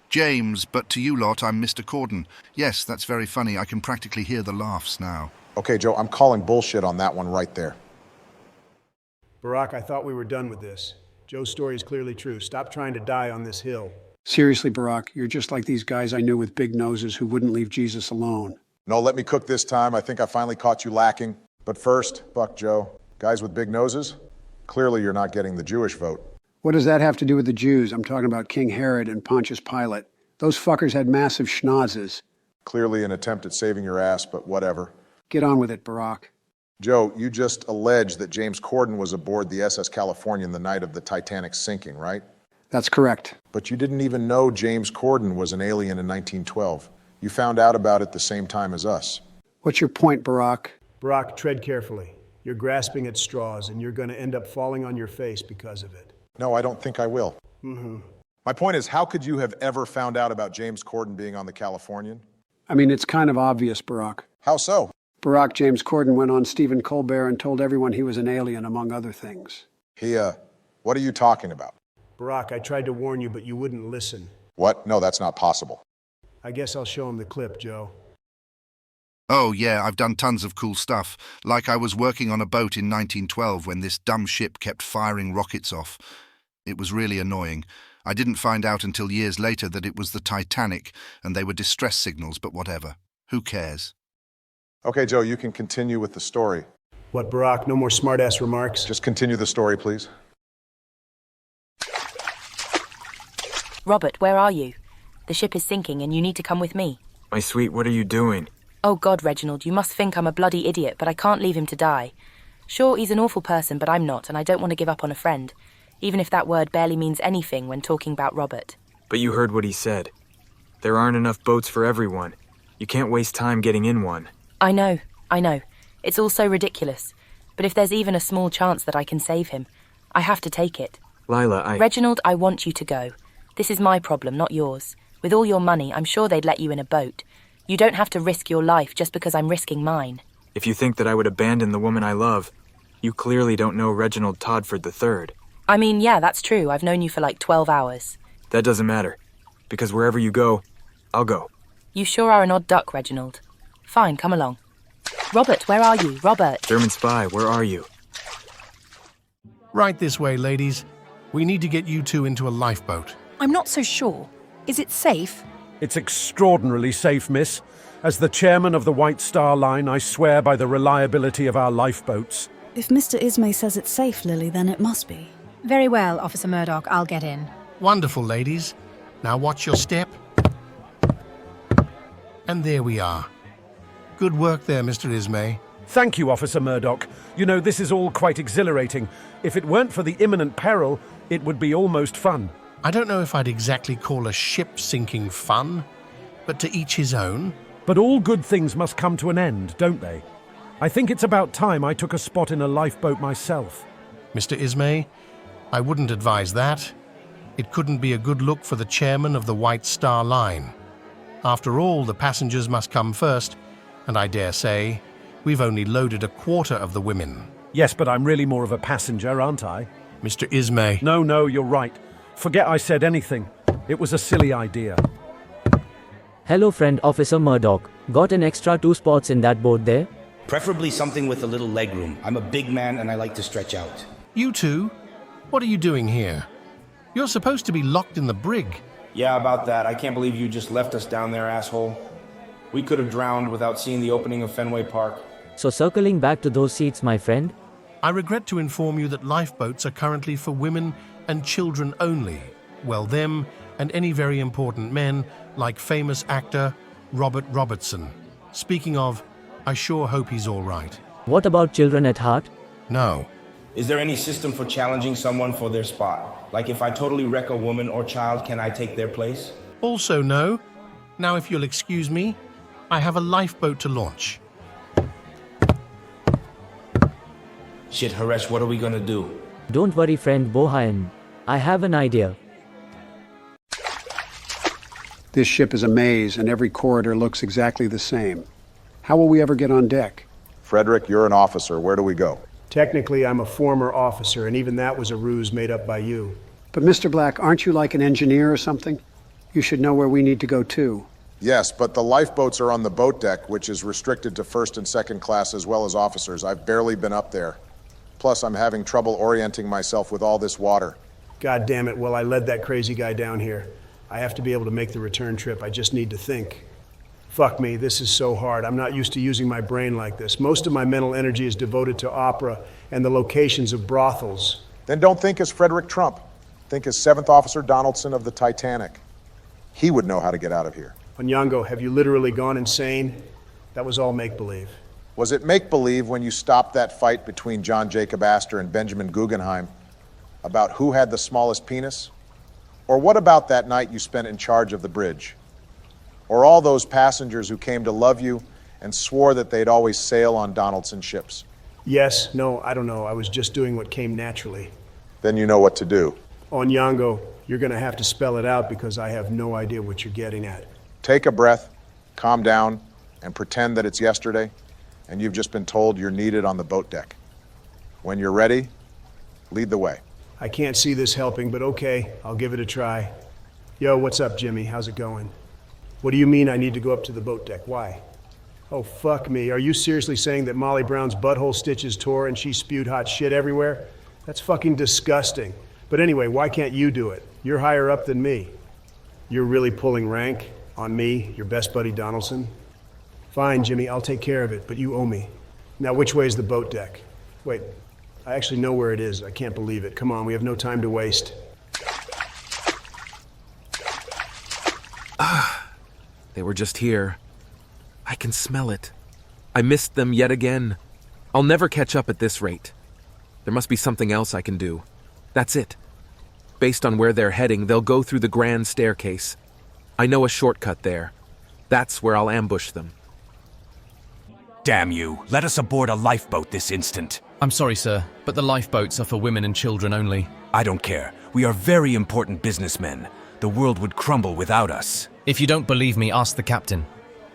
James, but to you lot, I'm Mr. Corden. Yes, that's very funny. I can practically hear the laughs now. Okay, Joe, I'm calling bullshit on that one right there. Barack, I thought we were done with this. Joe's story is clearly true. Stop trying to die on this hill. Seriously, Barack, you're just like these guys I knew with big noses who wouldn't leave Jesus alone. No, let me cook this time. I think I finally caught you lacking. But first, fuck Joe. Guys with big noses? Clearly you're not getting the Jewish vote. What does that have to do with the Jews? I'm talking about King Herod and Pontius Pilate. Those fuckers had massive schnozzes. Clearly an attempt at saving your ass, but whatever. Get on with it, Barack. Joe, you just alleged that James Corden was aboard the SS Californian the night of the Titanic sinking, right? That's correct. But you didn't even know James Corden was an alien in 1912. You found out about it the same time as us. What's your point, Barack? Barack, tread carefully. You're grasping at straws, and you're going to end up falling on your face because of it. No, I don't think I will. My point is, how could you have ever found out about James Corden being on the Californian? I mean, it's kind of obvious, Barack. How so? Barack, James Corden went on Stephen Colbert and told everyone he was an alien, among other things. What are you talking about? Barack, I tried to warn you, but you wouldn't listen. What? No, that's not possible. I guess I'll show him the clip, Joe. Oh, yeah, I've done tons of cool stuff. Like I was working on a boat in 1912 when this dumb ship kept firing rockets off. It was really annoying. I didn't find out until years later that it was the Titanic, and they were distress signals, but whatever. Who cares? Okay, Joe, you can continue with the story. What, Barack? No more smartass remarks? Just continue the story, please. Robert, where are you? The ship is sinking and you need to come with me. My sweet, what are you doing? Oh God, Reginald, you must think I'm a bloody idiot, but I can't leave him to die. Sure, he's an awful person, but I'm not, and I don't want to give up on a friend, even if that word barely means anything when talking about Robert. But you heard what he said. There aren't enough boats for everyone. You can't waste time getting in one. I know. It's all so ridiculous. But if there's even a small chance that I can save him, I have to take it. Lyla, Reginald, I want you to go. This is my problem, not yours. With all your money, I'm sure they'd let you in a boat. You don't have to risk your life just because I'm risking mine. If you think that I would abandon the woman I love, you clearly don't know Reginald Todford III. I mean, yeah, that's true. I've known you for like 12 hours. That doesn't matter, because wherever you go, I'll go. You sure are an odd duck, Reginald. Fine, come along. Robert, where are you? Robert! German spy, where are you? Right this way, ladies. We need to get you two into a lifeboat. I'm not so sure. Is it safe? It's extraordinarily safe, miss. As the chairman of the White Star Line, I swear by the reliability of our lifeboats. If Mr. Ismay says it's safe, Lily, then it must be. Very well, Officer Murdoch. I'll get in. Wonderful, ladies. Now watch your step. And there we are. Good work there, Mr. Ismay. Thank you, Officer Murdoch. You know, this is all quite exhilarating. If it weren't for the imminent peril, it would be almost fun. I don't know if I'd exactly call a ship sinking fun, but to each his own. But all good things must come to an end, don't they? I think it's about time I took a spot in a lifeboat myself. Mr. Ismay, I wouldn't advise that. It couldn't be a good look for the chairman of the White Star Line. After all, the passengers must come first, and I dare say, we've only loaded a quarter of the women. Yes, but I'm really more of a passenger, aren't I? Mr. Ismay. No, you're right. Forget I said anything. It was a silly idea. Hello, friend Officer Murdoch. Got an extra 2 spots in that boat there? Preferably something with a little legroom. I'm a big man and I like to stretch out. You two? What are you doing here? You're supposed to be locked in the brig. Yeah, about that. I can't believe you just left us down there, asshole. We could have drowned without seeing the opening of Fenway Park. So circling back to those seats, my friend. I regret to inform you that lifeboats are currently for women and children only. Well, them and any very important men like famous actor Robert Robertson. Speaking of, I sure hope he's all right. What about children at heart? No. Is there any system for challenging someone for their spot? Like if I totally wreck a woman or child, can I take their place? Also no. Now if you'll excuse me, I have a lifeboat to launch. Shit, Haresh, what are we gonna do? Don't worry, friend Bohan. I have an idea. This ship is a maze, and every corridor looks exactly the same. How will we ever get on deck? Frederick, you're an officer. Where do we go? Technically, I'm a former officer, and even that was a ruse made up by you. But Mr. Black, aren't you like an engineer or something? You should know where we need to go too. Yes, but the lifeboats are on the boat deck, which is restricted to first and second class as well as officers. I've barely been up there. Plus, I'm having trouble orienting myself with all this water. God damn it, well, I led that crazy guy down here. I have to be able to make the return trip. I just need to think. Fuck me, this is so hard. I'm not used to using my brain like this. Most of my mental energy is devoted to opera and the locations of brothels. Then don't think as Frederick Trump. Think as 7th Officer Donaldson of the Titanic. He would know how to get out of here. Onyango, have you literally gone insane? That was all make-believe. Was it make-believe when you stopped that fight between John Jacob Astor and Benjamin Guggenheim about who had the smallest penis? Or what about that night you spent in charge of the bridge? Or all those passengers who came to love you and swore that they'd always sail on Donaldson ships? Yes, no, I don't know. I was just doing what came naturally. Then you know what to do. Onyango, you're gonna have to spell it out because I have no idea what you're getting at. Take a breath, calm down, and pretend that it's yesterday, and you've just been told you're needed on the boat deck. When you're ready, lead the way. I can't see this helping, but okay, I'll give it a try. Yo, what's up, Jimmy? How's it going? What do you mean I need to go up to the boat deck? Why? Oh, fuck me. Are you seriously saying that Molly Brown's butthole stitches tore and she spewed hot shit everywhere? That's fucking disgusting. But anyway, why can't you do it? You're higher up than me. You're really pulling rank on me, your best buddy Donaldson? Fine, Jimmy, I'll take care of it, but you owe me. Now, which way is the boat deck? Wait, I actually know where it is. I can't believe it. Come on, we have no time to waste. They were just here. I can smell it. I missed them yet again. I'll never catch up at this rate. There must be something else I can do. That's it. Based on where they're heading, they'll go through the grand staircase. I know a shortcut there. That's where I'll ambush them. Damn you. Let us aboard a lifeboat this instant. I'm sorry, sir, but the lifeboats are for women and children only. I don't care. We are very important businessmen. The world would crumble without us. If you don't believe me, ask the captain.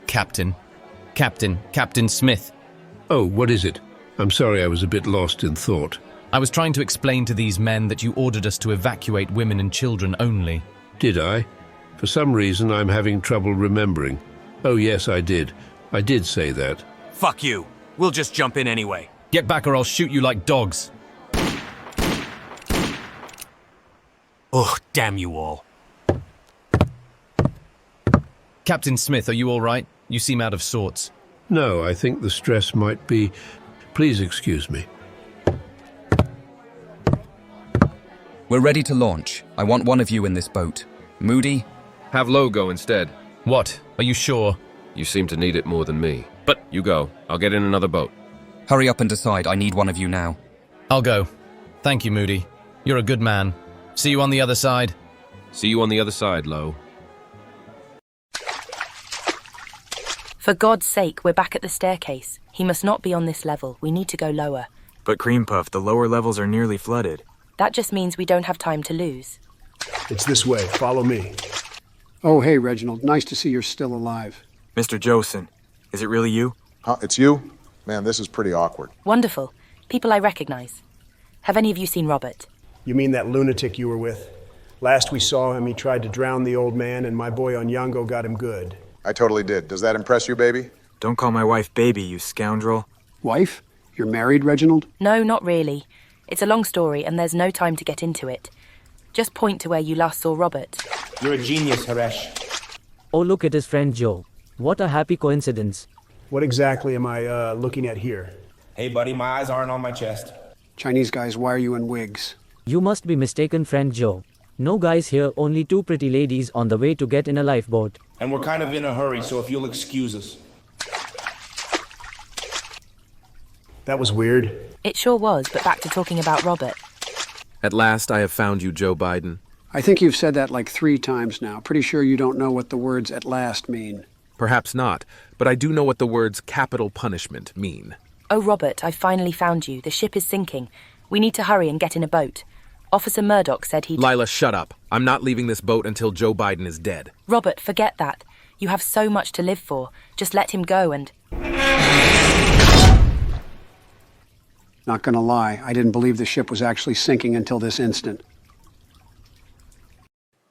Captain Smith. Oh, what is it? I'm sorry, I was a bit lost in thought. I was trying to explain to these men that you ordered us to evacuate women and children only. Did I? For some reason, I'm having trouble remembering. Oh, yes, I did. I did say that. Fuck you. We'll just jump in anyway. Get back or I'll shoot you like dogs. Ugh, damn you all. Captain Smith, are you all right? You seem out of sorts. No, I think the stress might be... Please excuse me. We're ready to launch. I want one of you in this boat. Moody? Have Lo go instead. What? Are you sure? You seem to need it more than me. But you go. I'll get in another boat. Hurry up and decide. I need one of you now. I'll go. Thank you, Moody. You're a good man. See you on the other side. See you on the other side, Lo. For God's sake, we're back at the staircase. He must not be on this level. We need to go lower. But Cream Puff, the lower levels are nearly flooded. That just means we don't have time to lose. It's this way. Follow me. Oh, hey, Reginald. Nice to see you're still alive. Mr. Josen, is it really you? Huh, it's you? Man, this is pretty awkward. Wonderful. People I recognize. Have any of you seen Robert? You mean that lunatic you were with? Last we saw him, he tried to drown the old man, and my boy Onyango got him good. I totally did. Does that impress you, baby? Don't call my wife baby, you scoundrel. Wife? You're married, Reginald? No, not really. It's a long story, and there's no time to get into it. Just point to where you last saw Robert. You're a genius, Haresh. Oh, look at his friend Joe. What a happy coincidence. What exactly am I looking at here? Hey, buddy, my eyes aren't on my chest. Chinese guys, why are you in wigs? You must be mistaken, friend Joe. No guys here, only two pretty ladies on the way to get in a lifeboat. And we're kind of in a hurry, so if you'll excuse us. That was weird. It sure was, but back to talking about Robert. At last I have found you, Joe Biden. I think you've said that like 3 times now. Pretty sure you don't know what the words "at last" mean. Perhaps not, but I do know what the words capital punishment mean. Oh, Robert, I finally found you. The ship is sinking. We need to hurry and get in a boat. Officer Murdoch said he'd... Lyla, shut up. I'm not leaving this boat until Joe Biden is dead. Robert, forget that. You have so much to live for. Just let him go and... Not gonna lie, I didn't believe the ship was actually sinking until this instant.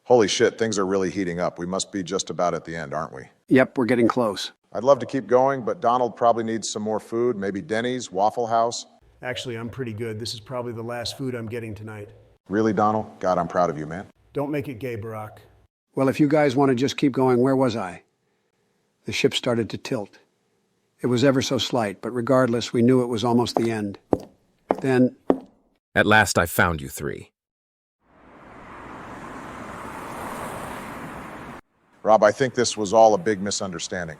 Holy shit, things are really heating up. We must be just about at the end, aren't we? Yep, we're getting close. I'd love to keep going, but Donald probably needs some more food. Maybe Denny's, Waffle House. Actually, I'm pretty good. This is probably the last food I'm getting tonight. Really, Donald? God, I'm proud of you, man. Don't make it gay, Barack. Well, if you guys want to just keep going, where was I? The ship started to tilt. It was ever so slight, but regardless, we knew it was almost the end. Then... At last I found you 3. Rob, I think this was all a big misunderstanding.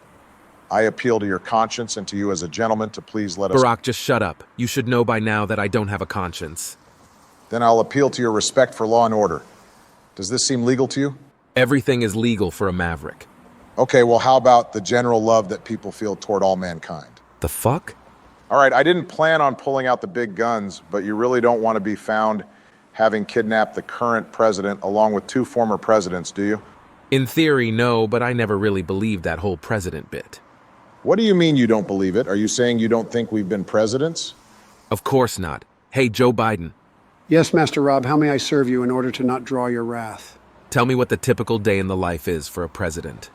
I appeal to your conscience and to you as a gentleman to please let us... Barack, just shut up. You should know by now that I don't have a conscience. Then I'll appeal to your respect for law and order. Does this seem legal to you? Everything is legal for a maverick. Okay, well, how about the general love that people feel toward all mankind? The fuck? All right, I didn't plan on pulling out the big guns, but you really don't want to be found having kidnapped the current president along with 2 former presidents, do you? In theory, no, but I never really believed that whole president bit. What do you mean you don't believe it? Are you saying you don't think we've been presidents? Of course not. Hey, Joe Biden. Yes, Master Rob, how may I serve you in order to not draw your wrath? Tell me what the typical day in the life is for a president.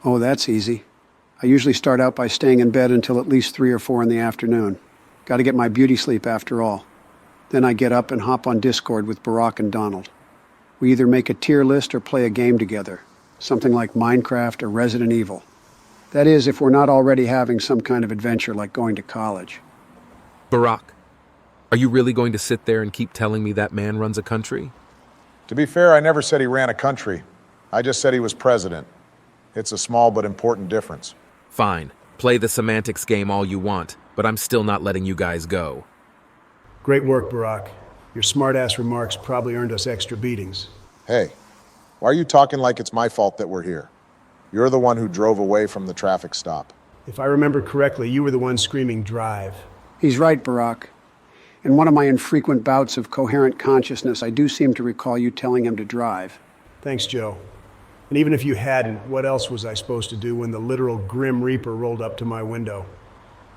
Oh, that's easy. I usually start out by staying in bed until at least 3 or 4 in the afternoon. Got to get my beauty sleep after all. Then I get up and hop on Discord with Barack and Donald. We either make a tier list or play a game together. Something like Minecraft or Resident Evil. That is, if we're not already having some kind of adventure like going to college. Barack, are you really going to sit there and keep telling me that man runs a country? To be fair, I never said he ran a country. I just said he was president. It's a small but important difference. Fine. Play the semantics game all you want, but I'm still not letting you guys go. Great work, Barack. Your smart-ass remarks probably earned us extra beatings. Hey, why are you talking like it's my fault that we're here? You're the one who drove away from the traffic stop. If I remember correctly, you were the one screaming drive. He's right, Barack. In one of my infrequent bouts of coherent consciousness, I do seem to recall you telling him to drive. Thanks, Joe. And even if you hadn't, what else was I supposed to do when the literal Grim Reaper rolled up to my window?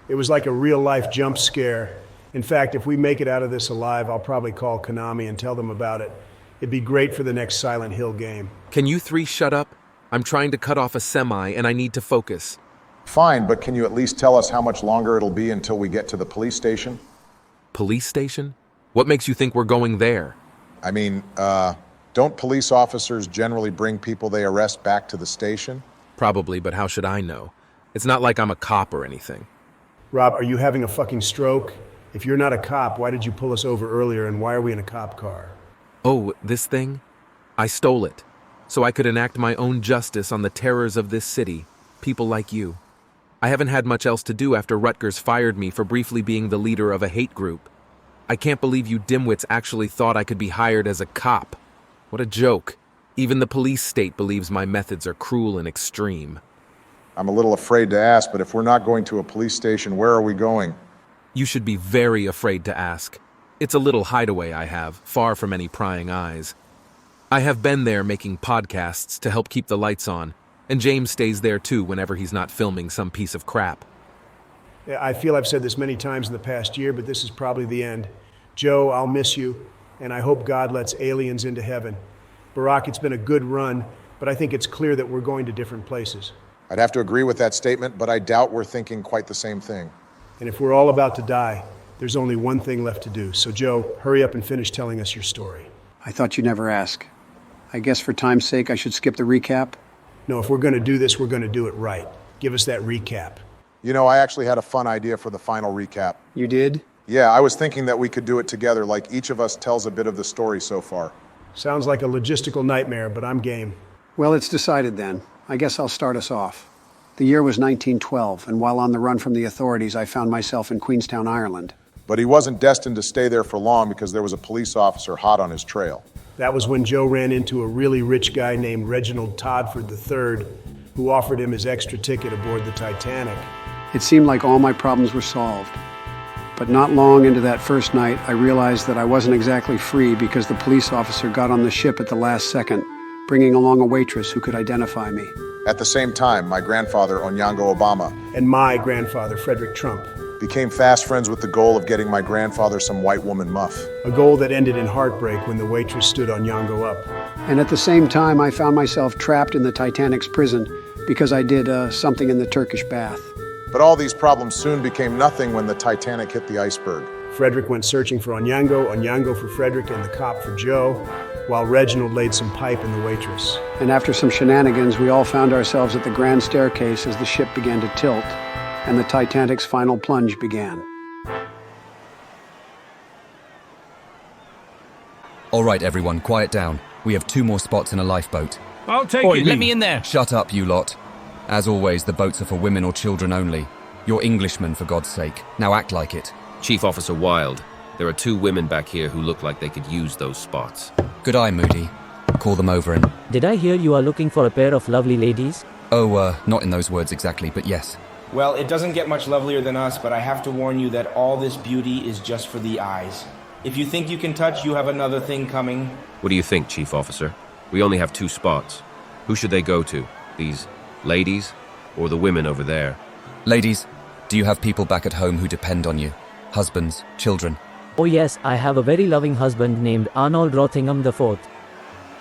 It was like a real-life jump scare. In fact, if we make it out of this alive, I'll probably call Konami and tell them about it. It'd be great for the next Silent Hill game. Can you three shut up? I'm trying to cut off a semi and I need to focus. Fine, but can you at least tell us how much longer it'll be until we get to the police station? Police station? What makes you think we're going there? I mean, don't police officers generally bring people they arrest back to the station? Probably, but how should I know? It's not like I'm a cop or anything. Rob, are you having a fucking stroke? If you're not a cop, why did you pull us over earlier and why are we in a cop car? Oh, this thing? I stole it, so I could enact my own justice on the terrors of this city, people like you. I haven't had much else to do after Rutgers fired me for briefly being the leader of a hate group. I can't believe you dimwits actually thought I could be hired as a cop. What a joke. Even the police state believes my methods are cruel and extreme. I'm a little afraid to ask, but if we're not going to a police station, where are we going? You should be very afraid to ask. It's a little hideaway I have, far from any prying eyes. I have been there making podcasts to help keep the lights on, and James stays there too whenever he's not filming some piece of crap. I feel I've said this many times in the past year, but this is probably the end. Joe, I'll miss you, and I hope God lets aliens into heaven. Barack, it's been a good run, but I think it's clear that we're going to different places. I'd have to agree with that statement, but I doubt we're thinking quite the same thing. And if we're all about to die, there's only one thing left to do. So, Joe, hurry up and finish telling us your story. I thought you'd never ask. I guess for time's sake, I should skip the recap? No, if we're going to do this, we're going to do it right. Give us that recap. You know, I actually had a fun idea for the final recap. You did? Yeah, I was thinking that we could do it together, like each of us tells a bit of the story so far. Sounds like a logistical nightmare, but I'm game. Well, it's decided then. I guess I'll start us off. The year was 1912, and while on the run from the authorities, I found myself in Queenstown, Ireland. But he wasn't destined to stay there for long because there was a police officer hot on his trail. That was when Joe ran into a really rich guy named Reginald Todford III, who offered him his extra ticket aboard the Titanic. It seemed like all my problems were solved. But not long into that first night, I realized that I wasn't exactly free because the police officer got on the ship at the last second, bringing along a waitress who could identify me. At the same time, my grandfather, Onyango Obama, and my grandfather, Frederick Trump, became fast friends with the goal of getting my grandfather some white woman muff. A goal that ended in heartbreak when the waitress stood Onyango up. And at the same time, I found myself trapped in the Titanic's prison because I did something in the Turkish bath. But all these problems soon became nothing when the Titanic hit the iceberg. Frederick went searching for Onyango, Onyango for Frederick, and the cop for Joe, while Reginald laid some pipe in the waitress. And after some shenanigans, we all found ourselves at the grand staircase as the ship began to tilt, and the Titanic's final plunge began. All right, everyone, quiet down. We have 2 more spots in a lifeboat. I'll take it. Let me in there. Shut up, you lot. As always, the boats are for women or children only. You're Englishmen, for God's sake. Now act like it. Chief Officer Wilde, there are 2 women back here who look like they could use those spots. Good eye, Moody. Call them over and... Did I hear you are looking for a pair of lovely ladies? Oh, not in those words exactly, but yes. Well, it doesn't get much lovelier than us, but I have to warn you that all this beauty is just for the eyes. If you think you can touch, you have another thing coming. What do you think, Chief Officer? We only have 2 spots. Who should they go to? These ladies or the women over there? Ladies, do you have people back at home who depend on you? Husbands, children? Oh yes, I have a very loving husband named Arnold Rothingham IV.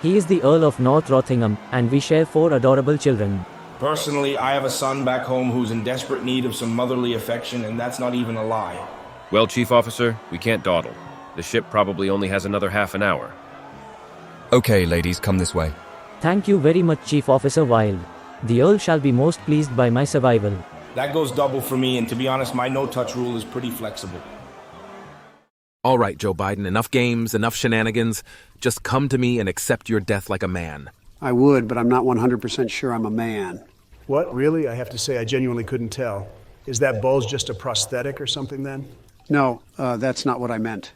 He is the Earl of North Rothingham, and we share 4 adorable children. Personally, I have a son back home who's in desperate need of some motherly affection, and that's not even a lie. Well, Chief Officer, we can't dawdle. The ship probably only has another half an hour. Okay, ladies, come this way. Thank you very much, Chief Officer Wilde. The Earl shall be most pleased by my survival. That goes double for me, and to be honest, my no-touch rule is pretty flexible. All right, Joe Biden, enough games, enough shenanigans. Just come to me and accept your death like a man. I would, but I'm not 100% sure I'm a man. What, really? I have to say I genuinely couldn't tell. Is that bulge just a prosthetic or something then? No, that's not what I meant.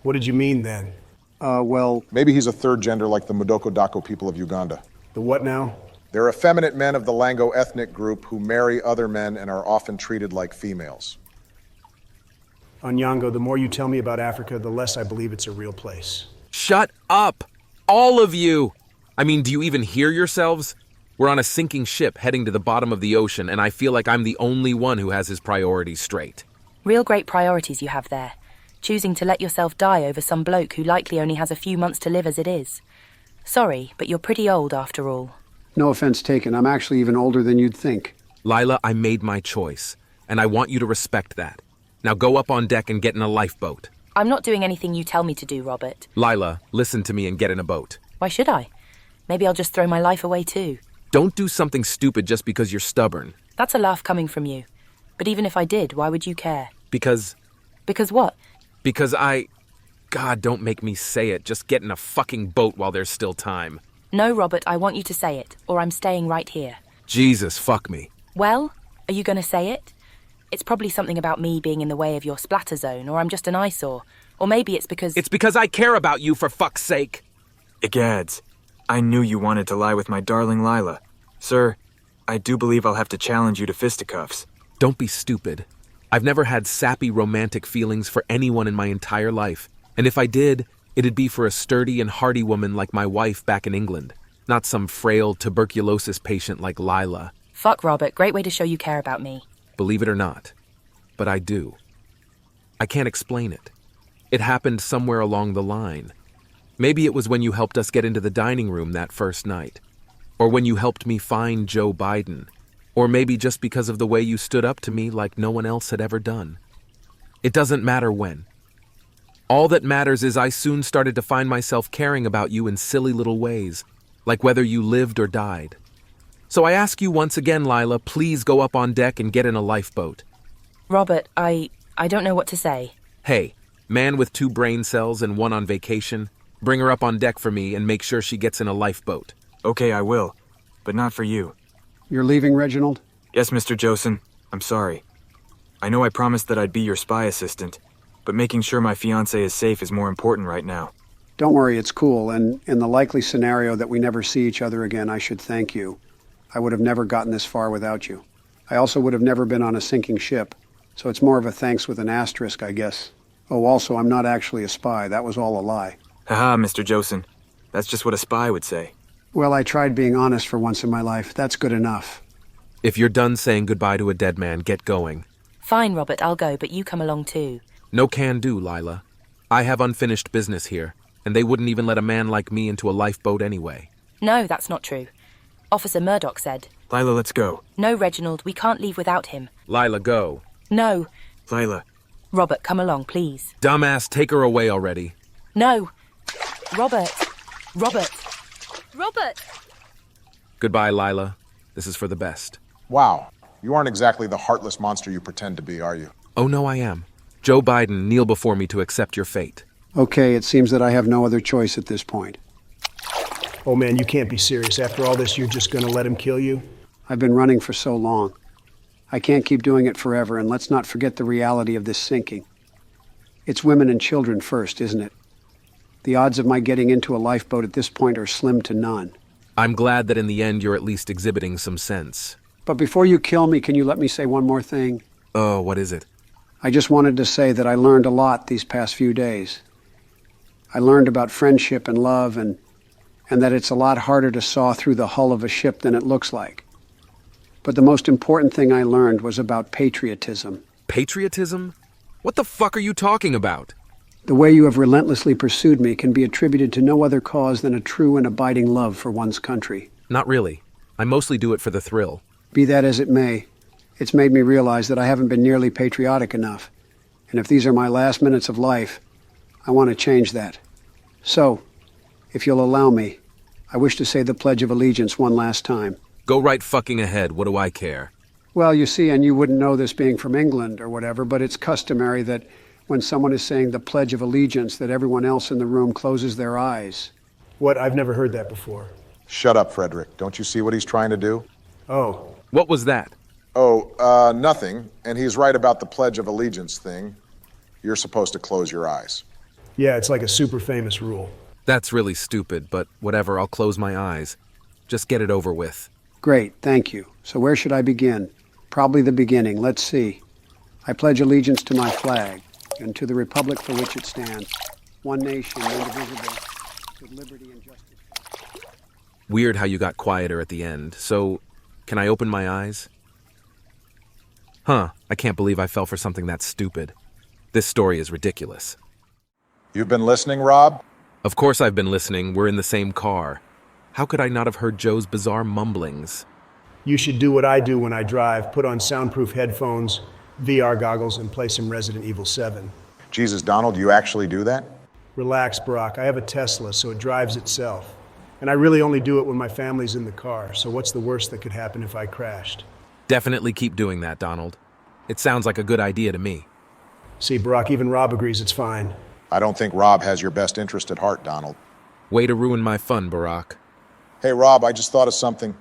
What did you mean then? Well... Maybe he's a third gender like the Mudoko Dako people of Uganda. The what now? They're effeminate men of the Lango ethnic group who marry other men and are often treated like females. Onyango, the more you tell me about Africa, the less I believe it's a real place. Shut up! All of you! I mean, do you even hear yourselves? We're on a sinking ship heading to the bottom of the ocean, and I feel like I'm the only one who has his priorities straight. Real great priorities you have there. Choosing to let yourself die over some bloke who likely only has a few months to live as it is. Sorry, but you're pretty old after all. No offense taken. I'm actually even older than you'd think. Lyla, I made my choice, and I want you to respect that. Now go up on deck and get in a lifeboat. I'm not doing anything you tell me to do, Robert. Lyla, listen to me and get in a boat. Why should I? Maybe I'll just throw my life away too. Don't do something stupid just because you're stubborn. That's a laugh coming from you. But even if I did, why would you care? Because... Because what? Because God, don't make me say it. Just get in a fucking boat while there's still time. No, Robert, I want you to say it, or I'm staying right here. Jesus, fuck me. Well, are you going to say it? It's probably something about me being in the way of your splatter zone, or I'm just an eyesore. Or maybe it's because... It's because I care about you, for fuck's sake! Egads, I knew you wanted to lie with my darling Lyla. Sir, I do believe I'll have to challenge you to fisticuffs. Don't be stupid. I've never had sappy romantic feelings for anyone in my entire life. And if I did, it'd be for a sturdy and hardy woman like my wife back in England. Not some frail tuberculosis patient like Lyla. Fuck, Robert. Great way to show you care about me. Believe it or not. But I do. I can't explain it. It happened somewhere along the line. Maybe it was when you helped us get into the dining room that first night. Or when you helped me find Joe Biden. Or maybe just because of the way you stood up to me like no one else had ever done. It doesn't matter when. All that matters is I soon started to find myself caring about you in silly little ways, like whether you lived or died. So I ask you once again, Lyla, please go up on deck and get in a lifeboat. Robert, I don't know what to say. Hey, man with 2 brain cells and 1 on vacation, bring her up on deck for me and make sure she gets in a lifeboat. Okay, I will, but not for you. You're leaving, Reginald? Yes, Mr. Josen. I'm sorry. I know I promised that I'd be your spy assistant, but making sure my fiancée is safe is more important right now. Don't worry, it's cool, and in the likely scenario that we never see each other again, I should thank you. I would have never gotten this far without you. I also would have never been on a sinking ship, so it's more of a thanks with an asterisk, I guess. Oh, also, I'm not actually a spy. That was all a lie. Haha, Mr. Josen. That's just what a spy would say. Well, I tried being honest for once in my life. That's good enough. If you're done saying goodbye to a dead man, get going. Fine, Robert, I'll go, but you come along too. No can do, Lyla. I have unfinished business here, and they wouldn't even let a man like me into a lifeboat anyway. No, that's not true. Officer Murdoch said. Lyla, let's go. No, Reginald, we can't leave without him. Lyla, go. No. Lyla. Robert, come along, please. Dumbass, take her away already. No. Robert. Robert. Robert! Goodbye, Lyla. This is for the best. Wow, you aren't exactly the heartless monster you pretend to be, are you? Oh, no, I am. Joe Biden, kneel before me to accept your fate. Okay, it seems that I have no other choice at this point. Oh man, you can't be serious. After all this, you're just gonna let him kill you? I've been running for so long. I can't keep doing it forever, and let's not forget the reality of this sinking. It's women and children first, isn't it? The odds of my getting into a lifeboat at this point are slim to none. I'm glad that in the end you're at least exhibiting some sense. But before you kill me, can you let me say one more thing? Oh, what is it? I just wanted to say that I learned a lot these past few days. I learned about friendship and love and that it's a lot harder to saw through the hull of a ship than it looks like. But the most important thing I learned was about patriotism. Patriotism? What the fuck are you talking about? The way you have relentlessly pursued me can be attributed to no other cause than a true and abiding love for one's country. Not really. I mostly do it for the thrill. Be that as it may, it's made me realize that I haven't been nearly patriotic enough. And if these are my last minutes of life, I want to change that. So, if you'll allow me, I wish to say the Pledge of Allegiance one last time. Go right fucking ahead. What do I care? Well, you see, and you wouldn't know this being from England or whatever, but it's customary that when someone is saying the Pledge of Allegiance, that everyone else in the room closes their eyes. What? I've never heard that before. Shut up, Frederick. Don't you see what he's trying to do? Oh, What was that? Oh, nothing. And he's right about the Pledge of Allegiance thing. You're supposed to close your eyes. Yeah, it's like a super famous rule. That's really stupid, but whatever, I'll close my eyes. Just get it over with. Great, thank you. So where should I begin? Probably the beginning. Let's see. I pledge allegiance to my flag and to the republic for which it stands, one nation, indivisible, with liberty and justice. Weird how you got quieter at the end. So, can I open my eyes? Huh, I can't believe I fell for something that stupid. This story is ridiculous. You've been listening, Rob? Of course I've been listening. We're in the same car. How could I not have heard Joe's bizarre mumblings? You should do what I do when I drive. Put on soundproof headphones, VR goggles, and play some Resident Evil 7. Jesus, Donald, you actually do that? Relax, Brock. I have a Tesla, so it drives itself. And I really only do it when my family's in the car, so what's the worst that could happen if I crashed? Definitely keep doing that, Donald. It sounds like a good idea to me. See, Brock, even Rob agrees it's fine. I don't think Rob has your best interest at heart, Donald. Way to ruin my fun, Barack. Hey, Rob, I just thought of something.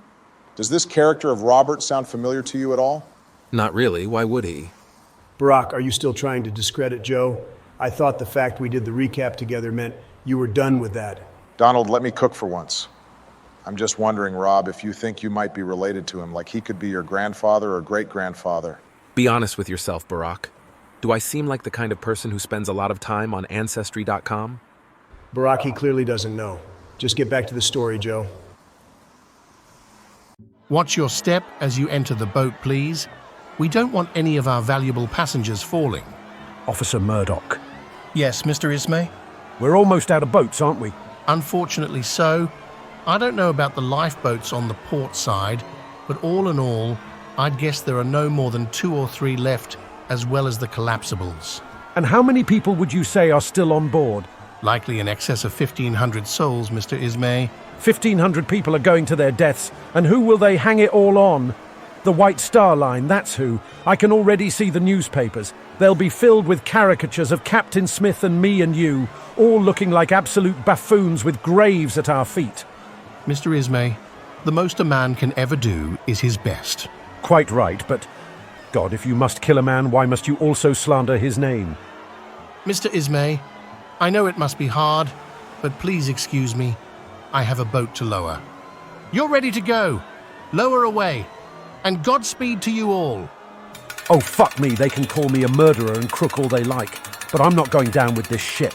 Does this character of Robert sound familiar to you at all? Not really. Why would he? Brock, are you still trying to discredit Joe? I thought the fact we did the recap together meant you were done with that. Donald, let me cook for once. I'm just wondering, Rob, if you think you might be related to him, like he could be your grandfather or great-grandfather. Be honest with yourself, Barack. Do I seem like the kind of person who spends a lot of time on Ancestry.com? Barack, he clearly doesn't know. Just get back to the story, Joe. Watch your step as you enter the boat, please. We don't want any of our valuable passengers falling. Officer Murdoch. Yes, Mr. Ismay? We're almost out of boats, aren't we? Unfortunately so. I don't know about the lifeboats on the port side, but all in all, I'd guess there are no more than 2 or 3 left, as well as the collapsibles. And how many people would you say are still on board? Likely in excess of 1,500 souls, Mr. Ismay. 1,500 people are going to their deaths, and who will they hang it all on? The White Star Line, that's who. I can already see the newspapers. They'll be filled with caricatures of Captain Smith and me and you, all looking like absolute buffoons with graves at our feet. Mr. Ismay, the most a man can ever do is his best. Quite right, but God, if you must kill a man, why must you also slander his name? Mr. Ismay, I know it must be hard, but please excuse me. I have a boat to lower. You're ready to go. Lower away. And Godspeed to you all. Oh, fuck me, they can call me a murderer and crook all they like, but I'm not going down with this ship.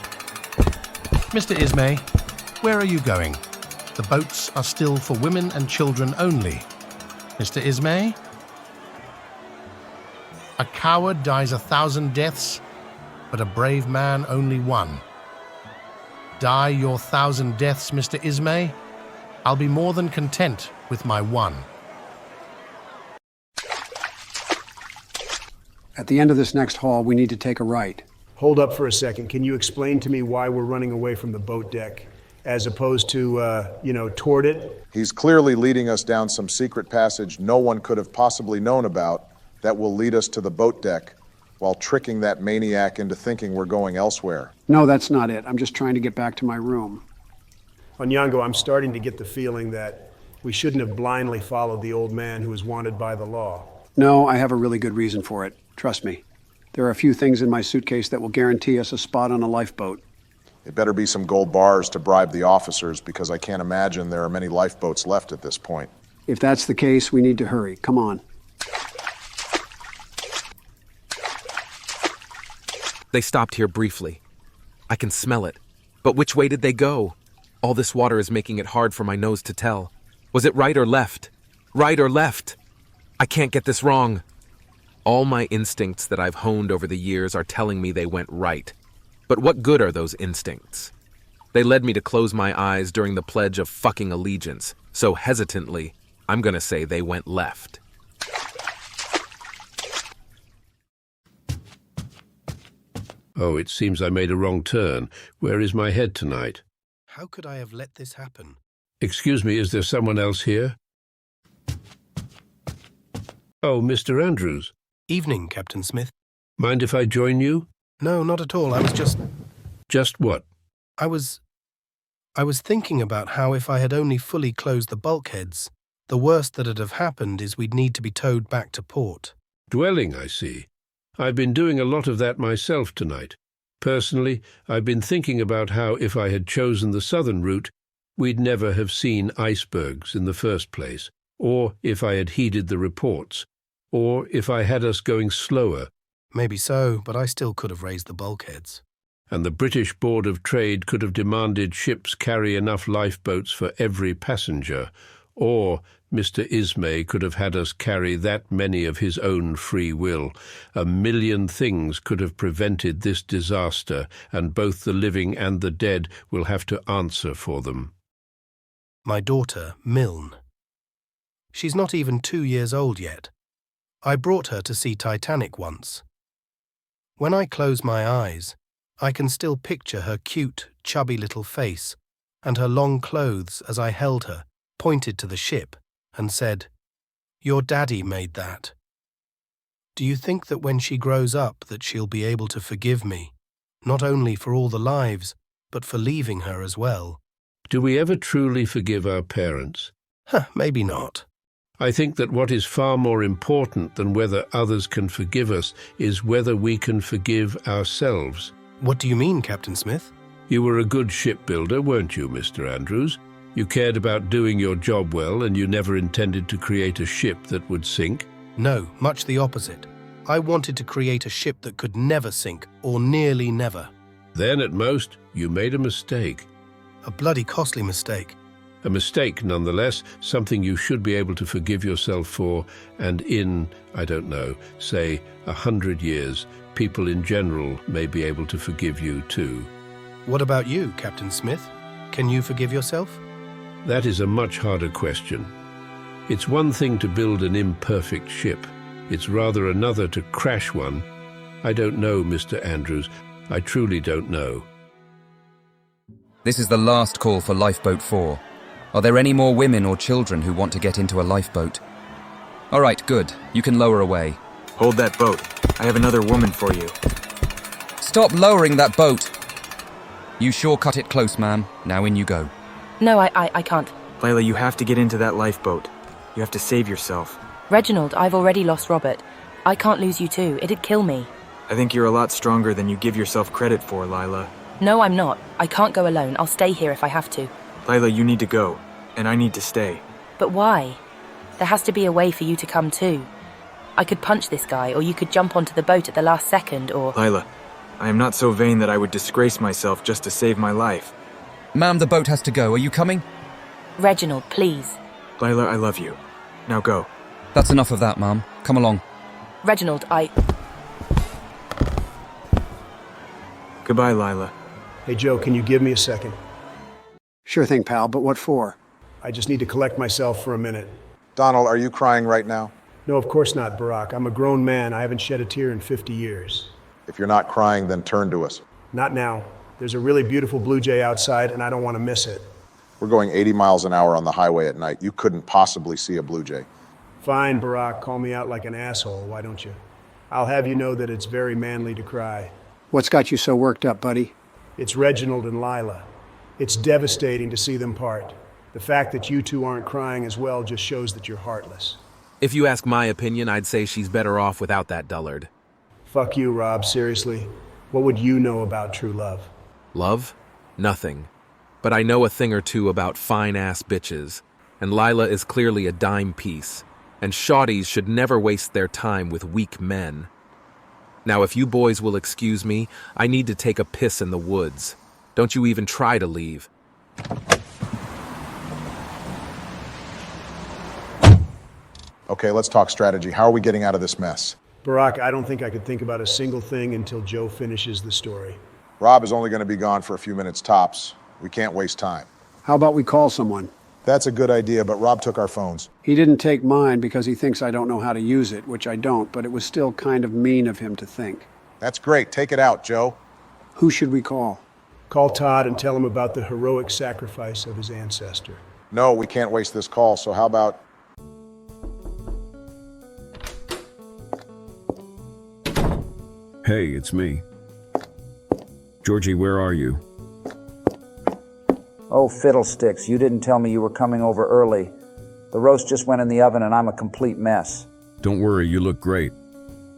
Mr. Ismay, where are you going? The boats are still for women and children only. Mr. Ismay? A coward dies 1,000 deaths, but a brave man only one. Die your 1,000 deaths, Mr. Ismay. I'll be more than content with my one. At the end of this next hall, we need to take a right. Hold up for a second. Can you explain to me why we're running away from the boat deck, as opposed to, toward it? He's clearly leading us down some secret passage no one could have possibly known about that will lead us to the boat deck, while tricking that maniac into thinking we're going elsewhere. No, that's not it. I'm just trying to get back to my room. Onyango, I'm starting to get the feeling that we shouldn't have blindly followed the old man who is wanted by the law. No, I have a really good reason for it. Trust me. There are a few things in my suitcase that will guarantee us a spot on a lifeboat. It better be some gold bars to bribe the officers, because I can't imagine there are many lifeboats left at this point. If that's the case, we need to hurry. Come on. They stopped here briefly. I can smell it. But which way did they go? All this water is making it hard for my nose to tell. Was it right or left? Right or left? I can't get this wrong. All my instincts that I've honed over the years are telling me they went right. But what good are those instincts? They led me to close my eyes during the Pledge of fucking Allegiance, so hesitantly, I'm gonna say they went left. Oh, it seems I made a wrong turn. Where is my head tonight? How could I have let this happen? Excuse me, is there someone else here? Oh, Mr. Andrews. Evening, Captain Smith. Mind if I join you? No, not at all. I was just... Just what? I was thinking about how if I had only fully closed the bulkheads, The worst that'd have happened is we'd need to be towed back to port. Dwelling, I see. I've been doing a lot of that myself tonight. Personally, I've been thinking about how if I had chosen the southern route, we'd never have seen icebergs in the first place, or if I had heeded the reports, or if I had us going slower. Maybe so, but I still could have raised the bulkheads. And the British Board of Trade could have demanded ships carry enough lifeboats for every passenger, or Mr. Ismay could have had us carry that many of his own free will. A million things could have prevented this disaster, and both the living and the dead will have to answer for them. My daughter, Milne. She's not even 2 years old yet. I brought her to see Titanic once. When I close my eyes, I can still picture her cute, chubby little face and her long clothes as I held her, pointed to the ship, and said, "Your daddy made that." Do you think that when she grows up that she'll be able to forgive me, not only for all the lives, but for leaving her as well? Do we ever truly forgive our parents? Maybe not. I think that what is far more important than whether others can forgive us is whether we can forgive ourselves. What do you mean, Captain Smith? You were a good shipbuilder, weren't you, Mr. Andrews? You cared about doing your job well, and you never intended to create a ship that would sink? No, much the opposite. I wanted to create a ship that could never sink, or nearly never. Then, at most, you made a mistake. A bloody costly mistake. A mistake, nonetheless, something you should be able to forgive yourself for, and in, I don't know, say 100 years, people in general may be able to forgive you too. What about you, Captain Smith? Can you forgive yourself? That is a much harder question. It's one thing to build an imperfect ship. It's rather another to crash one. I don't know, Mr. Andrews. I truly don't know. This is the last call for Lifeboat 4. Are there any more women or children who want to get into a lifeboat? All right, good. You can lower away. Hold that boat. I have another woman for you. Stop lowering that boat! You sure cut it close, ma'am. Now in you go. No, I can't. Lyla, you have to get into that lifeboat. You have to save yourself. Reginald, I've already lost Robert. I can't lose you too. It'd kill me. I think you're a lot stronger than you give yourself credit for, Lyla. No, I'm not. I can't go alone. I'll stay here if I have to. Lyla, you need to go, and I need to stay. But why? There has to be a way for you to come too. I could punch this guy, or you could jump onto the boat at the last second, or... Lyla, I am not so vain that I would disgrace myself just to save my life. Ma'am, the boat has to go. Are you coming? Reginald, please. Lyla, I love you. Now go. That's enough of that, ma'am. Come along. Reginald, Goodbye, Lyla. Hey, Joe, can you give me a second? Sure thing, pal, but what for? I just need to collect myself for a minute. Donald, are you crying right now? No, of course not, Barack. I'm a grown man. I haven't shed a tear in 50 years. If you're not crying, then turn to us. Not now. There's a really beautiful blue jay outside, and I don't want to miss it. We're going 80 miles an hour on the highway at night. You couldn't possibly see a blue jay. Fine, Barack. Call me out like an asshole, why don't you? I'll have you know that it's very manly to cry. What's got you so worked up, buddy? It's Reginald and Lyla. It's devastating to see them part. The fact that you two aren't crying as well just shows that you're heartless. If you ask my opinion, I'd say she's better off without that dullard. Fuck you, Rob, seriously. What would you know about true love? Love? Nothing. But I know a thing or two about fine-ass bitches, and Lyla is clearly a dime piece, and shawties should never waste their time with weak men. Now, if you boys will excuse me, I need to take a piss in the woods. Don't you even try to leave. Okay, let's talk strategy. How are we getting out of this mess? Barack, I don't think I could think about a single thing until Joe finishes the story. Rob is only going to be gone for a few minutes tops. We can't waste time. How about we call someone? That's a good idea, but Rob took our phones. He didn't take mine because he thinks I don't know how to use it, which I don't, but it was still kind of mean of him to think. That's great. Take it out, Joe. Who should we call? Call Todd and tell him about the heroic sacrifice of his ancestor. No, we can't waste this call, so how about... Hey, it's me. Georgie, where are you? Oh, fiddlesticks. You didn't tell me you were coming over early. The roast just went in the oven and I'm a complete mess. Don't worry, you look great.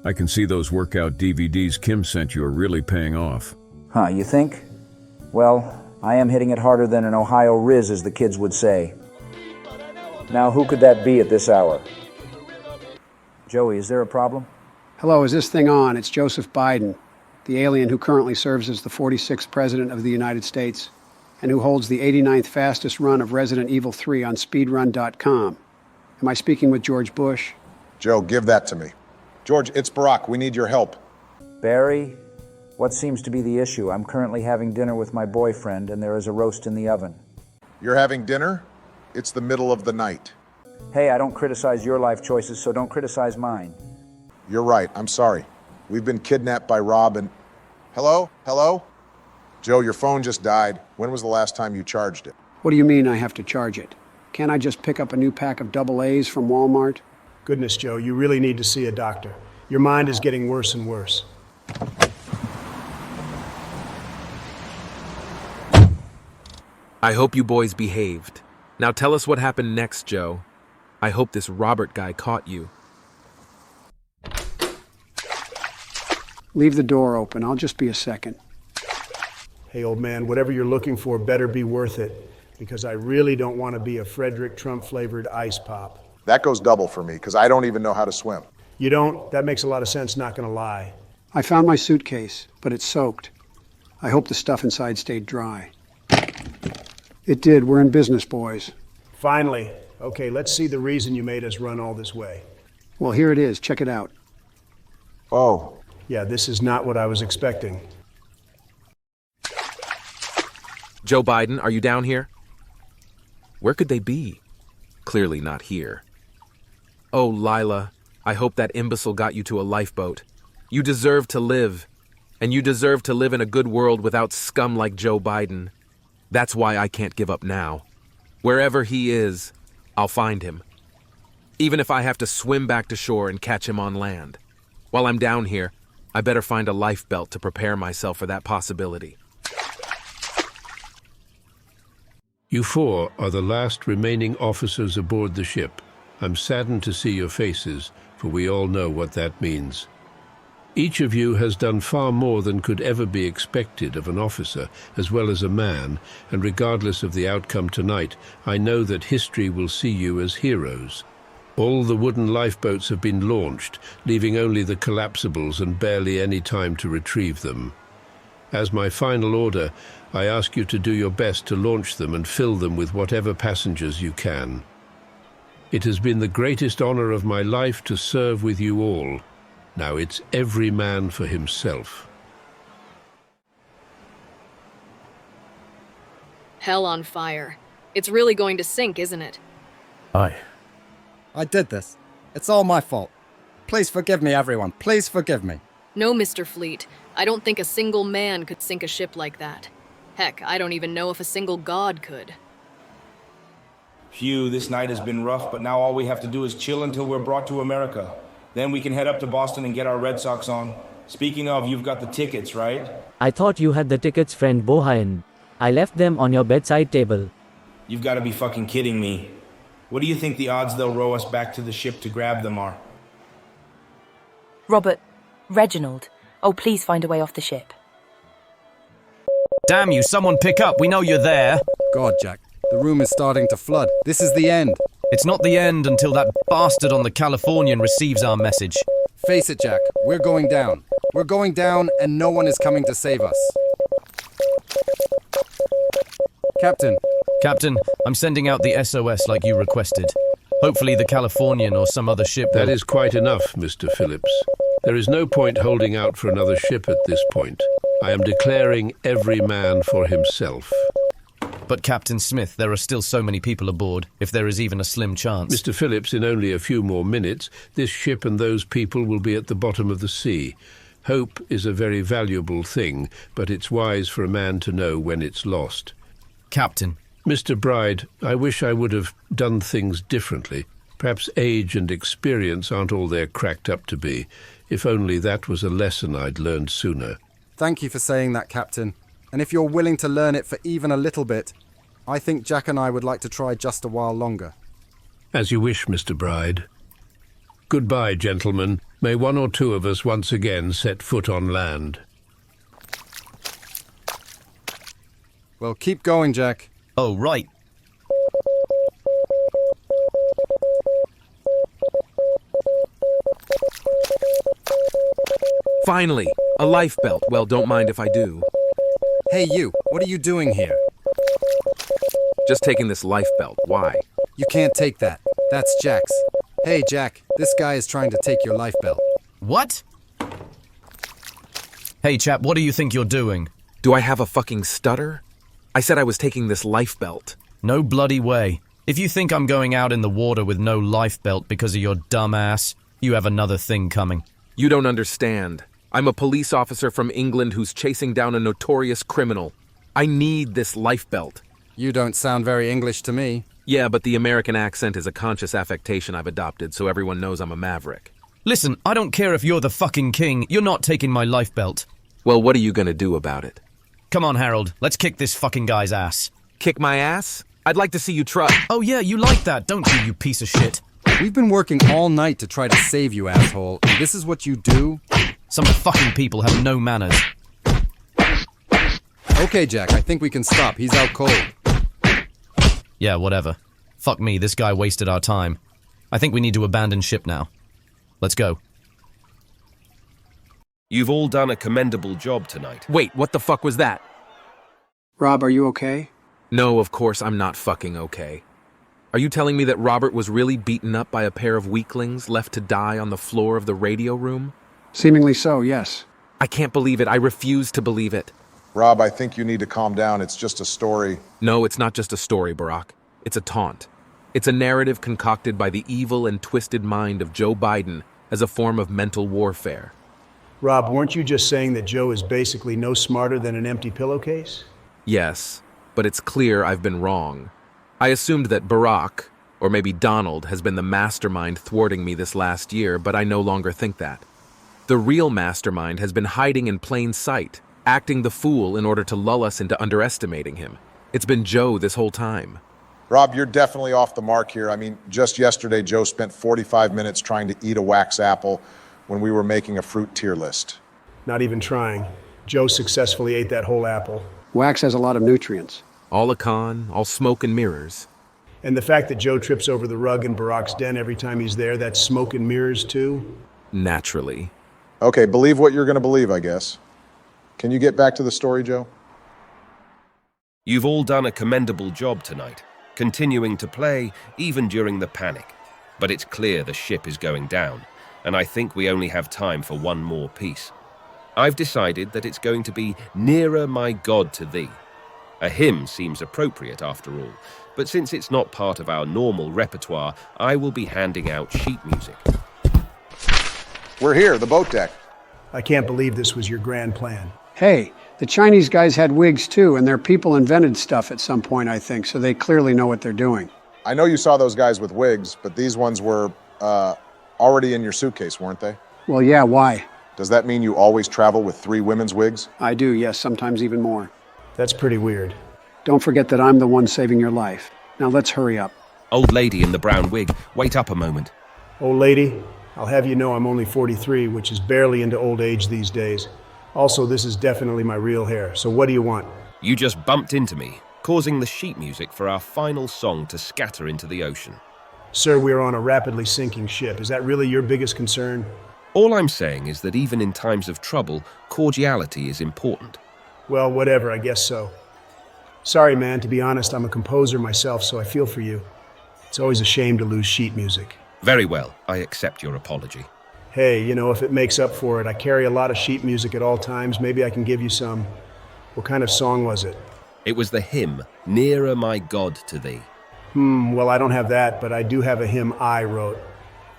I can see those workout DVDs Kim sent you are really paying off. Huh, you think? Well, I am hitting it harder than an Ohio Riz, as the kids would say. Now, who could that be at this hour? Joey, is there a problem? Hello, is this thing on? It's Joseph Biden, the alien who currently serves as the 46th President of the United States and who holds the 89th fastest run of Resident Evil 3 on speedrun.com. Am I speaking with George Bush? Joe, give that to me. George, it's Barack. We need your help. Barry, what seems to be the issue? I'm currently having dinner with my boyfriend, and there is a roast in the oven. You're having dinner? It's the middle of the night. Hey, I don't criticize your life choices, so don't criticize mine. You're right. I'm sorry. We've been kidnapped by Rob and... Hello? Hello? Joe, your phone just died. When was the last time you charged it? What do you mean I have to charge it? Can't I just pick up a new pack of double A's from Walmart? Goodness, Joe, you really need to see a doctor. Your mind is getting worse and worse. I hope you boys behaved. Now tell us what happened next, Joe. I hope this Robert guy caught you. Leave the door open. I'll just be a second. Hey, old man, whatever you're looking for better be worth it, because I really don't want to be a Frederick Trump-flavored ice pop. That goes double for me, because I don't even know how to swim. You don't? That makes a lot of sense, not gonna lie. I found my suitcase, but it's soaked. I hope the stuff inside stayed dry. It did. We're in business, boys. Finally. Okay, let's see the reason you made us run all this way. Well, here it is. Check it out. Oh. Yeah, this is not what I was expecting. Joe Biden, are you down here? Where could they be? Clearly not here. Oh, Lyla, I hope that imbecile got you to a lifeboat. You deserve to live. And you deserve to live in a good world without scum like Joe Biden. That's why I can't give up now. Wherever he is, I'll find him. Even if I have to swim back to shore and catch him on land. While I'm down here, I better find a life belt to prepare myself for that possibility. You four are the last remaining officers aboard the ship. I'm saddened to see your faces, for we all know what that means. Each of you has done far more than could ever be expected of an officer, as well as a man, and regardless of the outcome tonight, I know that history will see you as heroes. All the wooden lifeboats have been launched, leaving only the collapsibles and barely any time to retrieve them. As my final order, I ask you to do your best to launch them and fill them with whatever passengers you can. It has been the greatest honor of my life to serve with you all. Now it's every man for himself. Hell on fire. It's really going to sink, isn't it? I did this. It's all my fault. Please forgive me, everyone. Please forgive me. No, Mr. Fleet. I don't think a single man could sink a ship like that. Heck, I don't even know if a single god could. Phew, this night has been rough, but now all we have to do is chill until we're brought to America. Then we can head up to Boston and get our Red Sox on. Speaking of, you've got the tickets, right? I thought you had the tickets, friend Bohain. I left them on your bedside table. You've got to be fucking kidding me. What do you think the odds they'll row us back to the ship to grab them are? Robert, Reginald. Oh, please find a way off the ship. Damn you, someone pick up. We know you're there. God, Jack. The room is starting to flood. This is the end. It's not the end until that bastard on the Californian receives our message. Face it, Jack. We're going down. We're going down, and no one is coming to save us. Captain. Captain, I'm sending out the SOS like you requested. Hopefully the Californian or some other ship will... That is quite enough, Mr. Phillips. There is no point holding out for another ship at this point. I am declaring every man for himself. But Captain Smith, there are still so many people aboard, if there is even a slim chance. Mr. Phillips, in only a few more minutes, this ship and those people will be at the bottom of the sea. Hope is a very valuable thing, but it's wise for a man to know when it's lost. Captain. Mr. Bride, I wish I would have done things differently. Perhaps age and experience aren't all they're cracked up to be. If only that was a lesson I'd learned sooner. Thank you for saying that, Captain. And if you're willing to learn it for even a little bit, I think Jack and I would like to try just a while longer. As you wish, Mr. Bride. Goodbye, gentlemen. May one or two of us once again set foot on land. Well, keep going, Jack. Oh, right. Finally, a life belt. Well, don't mind if I do. Hey, you. What are you doing here? Just taking this life belt. Why? You can't take that. That's Jack's. Hey, Jack. This guy is trying to take your life belt. What? Hey, chap, what do you think you're doing? Do I have a fucking stutter? I said I was taking this life belt. No bloody way. If you think I'm going out in the water with no life belt because of your dumb ass, you have another thing coming. You don't understand. I'm a police officer from England who's chasing down a notorious criminal. I need this life belt. You don't sound very English to me. Yeah, but the American accent is a conscious affectation I've adopted, so everyone knows I'm a maverick. Listen, I don't care if you're the fucking king, you're not taking my life belt. Well, what are you gonna do about it? Come on, Harold, let's kick this fucking guy's ass. Kick my ass? I'd like to see you try. Oh yeah, you like that, don't you, you piece of shit? We've been working all night to try to save you, asshole, and this is what you do? Some fucking people have no manners. Okay, Jack, I think we can stop. He's out cold. Yeah, whatever. Fuck me, this guy wasted our time. I think we need to abandon ship now. Let's go. You've all done a commendable job tonight. Wait, what the fuck was that? Rob, are you okay? No, of course I'm not fucking okay. Are you telling me that Robert was really beaten up by a pair of weaklings left to die on the floor of the radio room? Seemingly so, yes. I can't believe it. I refuse to believe it. Rob, I think you need to calm down. It's just a story. No, it's not just a story, Barack. It's a taunt. It's a narrative concocted by the evil and twisted mind of Joe Biden as a form of mental warfare. Rob, weren't you just saying that Joe is basically no smarter than an empty pillowcase? Yes, but it's clear I've been wrong. I assumed that Barack, or maybe Donald, has been the mastermind thwarting me this last year, but I no longer think that. The real mastermind has been hiding in plain sight, acting the fool in order to lull us into underestimating him. It's been Joe this whole time. Rob, you're definitely off the mark here. I mean, just yesterday, Joe spent 45 minutes trying to eat a wax apple when we were making a fruit tier list. Not even trying. Joe successfully ate that whole apple. Wax has a lot of nutrients. All a con, all smoke and mirrors. And the fact that Joe trips over the rug in Barack's den every time he's there, that's smoke and mirrors too? Naturally. Okay, believe what you're going to believe, I guess. Can you get back to the story, Joe? You've all done a commendable job tonight, continuing to play even during the panic. But it's clear the ship is going down, and I think we only have time for one more piece. I've decided that it's going to be Nearer My God to Thee. A hymn seems appropriate after all, but since it's not part of our normal repertoire, I will be handing out sheet music. We're here, the boat deck. I can't believe this was your grand plan. Hey, the Chinese guys had wigs too, and their people invented stuff at some point, I think, so they clearly know what they're doing. I know you saw those guys with wigs, but these ones were, already in your suitcase, weren't they? Well, yeah, why? Does that mean you always travel with 3 women's wigs? I do, yes, sometimes even more. That's pretty weird. Don't forget that I'm the one saving your life. Now let's hurry up. Old lady in the brown wig, wait up a moment. Old lady, I'll have you know I'm only 43, which is barely into old age these days. Also, this is definitely my real hair, so what do you want? You just bumped into me, causing the sheet music for our final song to scatter into the ocean. Sir, we're on a rapidly sinking ship. Is that really your biggest concern? All I'm saying is that even in times of trouble, cordiality is important. Well, whatever, I guess so. Sorry, man, to be honest, I'm a composer myself, so I feel for you. It's always a shame to lose sheet music. Very well, I accept your apology. Hey, you know, if it makes up for it, I carry a lot of sheet music at all times. Maybe I can give you some. What kind of song was it? It was the hymn, Nearer My God to Thee. Well, I don't have that, but I do have a hymn I wrote.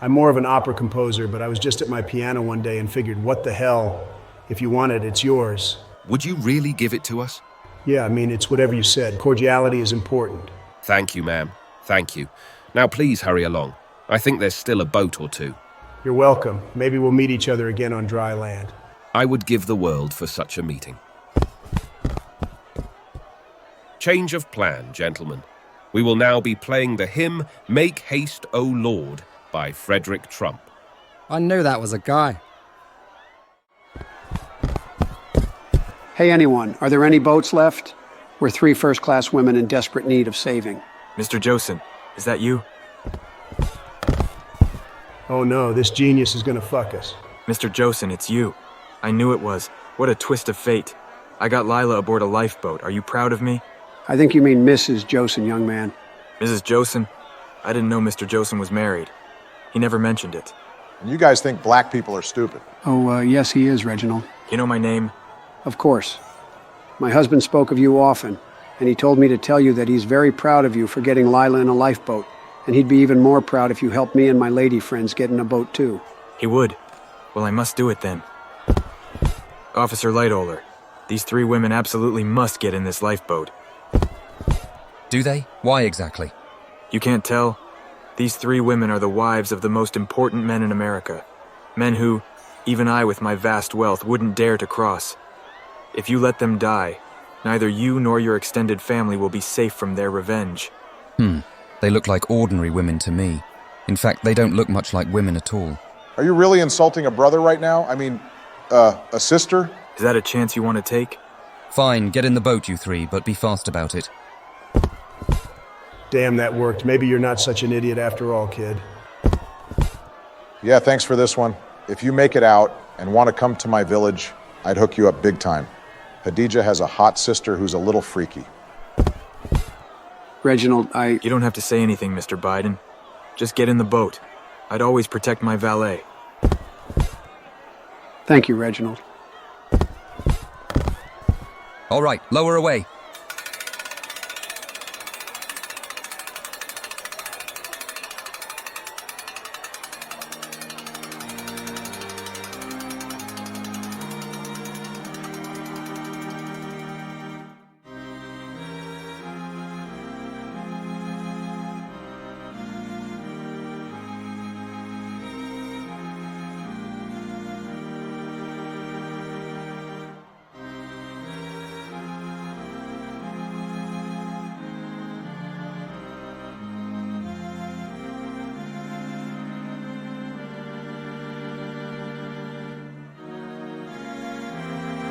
I'm more of an opera composer, but I was just at my piano one day and figured, what the hell? If you want it, it's yours. Would you really give it to us? Yeah, I mean, it's whatever you said. Cordiality is important. Thank you, ma'am. Thank you. Now please hurry along. I think there's still a boat or two. You're welcome. Maybe we'll meet each other again on dry land. I would give the world for such a meeting. Change of plan, gentlemen. We will now be playing the hymn Make Haste, O Lord by Frederick Trump. I knew that was a guy. Hey, anyone, are there any boats left? We're 3 first-class women in desperate need of saving. Mr. Josen, is that you? Oh no, this genius is gonna fuck us. Mr. Josen, it's you. I knew it was. What a twist of fate. I got Lyla aboard a lifeboat. Are you proud of me? I think you mean Mrs. Josen, young man. Mrs. Josen? I didn't know Mr. Josen was married. He never mentioned it. And you guys think black people are stupid. Oh, yes, he is, Reginald. You know my name? Of course. My husband spoke of you often, and he told me to tell you that he's very proud of you for getting Lyla in a lifeboat, and he'd be even more proud if you helped me and my lady friends get in a boat too. He would. Well, I must do it then. Officer Lightoller, these 3 women absolutely must get in this lifeboat. Do they? Why exactly? You can't tell? These 3 women are the wives of the most important men in America. Men who, even I with my vast wealth, wouldn't dare to cross. If you let them die, neither you nor your extended family will be safe from their revenge. They look like ordinary women to me. In fact, they don't look much like women at all. Are you really insulting a brother right now? I mean, a sister? Is that a chance you want to take? Fine, get in the boat, you 3, but be fast about it. Damn, that worked. Maybe you're not such an idiot after all, kid. Yeah, thanks for this one. If you make it out and want to come to my village, I'd hook you up big time. Hadija has a hot sister who's a little freaky. Reginald, You don't have to say anything, Mr. Biden. Just get in the boat. I'd always protect my valet. Thank you, Reginald. All right, lower away.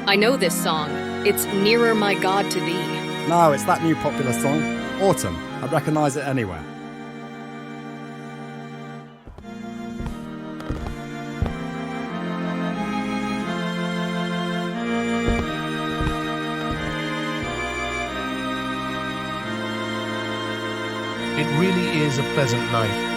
I know this song. It's Nearer My God to Thee. No, it's that new popular song, Autumn. I recognise it anywhere. It really is a pleasant night.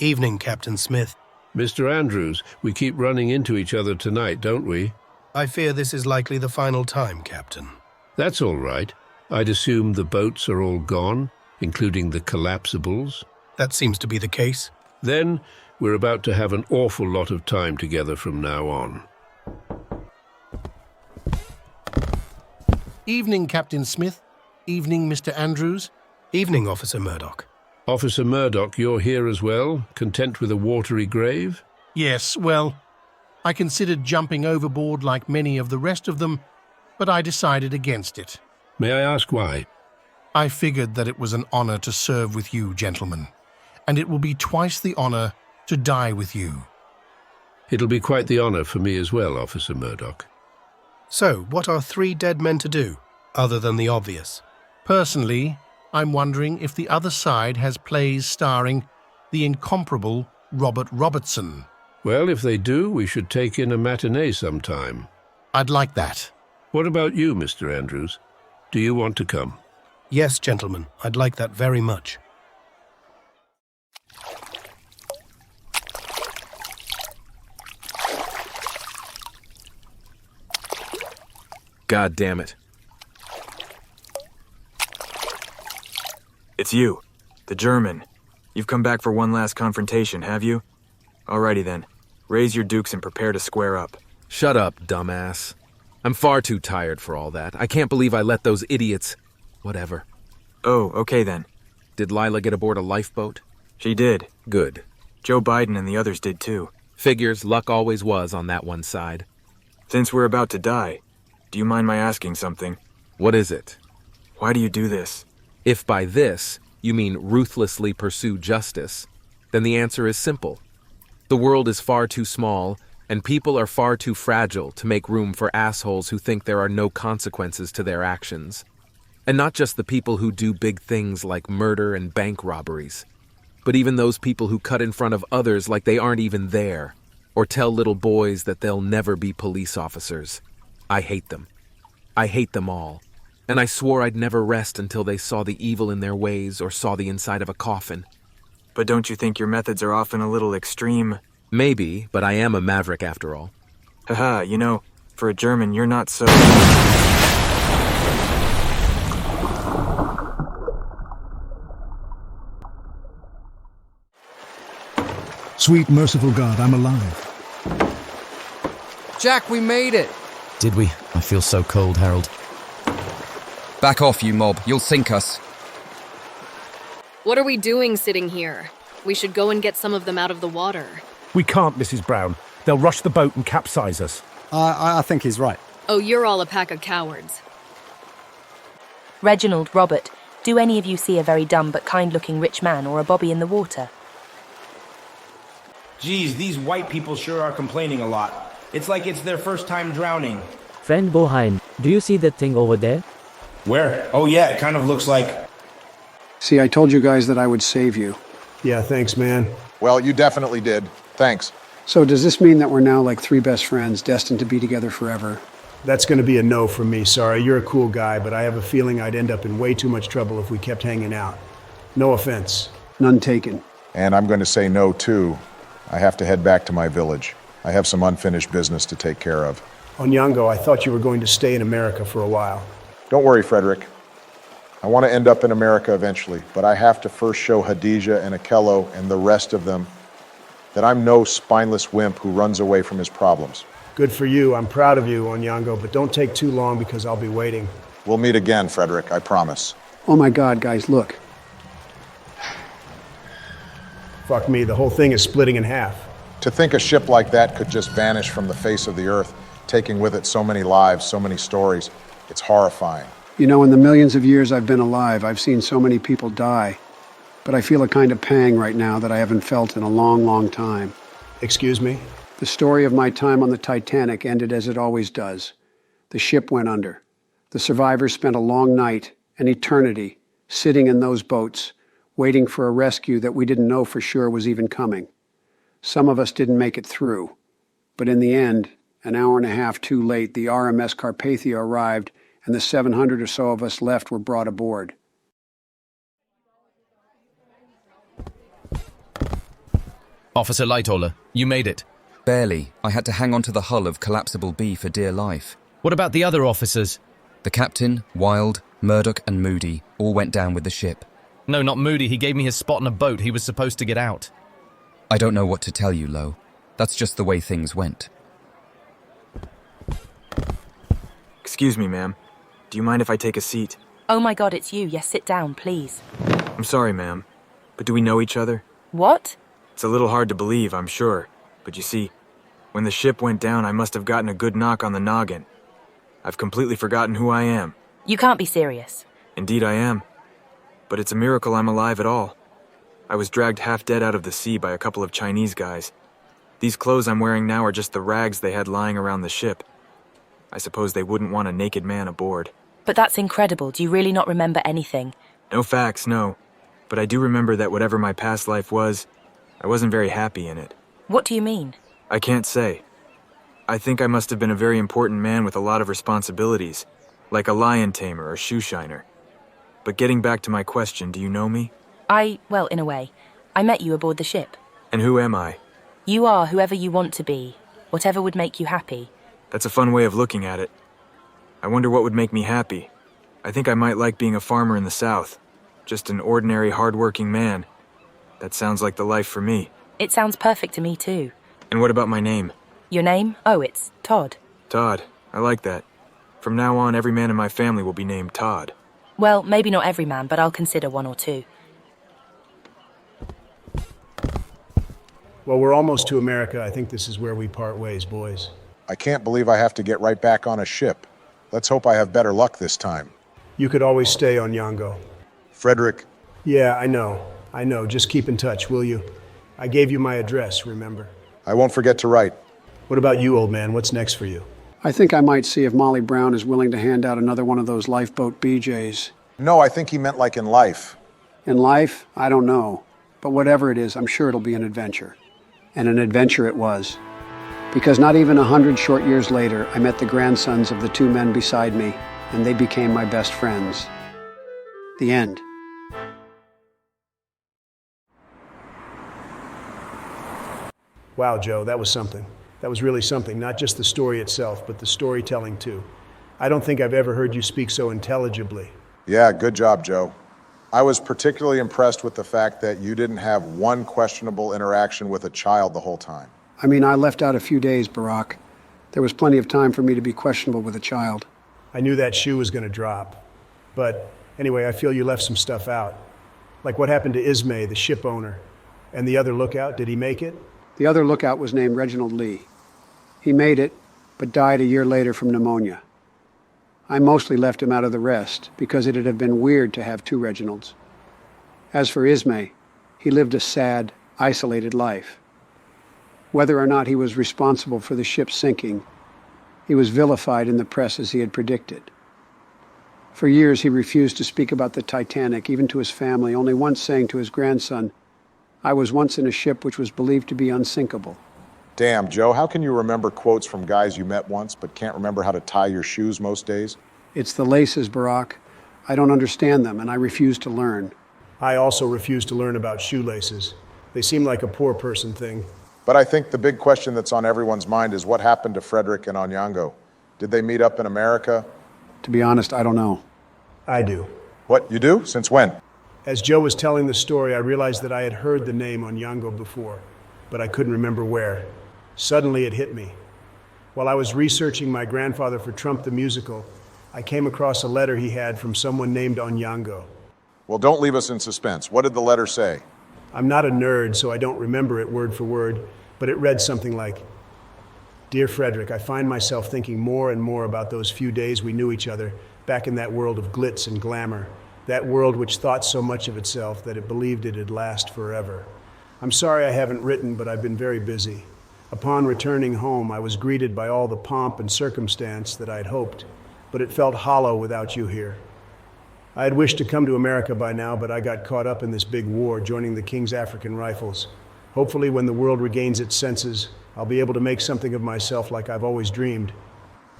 Evening, Captain Smith. Mr. Andrews, we keep running into each other tonight, don't we? I fear this is likely the final time, Captain. That's all right. I'd assume the boats are all gone, including the collapsibles. That seems to be the case. Then we're about to have an awful lot of time together from now on. Evening, Captain Smith. Evening, Mr. Andrews. Evening, Officer Murdoch. Officer Murdoch, you're here as well, content with a watery grave? Yes, well, I considered jumping overboard like many of the rest of them, but I decided against it. May I ask why? I figured that it was an honor to serve with you, gentlemen, and it will be twice the honor to die with you. It'll be quite the honor for me as well, Officer Murdoch. So, what are 3 dead men to do, other than the obvious? Personally, I'm wondering if the other side has plays starring the incomparable Robert Robertson. Well, if they do, we should take in a matinee sometime. I'd like that. What about you, Mr. Andrews? Do you want to come? Yes, gentlemen, I'd like that very much. God damn it. It's you, the German. You've come back for one last confrontation, have you? Alrighty then. Raise your dukes and prepare to square up. Shut up, dumbass. I'm far too tired for all that. I can't believe I let those idiots... Whatever. Oh, okay then. Did Lyla get aboard a lifeboat? She did. Good. Joe Biden and the others did too. Figures, luck always was on that one side. Since we're about to die, do you mind my asking something? What is it? Why do you do this? If by this you mean ruthlessly pursue justice, then the answer is simple. The world is far too small, and people are far too fragile to make room for assholes who think there are no consequences to their actions. And not just the people who do big things like murder and bank robberies, but even those people who cut in front of others like they aren't even there, or tell little boys that they'll never be police officers. I hate them. I hate them all. And I swore I'd never rest until they saw the evil in their ways or saw the inside of a coffin. But don't you think your methods are often a little extreme? Maybe, but I am a maverick after all. Haha, you know, for a German, you're not so... Sweet, merciful God, I'm alive. Jack, we made it! Did we? I feel so cold, Harold. Back off, you mob. You'll sink us. What are we doing sitting here? We should go and get some of them out of the water. We can't, Mrs. Brown. They'll rush the boat and capsize us. I think he's right. Oh, you're all a pack of cowards. Reginald, Robert, do any of you see a very dumb but kind-looking rich man or a bobby in the water? Geez, these white people sure are complaining a lot. It's like it's their first time drowning. Friend Bohine, do you see that thing over there? Where? Oh yeah, it kind of looks like... See, I told you guys that I would save you. Yeah, thanks, man. Well, you definitely did. Thanks. So does this mean that we're now like three best friends, destined to be together forever? That's going to be a no from me, sorry. You're a cool guy, but I have a feeling I'd end up in way too much trouble if we kept hanging out. No offense. None taken. And I'm going to say no, too. I have to head back to my village. I have some unfinished business to take care of. Onyango, I thought you were going to stay in America for a while. Don't worry, Frederick. I want to end up in America eventually, but I have to first show Hadija and Akello and the rest of them that I'm no spineless wimp who runs away from his problems. Good for you. I'm proud of you, Onyango, but don't take too long because I'll be waiting. We'll meet again, Frederick, I promise. Oh my God, guys, look. Fuck me, the whole thing is splitting in half. To think a ship like that could just vanish from the face of the earth, taking with it so many lives, so many stories, it's horrifying. You know, in the millions of years I've been alive, I've seen so many people die. But I feel a kind of pang right now that I haven't felt in a long, long time. Excuse me? The story of my time on the Titanic ended as it always does. The ship went under. The survivors spent a long night, an eternity, sitting in those boats, waiting for a rescue that we didn't know for sure was even coming. Some of us didn't make it through. But in the end, an hour and a half too late, the RMS Carpathia arrived, and the 700 or so of us left were brought aboard. Officer Lightoller, you made it. Barely. I had to hang on to the hull of Collapsible B for dear life. What about the other officers? The captain, Wild, Murdoch and Moody all went down with the ship. No, not Moody. He gave me his spot on a boat. He was supposed to get out. I don't know what to tell you, Lo. That's just the way things went. Excuse me, ma'am. Do you mind if I take a seat? Oh my God, it's you. Yes, sit down, please. I'm sorry, ma'am. But do we know each other? What? It's a little hard to believe, I'm sure. But you see, when the ship went down, I must have gotten a good knock on the noggin. I've completely forgotten who I am. You can't be serious. Indeed I am. But it's a miracle I'm alive at all. I was dragged half dead out of the sea by a couple of Chinese guys. These clothes I'm wearing now are just the rags they had lying around the ship. I suppose they wouldn't want a naked man aboard. But that's incredible. Do you really not remember anything? No facts, no. But I do remember that whatever my past life was, I wasn't very happy in it. What do you mean? I can't say. I think I must have been a very important man with a lot of responsibilities, like a lion tamer or shoe shiner. But getting back to my question, do you know me? Well, in a way. I met you aboard the ship. And who am I? You are whoever you want to be, whatever would make you happy. That's a fun way of looking at it. I wonder what would make me happy. I think I might like being a farmer in the South. Just an ordinary, hard-working man. That sounds like the life for me. It sounds perfect to me, too. And what about my name? Your name? Oh, it's Todd. Todd. I like that. From now on, every man in my family will be named Todd. Well, maybe not every man, but I'll consider one or two. Well, we're almost to America. I think this is where we part ways, boys. I can't believe I have to get right back on a ship. Let's hope I have better luck this time. You could always stay on Yango. Frederick. Yeah, I know. Just keep in touch, will you? I gave you my address, remember? I won't forget to write. What about you, old man? What's next for you? I think I might see if Molly Brown is willing to hand out another one of those lifeboat BJs. No, I think he meant like in life. In life? I don't know. But whatever it is, I'm sure it'll be an adventure. And an adventure it was. Because not even 100 short years later, I met the grandsons of the two men beside me, and they became my best friends. The end. Wow, Joe, that was something. That was really something. Not just the story itself, but the storytelling too. I don't think I've ever heard you speak so intelligibly. Yeah, good job, Joe. I was particularly impressed with the fact that you didn't have one questionable interaction with a child the whole time. I mean, I left out a few days, Barack. There was plenty of time for me to be questionable with a child. I knew that shoe was going to drop. But anyway, I feel you left some stuff out. Like what happened to Ismay, the ship owner, and the other lookout. Did he make it? The other lookout was named Reginald Lee. He made it, but died a year later from pneumonia. I mostly left him out of the rest because it'd have been weird to have two Reginalds. As for Ismay, he lived a sad, isolated life. Whether or not he was responsible for the ship's sinking, he was vilified in the press as he had predicted. For years, he refused to speak about the Titanic, even to his family, only once saying to his grandson, "I was once in a ship which was believed to be unsinkable." Damn, Joe, how can you remember quotes from guys you met once but can't remember how to tie your shoes most days? It's the laces, Barack. I don't understand them, and I refuse to learn. I also refuse to learn about shoelaces. They seem like a poor person thing. But I think the big question that's on everyone's mind is what happened to Frederick and Onyango? Did they meet up in America? To be honest, I don't know. I do. What, you do? Since when? As Joe was telling the story, I realized that I had heard the name Onyango before, but I couldn't remember where. Suddenly it hit me. While I was researching my grandfather for Trump the Musical, I came across a letter he had from someone named Onyango. Well, don't leave us in suspense. What did the letter say? I'm not a nerd, so I don't remember it word for word, but it read something like, "Dear Frederick, I find myself thinking more and more about those few days we knew each other back in that world of glitz and glamour, that world which thought so much of itself that it believed it'd last forever. I'm sorry I haven't written, but I've been very busy. Upon returning home, I was greeted by all the pomp and circumstance that I'd hoped, but it felt hollow without you here. I had wished to come to America by now, but I got caught up in this big war, joining the King's African Rifles. Hopefully, when the world regains its senses, I'll be able to make something of myself like I've always dreamed.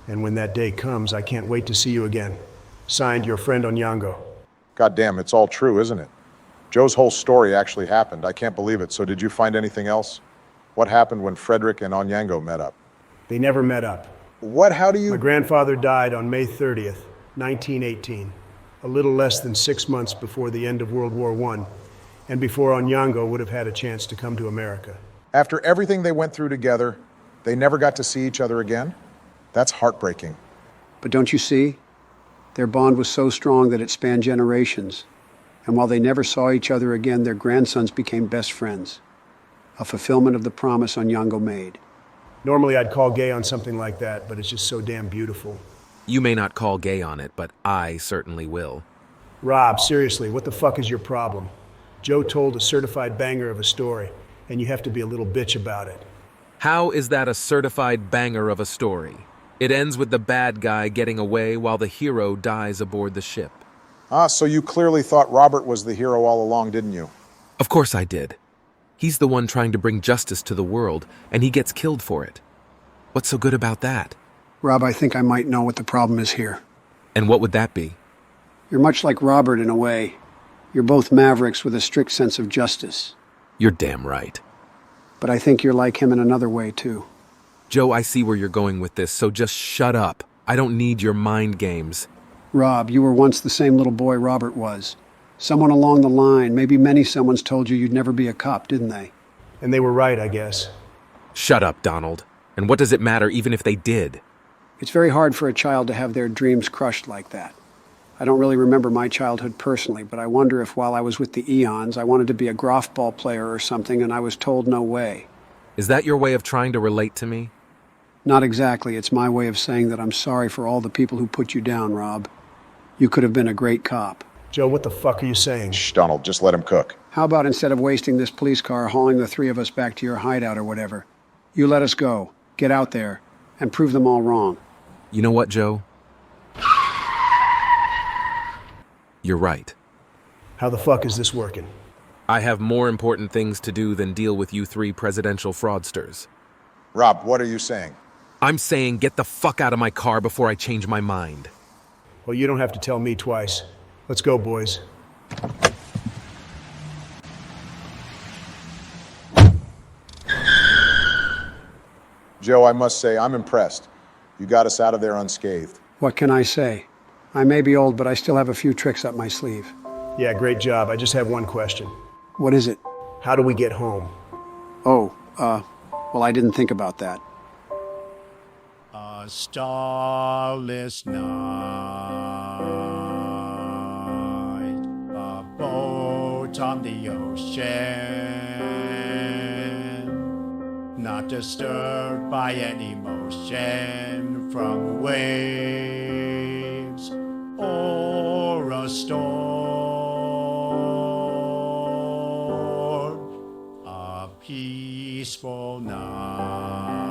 And when that day comes, I can't wait to see you again. Signed, your friend Onyango." God damn, it's all true, isn't it? Joe's whole story actually happened. I can't believe it. So did you find anything else? What happened when Frederick and Onyango met up? They never met up. What? How do you... My grandfather died on May 30th, 1918, a little less than 6 months before the end of World War I, and before Onyango would have had a chance to come to America. After everything they went through together, they never got to see each other again? That's heartbreaking. But don't you see? Their bond was so strong that it spanned generations. And while they never saw each other again, their grandsons became best friends. A fulfillment of the promise Onyango made. Normally I'd call gay on something like that, but it's just so damn beautiful. You may not call gay on it, but I certainly will. Rob, seriously, what the fuck is your problem? Joe told a certified banger of a story, and you have to be a little bitch about it. How is that a certified banger of a story? It ends with the bad guy getting away while the hero dies aboard the ship. Ah, so you clearly thought Robert was the hero all along, didn't you? Of course I did. He's the one trying to bring justice to the world, and he gets killed for it. What's so good about that? Rob, I think I might know what the problem is here. And what would that be? You're much like Robert in a way. You're both mavericks with a strict sense of justice. You're damn right. But I think you're like him in another way, too. Joe, I see where you're going with this, so just shut up. I don't need your mind games. Rob, you were once the same little boy Robert was. Someone along the line, maybe many someones told you you'd never be a cop, didn't they? And they were right, I guess. Shut up, Donald. And what does it matter even if they did? It's very hard for a child to have their dreams crushed like that. I don't really remember my childhood personally, but I wonder if while I was with the Eons, I wanted to be a golf player or something and I was told no way. Is that your way of trying to relate to me? Not exactly. It's my way of saying that I'm sorry for all the people who put you down, Rob. You could have been a great cop. Joe, what the fuck are you saying? Shh, Donald, just let him cook. How about instead of wasting this police car hauling the three of us back to your hideout or whatever, you let us go, get out there, and prove them all wrong? You know what, Joe? You're right. How the fuck is this working? I have more important things to do than deal with you three presidential fraudsters. Rob, what are you saying? I'm saying get the fuck out of my car before I change my mind. Well, you don't have to tell me twice. Let's go, boys. Joe, I must say, I'm impressed. You got us out of there unscathed. What can I say? I may be old, but I still have a few tricks up my sleeve. Yeah, great job. I just have one question. What is it? How do we get home? Oh, well, I didn't think about that. A starless night, a boat on the ocean, not disturbed by any motion from waves or a storm, a peaceful night.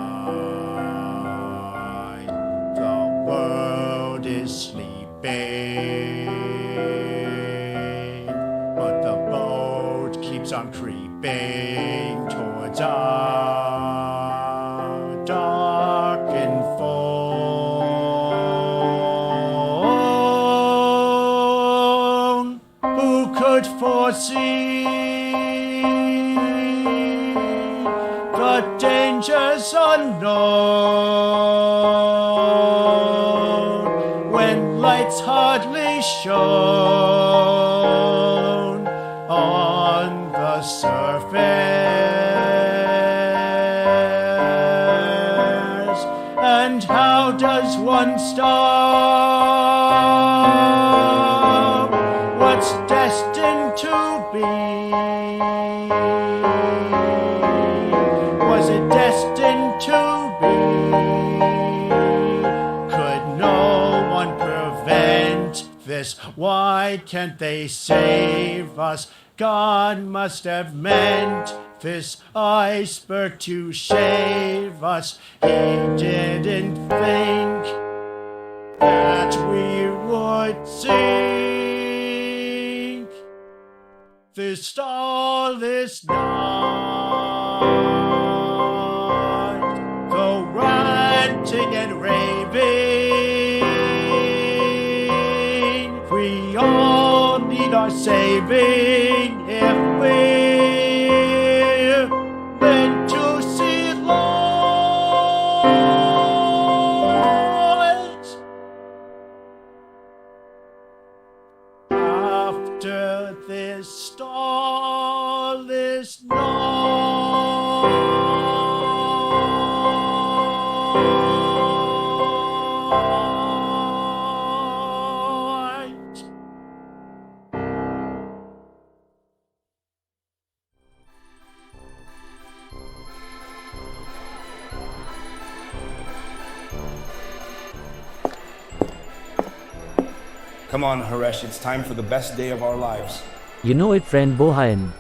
The world is sleeping, but the boat keeps on creeping towards our darkened phone. Who could foresee the dangers unknown when lights hardly shone on the surface? And how does one stop what's destined to be? Was it destined to be? Could no one prevent this? Why can't they save us? God must have meant this iceberg to shave us. He didn't think that we would sink this starless night, though ranting and raving. We all need our saving if we're meant to see light. After this starless night. Come on, Haresh, it's time for the best day of our lives. You know it, friend Bohayan.